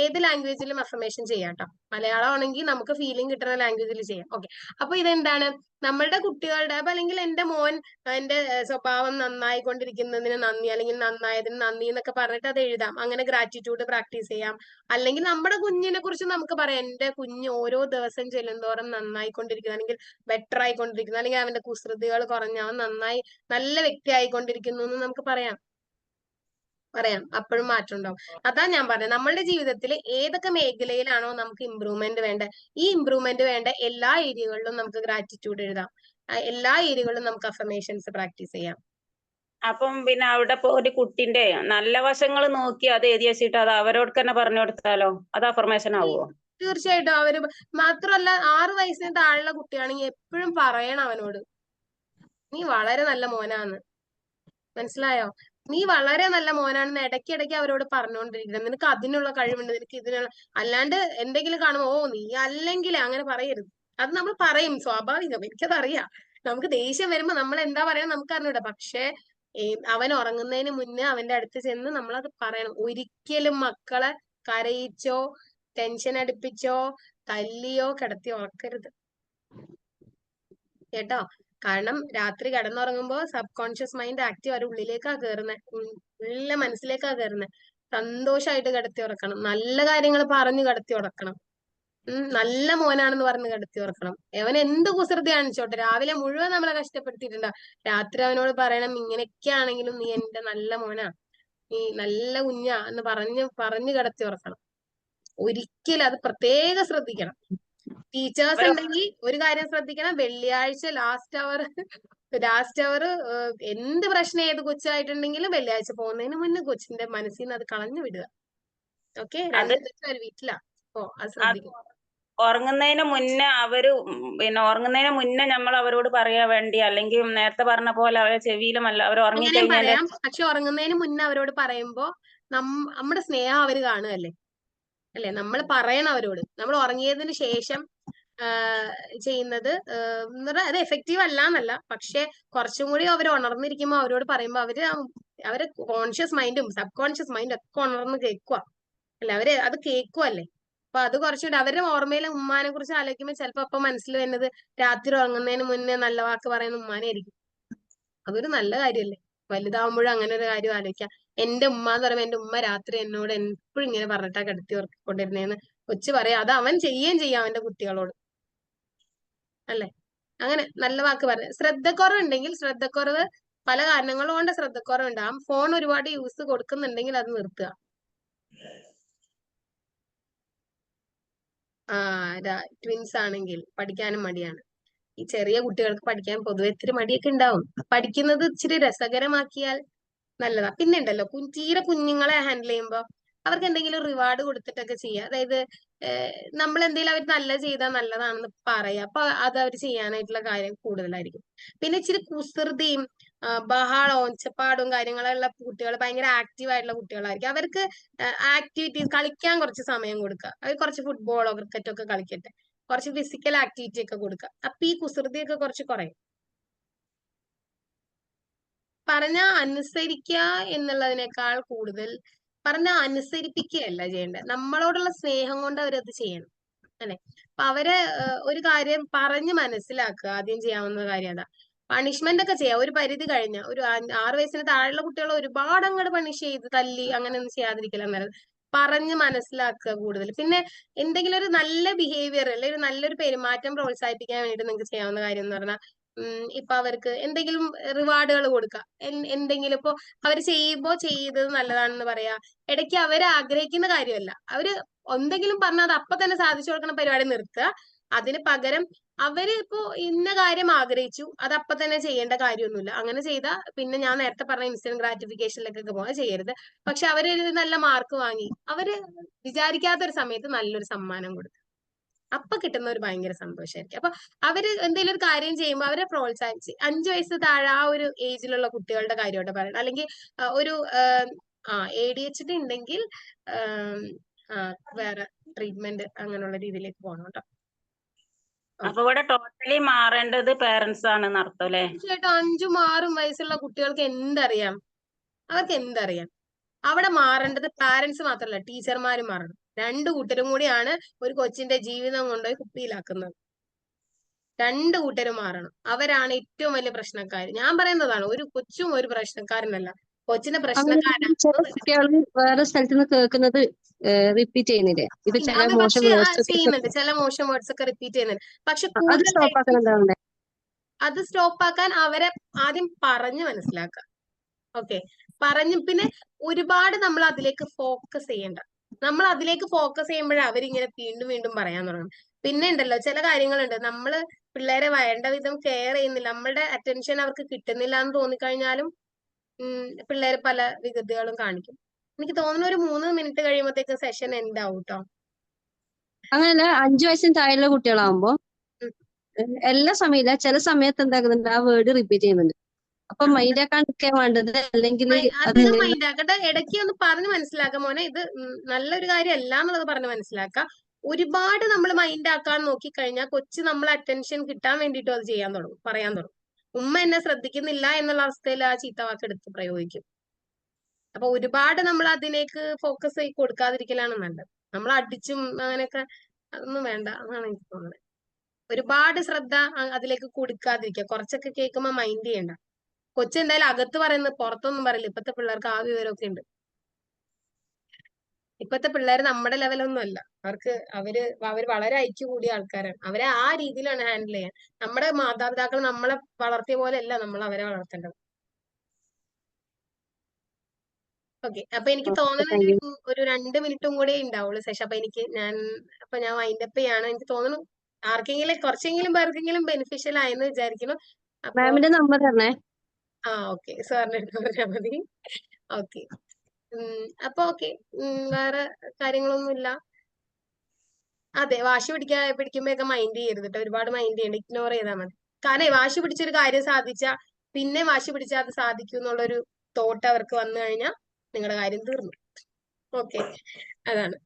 ഏത് ലാംഗ്വേജിലും അഫർമേഷൻ ചെയ്യാം കേട്ടോ. മലയാളം ആണെങ്കിൽ നമുക്ക് ഫീലിംഗ് കിട്ടുന്ന ലാംഗ്വേജിൽ ചെയ്യാം. ഓക്കെ, അപ്പൊ ഇതെന്താണ്, നമ്മളുടെ കുട്ടികളുടെ അല്ലെങ്കിൽ എന്റെ മോൻ എന്റെ സ്വഭാവം നന്നായിക്കൊണ്ടിരിക്കുന്നതിന് നന്ദി, അല്ലെങ്കിൽ നന്നായതിന് നന്ദി എന്നൊക്കെ പറഞ്ഞിട്ട് അത് എഴുതാം. അങ്ങനെ ഗ്രാറ്റിറ്റ്യൂഡ് പ്രാക്ടീസ് ചെയ്യാം. അല്ലെങ്കിൽ നമ്മുടെ കുഞ്ഞിനെ കുറിച്ച് നമുക്ക് പറയാം, എന്റെ കുഞ്ഞ് ഓരോ ദിവസം ചെല്ലുന്തോറും നന്നായിക്കൊണ്ടിരിക്കുന്നു, അല്ലെങ്കിൽ ബെറ്റർ ആയിക്കൊണ്ടിരിക്കുന്നു, അല്ലെങ്കിൽ അവന്റെ കുസൃതികൾ കുറഞ്ഞ അവൻ നല്ല വ്യക്തി ആയിക്കൊണ്ടിരിക്കുന്നു എന്ന് നമുക്ക് പറയാം. അപ്പോഴും മാറ്റം ഉണ്ടാവും. അതാ ഞാൻ പറഞ്ഞത്, നമ്മളുടെ ജീവിതത്തിൽ ഏതൊക്കെ മേഖലയിലാണോ നമുക്ക് ഇമ്പ്രൂവ്മെന്റ് വേണ്ടത്, ഈ ഇമ്പ്രൂവ്മെന്റ് വേണ്ട എല്ലാ ഏരിയകളിലും നമുക്ക് ഗ്രാറ്റിറ്റ്യൂഡ് എഴുതാം. എല്ലാ ഏരിയകളിലും നമുക്ക് അഫർമേഷൻസ് പ്രാക്ടീസ് ചെയ്യാം. അപ്പം പിന്നെ അവിടെ ഒരു കുട്ടിന്റെ നല്ല വശങ്ങൾ നോക്കി അത് എഴുതി വെച്ചിട്ട് അത് അവരോട് തന്നെ പറഞ്ഞു കൊടുത്താലോ, അത് അഫർമേഷൻ ആവുമോ? തീർച്ചയായിട്ടും. അവര് മാത്രമല്ല, 6 വയസ്സിന് താഴെയുള്ള കുട്ടിയാണെങ്കിൽ എപ്പോഴും പറയണം അവനോട്, നീ വളരെ നല്ല മോനാന്ന്. മനസ്സിലായോ? നീ വളരെ നല്ല മോനാണെന്ന് ഇടയ്ക്കിടയ്ക്ക് അവരോട് പറഞ്ഞുകൊണ്ടിരിക്കണം. നിനക്ക് അതിനുള്ള കഴിവുണ്ട്, നിനക്ക് ഇതിനുള്ള. അല്ലാണ്ട് എന്തെങ്കിലും കാണുമ്പോ നീ അല്ലെങ്കിൽ അങ്ങനെ പറയരുത്. അത് നമ്മൾ പറയും, സ്വാഭാവികം, എനിക്കതറിയാം. നമുക്ക് ദേഷ്യം വരുമ്പോ നമ്മൾ എന്താ പറയണം നമുക്ക് അറിഞ്ഞൂടാ. പക്ഷെ അവൻ ഉറങ്ങുന്നതിന് മുന്നേ അവന്റെ അടുത്ത് ചെന്ന് നമ്മളത് പറയണം. ഒരിക്കലും മക്കളെ കരയിച്ചോ ടെൻഷൻ അടുപ്പിച്ചോ തല്ലിയോ കിടത്തി ഉറക്കരുത് കേട്ടോ. കാരണം രാത്രി കിടന്നുറങ്ങുമ്പോ സബ് കോൺഷ്യസ് മൈൻഡ് ആക്റ്റീവ് അവരുടെ ഉള്ളിലേക്കാ കയറുന്നത്, ഉള്ള മനസ്സിലേക്കാ കയറുന്നത്. സന്തോഷമായിട്ട് കിടത്തി ഉറക്കണം, നല്ല കാര്യങ്ങൾ പറഞ്ഞു കിടത്തി ഉറക്കണം. നല്ല മോനാണെന്ന് പറഞ്ഞ് കിടത്തി ഉറക്കണം. അവൻ എന്ത് കുസൃതി കാണിച്ചോട്ടെ, രാവിലെ മുഴുവൻ നമ്മളെ കഷ്ടപ്പെടുത്തിയിട്ടുണ്ടാ, രാത്രി അവനോട് പറയണം, ഇങ്ങനെയൊക്കെ ആണെങ്കിലും നീ എന്റെ നല്ല മോനാ, നീ നല്ല കുഞ്ഞാ എന്ന് പറഞ്ഞു കിടത്തി ഉറക്കണം. ഒരിക്കലും അത് പ്രത്യേകം ശ്രദ്ധിക്കണം. ടീച്ചേഴ്സ് ഉണ്ടെങ്കിൽ ഒരു കാര്യം ശ്രദ്ധിക്കണം, വെള്ളിയാഴ്ച ലാസ്റ്റ് അവർ എന്ത് പ്രശ്നം ഏത് കൊച്ചായിട്ടുണ്ടെങ്കിലും വെള്ളിയാഴ്ച പോകുന്നതിന് മുന്നേ കൊച്ചിന്റെ മനസ്സിൽ നിന്ന് അത് കളഞ്ഞു വിടുക. ഓക്കെ, 2 ദിവസം ഒരു വീട്ടിലാ. അത് ശ്രദ്ധിക്കണം. ഉറങ്ങുന്നതിന് മുന്നേ നമ്മൾ അവരോട് പറയാ വേണ്ടി, അല്ലെങ്കിൽ നേരത്തെ പറഞ്ഞ പോലെ അവരെ ചെവിയിലുമല്ല, അവർ ഉറങ്ങിക്കഴിഞ്ഞാൽ. പക്ഷെ ഉറങ്ങുന്നതിന് മുന്നേ അവരോട് പറയുമ്പോ നമ്മുടെ സ്നേഹം അവര് കാണുകയല്ലേ അല്ലെ. നമ്മൾ പറയണം അവരോട്. നമ്മൾ ഉറങ്ങിയതിന് ശേഷം ചെയ്യുന്നത് അത് എഫക്റ്റീവ് അല്ല എന്നല്ല, പക്ഷെ കുറച്ചും കൂടി അവർ ഉണർന്നിരിക്കുമ്പോ അവരോട് പറയുമ്പോ അവര് കോൺഷ്യസ് മൈൻഡും സബ് കോൺഷ്യസ് മൈൻഡും ഒക്കെ ഉണർന്ന് കേൾക്കുക അല്ലെ. അവര് അത് കേൾക്കുവല്ലേ. അപ്പൊ അത് കുറച്ചുകൂടി അവരുടെ ഓർമ്മയിലെ ഉമ്മാനെ കുറിച്ച് ആലോചിക്കുമ്പോൾ ചിലപ്പോ അപ്പൊ മനസ്സിൽ വരുന്നത് രാത്രി ഉറങ്ങുന്നതിന് മുന്നേ നല്ല വാക്ക് പറയുന്ന ഉമ്മാനെ ആയിരിക്കും. അതൊരു നല്ല കാര്യമല്ലേ. വലുതാവുമ്പോഴും അങ്ങനെ ഒരു കാര്യം ആലോചിക്കാം. എന്റെ ഉമ്മ എന്ന് പറയുമ്പോ എന്റെ ഉമ്മ രാത്രി എന്നോട് എപ്പോഴും ഇങ്ങനെ പറഞ്ഞിട്ടാ കിടത്തി ഉറക്കൊണ്ടിരുന്നേന്ന് കൊച്ചു പറയാം. അത് അവൻ ചെയ്യുകയും ചെയ്യാം അവന്റെ കുട്ടികളോട് അല്ലെ. അങ്ങനെ നല്ല വാക്ക് പറയാം. ശ്രദ്ധക്കുറവുണ്ടെങ്കിൽ, ശ്രദ്ധക്കുറവ് പല കാരണങ്ങൾ കൊണ്ട് ശ്രദ്ധക്കുറവുണ്ടാകും. ഫോൺ ഒരുപാട് യൂസ് കൊടുക്കുന്നുണ്ടെങ്കിൽ അത് നിർത്തുക. ട്വിൻസ് ആണെങ്കിൽ പഠിക്കാനും മടിയാണ്. ഈ ചെറിയ കുട്ടികൾക്ക് പഠിക്കാൻ പൊതുവെ ഇത്തിരി മടിയൊക്കെ ഉണ്ടാവും. പഠിക്കുന്നത് ഇച്ചിരി രസകരമാക്കിയാൽ നല്ലതാ. പിന്നെ ഉണ്ടല്ലോ, തീരെ കുഞ്ഞുങ്ങളെ ഹാൻഡിൽ ചെയ്യുമ്പോ അവർക്ക് എന്തെങ്കിലും റിവാർഡ് കൊടുത്തിട്ടൊക്കെ ചെയ്യുക. അതായത് നമ്മൾ എന്തെങ്കിലും അവർ നല്ല ചെയ്താൽ നല്ലതാണെന്ന് പറയാം. അപ്പൊ അത് അവർ ചെയ്യാനായിട്ടുള്ള കാര്യം കൂടുതലായിരിക്കും. പിന്നെ ഇച്ചിരി കുസൃതിയും ബഹളവും ഒച്ചപ്പാടും കാര്യങ്ങളുള്ള കുട്ടികൾ ഭയങ്കര ആക്റ്റീവ് ആയിട്ടുള്ള കുട്ടികളായിരിക്കും. അവർക്ക് ആക്ടിവിറ്റീസ് കളിക്കാൻ കുറച്ച് സമയം കൊടുക്കുക. അവർ കുറച്ച് ഫുട്ബോളോ ക്രിക്കറ്റോ ഒക്കെ കളിക്കട്ടെ, കുറച്ച് ഫിസിക്കൽ ആക്ടിവിറ്റി ഒക്കെ കൊടുക്കുക. അപ്പൊ ഈ കുസൃതിയൊക്കെ കുറച്ച് കുറയും. പറഞ്ഞ അനുസരിക്കുക എന്നുള്ളതിനേക്കാൾ കൂടുതൽ പറഞ്ഞ അനുസരിപ്പിക്കുകയല്ല ചെയ്യേണ്ടത്, നമ്മളോടുള്ള സ്നേഹം കൊണ്ട് അവരത് ചെയ്യണം അല്ലെ. അപ്പൊ അവരെ ഒരു കാര്യം പറഞ്ഞ് മനസ്സിലാക്കുക ആദ്യം ചെയ്യാവുന്ന കാര്യം അതാ. പണിഷ്മെന്റ് ഒക്കെ ചെയ്യാം ഒരു പരിധി കഴിഞ്ഞ. ഒരു 6 വയസ്സിന് താഴെയുള്ള കുട്ടികളെ ഒരുപാട് അങ്ങോട്ട് പണിഷ് ചെയ്ത് തല്ലി അങ്ങനെ ഒന്നും ചെയ്യാതിരിക്കില്ല. അന്നേരം പറഞ്ഞ് മനസ്സിലാക്കുക കൂടുതൽ. പിന്നെ എന്തെങ്കിലും ഒരു നല്ല ബിഹേവിയർ അല്ലെങ്കിൽ ഒരു നല്ലൊരു പെരുമാറ്റം പ്രോത്സാഹിപ്പിക്കാൻ വേണ്ടിയിട്ട് നിങ്ങൾക്ക് ചെയ്യാവുന്ന കാര്യം എന്ന് പറഞ്ഞാൽ ഇപ്പൊ അവർക്ക് എന്തെങ്കിലും റിവാർഡുകൾ കൊടുക്കുക. എന്തെങ്കിലും ഇപ്പൊ അവർ ചെയ്യുമ്പോ ചെയ്തത് നല്ലതാണെന്ന് പറയാ. ഇടയ്ക്ക് അവർ ആഗ്രഹിക്കുന്ന കാര്യമല്ല, അവര് എന്തെങ്കിലും പറഞ്ഞാൽ അത് അപ്പൊ തന്നെ സാധിച്ചു കൊടുക്കുന്ന പരിപാടി നിർത്തുക. അതിന് പകരം അവര് ഇപ്പോ ഇന്ന കാര്യം ആഗ്രഹിച്ചു, അത് അപ്പൊ തന്നെ ചെയ്യേണ്ട കാര്യമൊന്നുമില്ല. അങ്ങനെ ചെയ്താൽ പിന്നെ ഞാൻ നേരത്തെ പറഞ്ഞ ഇൻസ്റ്റന്റ് ഗ്രാറ്റിഫിക്കേഷനിലേക്കൊക്കെ പോകാൻ ചെയ്യരുത്. പക്ഷെ അവര് നല്ല മാർക്ക് വാങ്ങി അവര് വിചാരിക്കാത്ത ഒരു സമയത്ത് നല്ലൊരു സമ്മാനം കൊടുക്കുക. അപ്പൊ കിട്ടുന്ന ഒരു ഭയങ്കര സന്തോഷമായിരിക്കും. അപ്പൊ അവര് എന്തെങ്കിലും ഒരു കാര്യം ചെയ്യുമ്പോൾ അവരെ പ്രോത്സാഹിച്ച് 5 വയസ്സ് താഴെ ആ ഒരു ഏജിലുള്ള കുട്ടികളുടെ കാര്യമായിട്ട് പറയണം. അല്ലെങ്കിൽ ഒരു ADHD ഉണ്ടെങ്കിൽ വേറെ ട്രീറ്റ്മെന്റ് അങ്ങനെയുള്ള രീതിയിലേക്ക് പോകണം കേട്ടോ. അപ്പൊ ഇവിടെ ടോട്ടലി മാറേണ്ടത് പേരൻസ് ആണെന്ന് അർത്ഥം അല്ലേ? തീർച്ചയായിട്ടും 5ഉം 6ഉം വയസ്സുള്ള കുട്ടികൾക്ക് എന്തറിയാം, അവർക്ക് എന്തറിയാം. അവിടെ മാറേണ്ടത് പാരന്റ്സ് മാത്രമല്ല, ടീച്ചർമാരും മാറണം. 2 കൂട്ടരും കൂടിയാണ് ഒരു കൊച്ചിന്റെ ജീവിതം കൊണ്ടുപോയി കുപ്പിയിലാക്കുന്നത്. 2 കൂട്ടരും മാറണം. അവരാണ് ഏറ്റവും വലിയ പ്രശ്നക്കാർ. ഞാൻ പറയുന്നതാണ്, ഒരു കൊച്ചും ഒരു പ്രശ്നക്കാരനല്ല. കൊച്ചിന്റെ പ്രശ്നക്കാരൻ ചില കുട്ടികൾ വേറെ സ്ഥലത്ത് നിന്ന് കേൾക്കുന്നത് റിപ്പീറ്റ് ചെയ്യുന്നില്ലേ? ഇത് ചില മോശം ചെയ്യുന്നുണ്ട്, ചില മോശം വേർഡ്സ് ഒക്കെ റിപ്പീറ്റ് ചെയ്യുന്നുണ്ട്. പക്ഷെ അത് സ്റ്റോപ്പ് ആക്കാൻ എന്താ? അത് സ്റ്റോപ്പ് ആക്കാൻ അവരെ ആദ്യം പറഞ്ഞു മനസ്സിലാക്കുക. ഓക്കെ, പറഞ്ഞു. പിന്നെ ഒരുപാട് നമ്മൾ അതിലേക്ക് ഫോക്കസ് ചെയ്യണ്ട. നമ്മൾ അതിലേക്ക് ഫോക്കസ് ചെയ്യുമ്പോഴേ അവരിങ്ങനെ വീണ്ടും വീണ്ടും പറയാൻ തുടങ്ങും. പിന്നെ ഉണ്ടല്ലോ ചില കാര്യങ്ങളുണ്ട്, നമ്മള് പിള്ളേരെ വേണ്ട വിധം കെയർ ചെയ്യുന്നില്ല, നമ്മളുടെ അറ്റൻഷൻ അവർക്ക് കിട്ടുന്നില്ല എന്ന് തോന്നിക്കഴിഞ്ഞാലും പിള്ളേര് പല വികൃതികളും കാണിക്കും. എനിക്ക് തോന്നുന്നു ഒരു 3 മിനിറ്റ് കഴിയുമ്പോഴത്തേക്ക് സെഷൻ എൻഡ് ആവും കേട്ടോ. അങ്ങനല്ല, 5 വയസ്സിന് താഴെയുള്ള കുട്ടികളാവുമ്പോ എല്ലാ സമയമില്ല, ചില സമയത്ത് എന്താക്കുന്നുണ്ട്, ആ വേർഡ് റിപ്പീറ്റ് ചെയ്യുന്നുണ്ട്. അപ്പൊ മൈൻഡ് ആക്കാൻ നിൽക്കാൻ വേണ്ടത്, അല്ലെങ്കിൽ അധികം മൈൻഡ് ആക്കട്ടെ. ഇടയ്ക്ക് ഒന്ന് പറഞ്ഞ് മനസ്സിലാക്കാം മോനെ, ഇത് നല്ലൊരു കാര്യമല്ല എന്നുള്ളത് പറഞ്ഞ് മനസ്സിലാക്കാം. ഒരുപാട് നമ്മൾ മൈൻഡ് ആക്കാൻ നോക്കിക്കഴിഞ്ഞാൽ കൊച്ചു നമ്മളെ അറ്റൻഷൻ കിട്ടാൻ വേണ്ടിയിട്ടും അത് ചെയ്യാൻ തുടങ്ങും, പറയാൻ തുടങ്ങും. ഉമ്മ എന്നെ ശ്രദ്ധിക്കുന്നില്ല എന്നുള്ള അവസ്ഥയിൽ ആ ചീത്തവാക്ക് എടുത്ത് പ്രയോഗിക്കും. അപ്പൊ ഒരുപാട് നമ്മൾ അതിലേക്ക് ഫോക്കസ് കൊടുക്കാതിരിക്കലാണ് നല്ലത്. നമ്മൾ അടിച്ചും അങ്ങനെയൊക്കെ അതൊന്നും വേണ്ട എന്നാണ് എനിക്ക് തോന്നുന്നത്. ഒരുപാട് ശ്രദ്ധ അതിലേക്ക് കൊടുക്കാതിരിക്കുക. കുറച്ചൊക്കെ കേൾക്കുമ്പോ മൈൻഡ് ചെയ്യണ്ട. കൊച്ചെന്തായാലും അകത്ത് പറയുന്നത് പുറത്തൊന്നും പറയില്ല. ഇപ്പത്തെ പിള്ളേർക്ക് ആ വിവരമൊക്കെ ഉണ്ട്. ഇപ്പത്തെ പിള്ളേർ നമ്മുടെ ലെവലൊന്നും അല്ല. അവര് വളരെ ഐക്യ കൂടിയ ആൾക്കാരാണ്. അവരെ ആ രീതിയിലാണ് ഹാൻഡിൽ ചെയ്യാൻ. നമ്മുടെ മാതാപിതാക്കൾ നമ്മളെ വളർത്തിയ പോലെ അല്ല നമ്മൾ അവരെ വളർത്തേണ്ടത്. ഓക്കെ, അപ്പൊ എനിക്ക് തോന്നുന്നത് ഒരു 2 മിനിറ്റും കൂടെ ഉണ്ടാവുള്ളൂ സെഷൻ. അപ്പൊ ഞാൻ വൈൻഡപ്പ് ചെയ്യാണ്. എനിക്ക് തോന്നുന്നു ആർക്കെങ്കിലും കുറച്ചെങ്കിലും പേർക്കെങ്കിലും ബെനിഫിഷ്യൽ ആയെന്ന് വിചാരിക്കുന്നു. മാമിന്റെ നമ്പർ തരണേ. ഓക്കെ, സാറിന് എടുത്ത് പറഞ്ഞാൽ മതി. ഓക്കെ, അപ്പൊ ഓക്കെ, വേറെ കാര്യങ്ങളൊന്നുമില്ല. അതെ, വാശി പിടിക്കുമ്പോഴൊക്കെ മൈൻഡ് ചെയ്യരുത് കേട്ടോ. ഒരുപാട് മൈൻഡ് ചെയ്യണ്ട, ഇഗ്നോർ ചെയ്താൽ മതി. കാരണം വാശി പിടിച്ചൊരു കാര്യം സാധിച്ചാൽ പിന്നെ വാശി പിടിച്ചാൽ അത് സാധിക്കും എന്നുള്ളൊരു തോട്ട് അവർക്ക് വന്നു കഴിഞ്ഞാൽ നിങ്ങളുടെ കാര്യം തീർന്നു. ഓക്കെ, അതാണ്.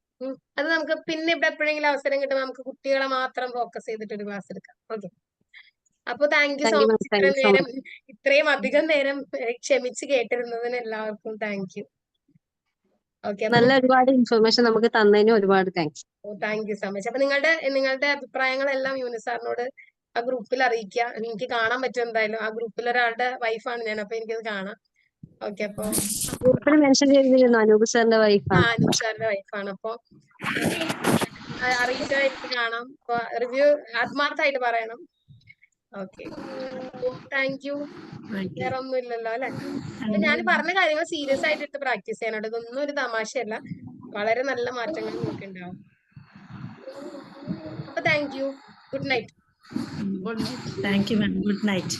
അത് നമുക്ക് പിന്നെ ഇവിടെ എപ്പോഴെങ്കിലും അവസരം കിട്ടുമ്പോൾ നമുക്ക് കുട്ടികളെ മാത്രം ഫോക്കസ് ചെയ്തിട്ട് ഒരു ക്ലാസ് എടുക്കാം. ഓക്കെ, അപ്പൊ താങ്ക് യു സോ മച്ച്. ഇത്രയും അധികം നേരം ക്ഷമിച്ച് കേട്ടിരുന്നതിന് എല്ലാവർക്കും താങ്ക് യു. ഓക്കെ, നല്ല ഒരുപാട് ഇൻഫർമേഷൻ നമുക്ക് തന്നതിന് ഒരുപാട് thanks. Thank you so much. അപ്പൊ നിങ്ങളുടെ അഭിപ്രായങ്ങളെല്ലാം യൂനിസ് സാറിനോട് ആ ഗ്രൂപ്പിൽ അറിയിക്കുക. എനിക്ക് കാണാൻ പറ്റും എന്തായാലും. ആ ഗ്രൂപ്പിൽ ഒരാളുടെ വൈഫാണ് ഞാൻ, അപ്പൊ എനിക്കത് കാണാം. ഓക്കെ, അപ്പൊ ഗ്രൂപ്പിൽ മെൻഷൻ ചെയ്തിരുന്നു അനൂപ് സാറിന്റെ വൈഫാണ്. അനൂപ് സാറിന്റെ വൈഫാണ്. അപ്പൊ അറിയിച്ചാൽ എനിക്ക് കാണാം. അപ്പൊ റിവ്യൂ ആത്മാർത്ഥമായിട്ട് പറയണം. Okay, thank you. വേറെ ഒന്നും ഇല്ലല്ലോ അല്ലെ? അപ്പൊ ഞാൻ പറഞ്ഞ കാര്യങ്ങൾ സീരിയസ് ആയിട്ട് എടുത്ത് പ്രാക്ടീസ് ചെയ്യാനുണ്ട്. ഇതൊന്നും ഒരു തമാശയല്ല. വളരെ നല്ല മാറ്റങ്ങൾ നിങ്ങൾക്ക് ഉണ്ടാവും. അപ്പൊ thank you. Good night. Thank you, ma'am. Good night.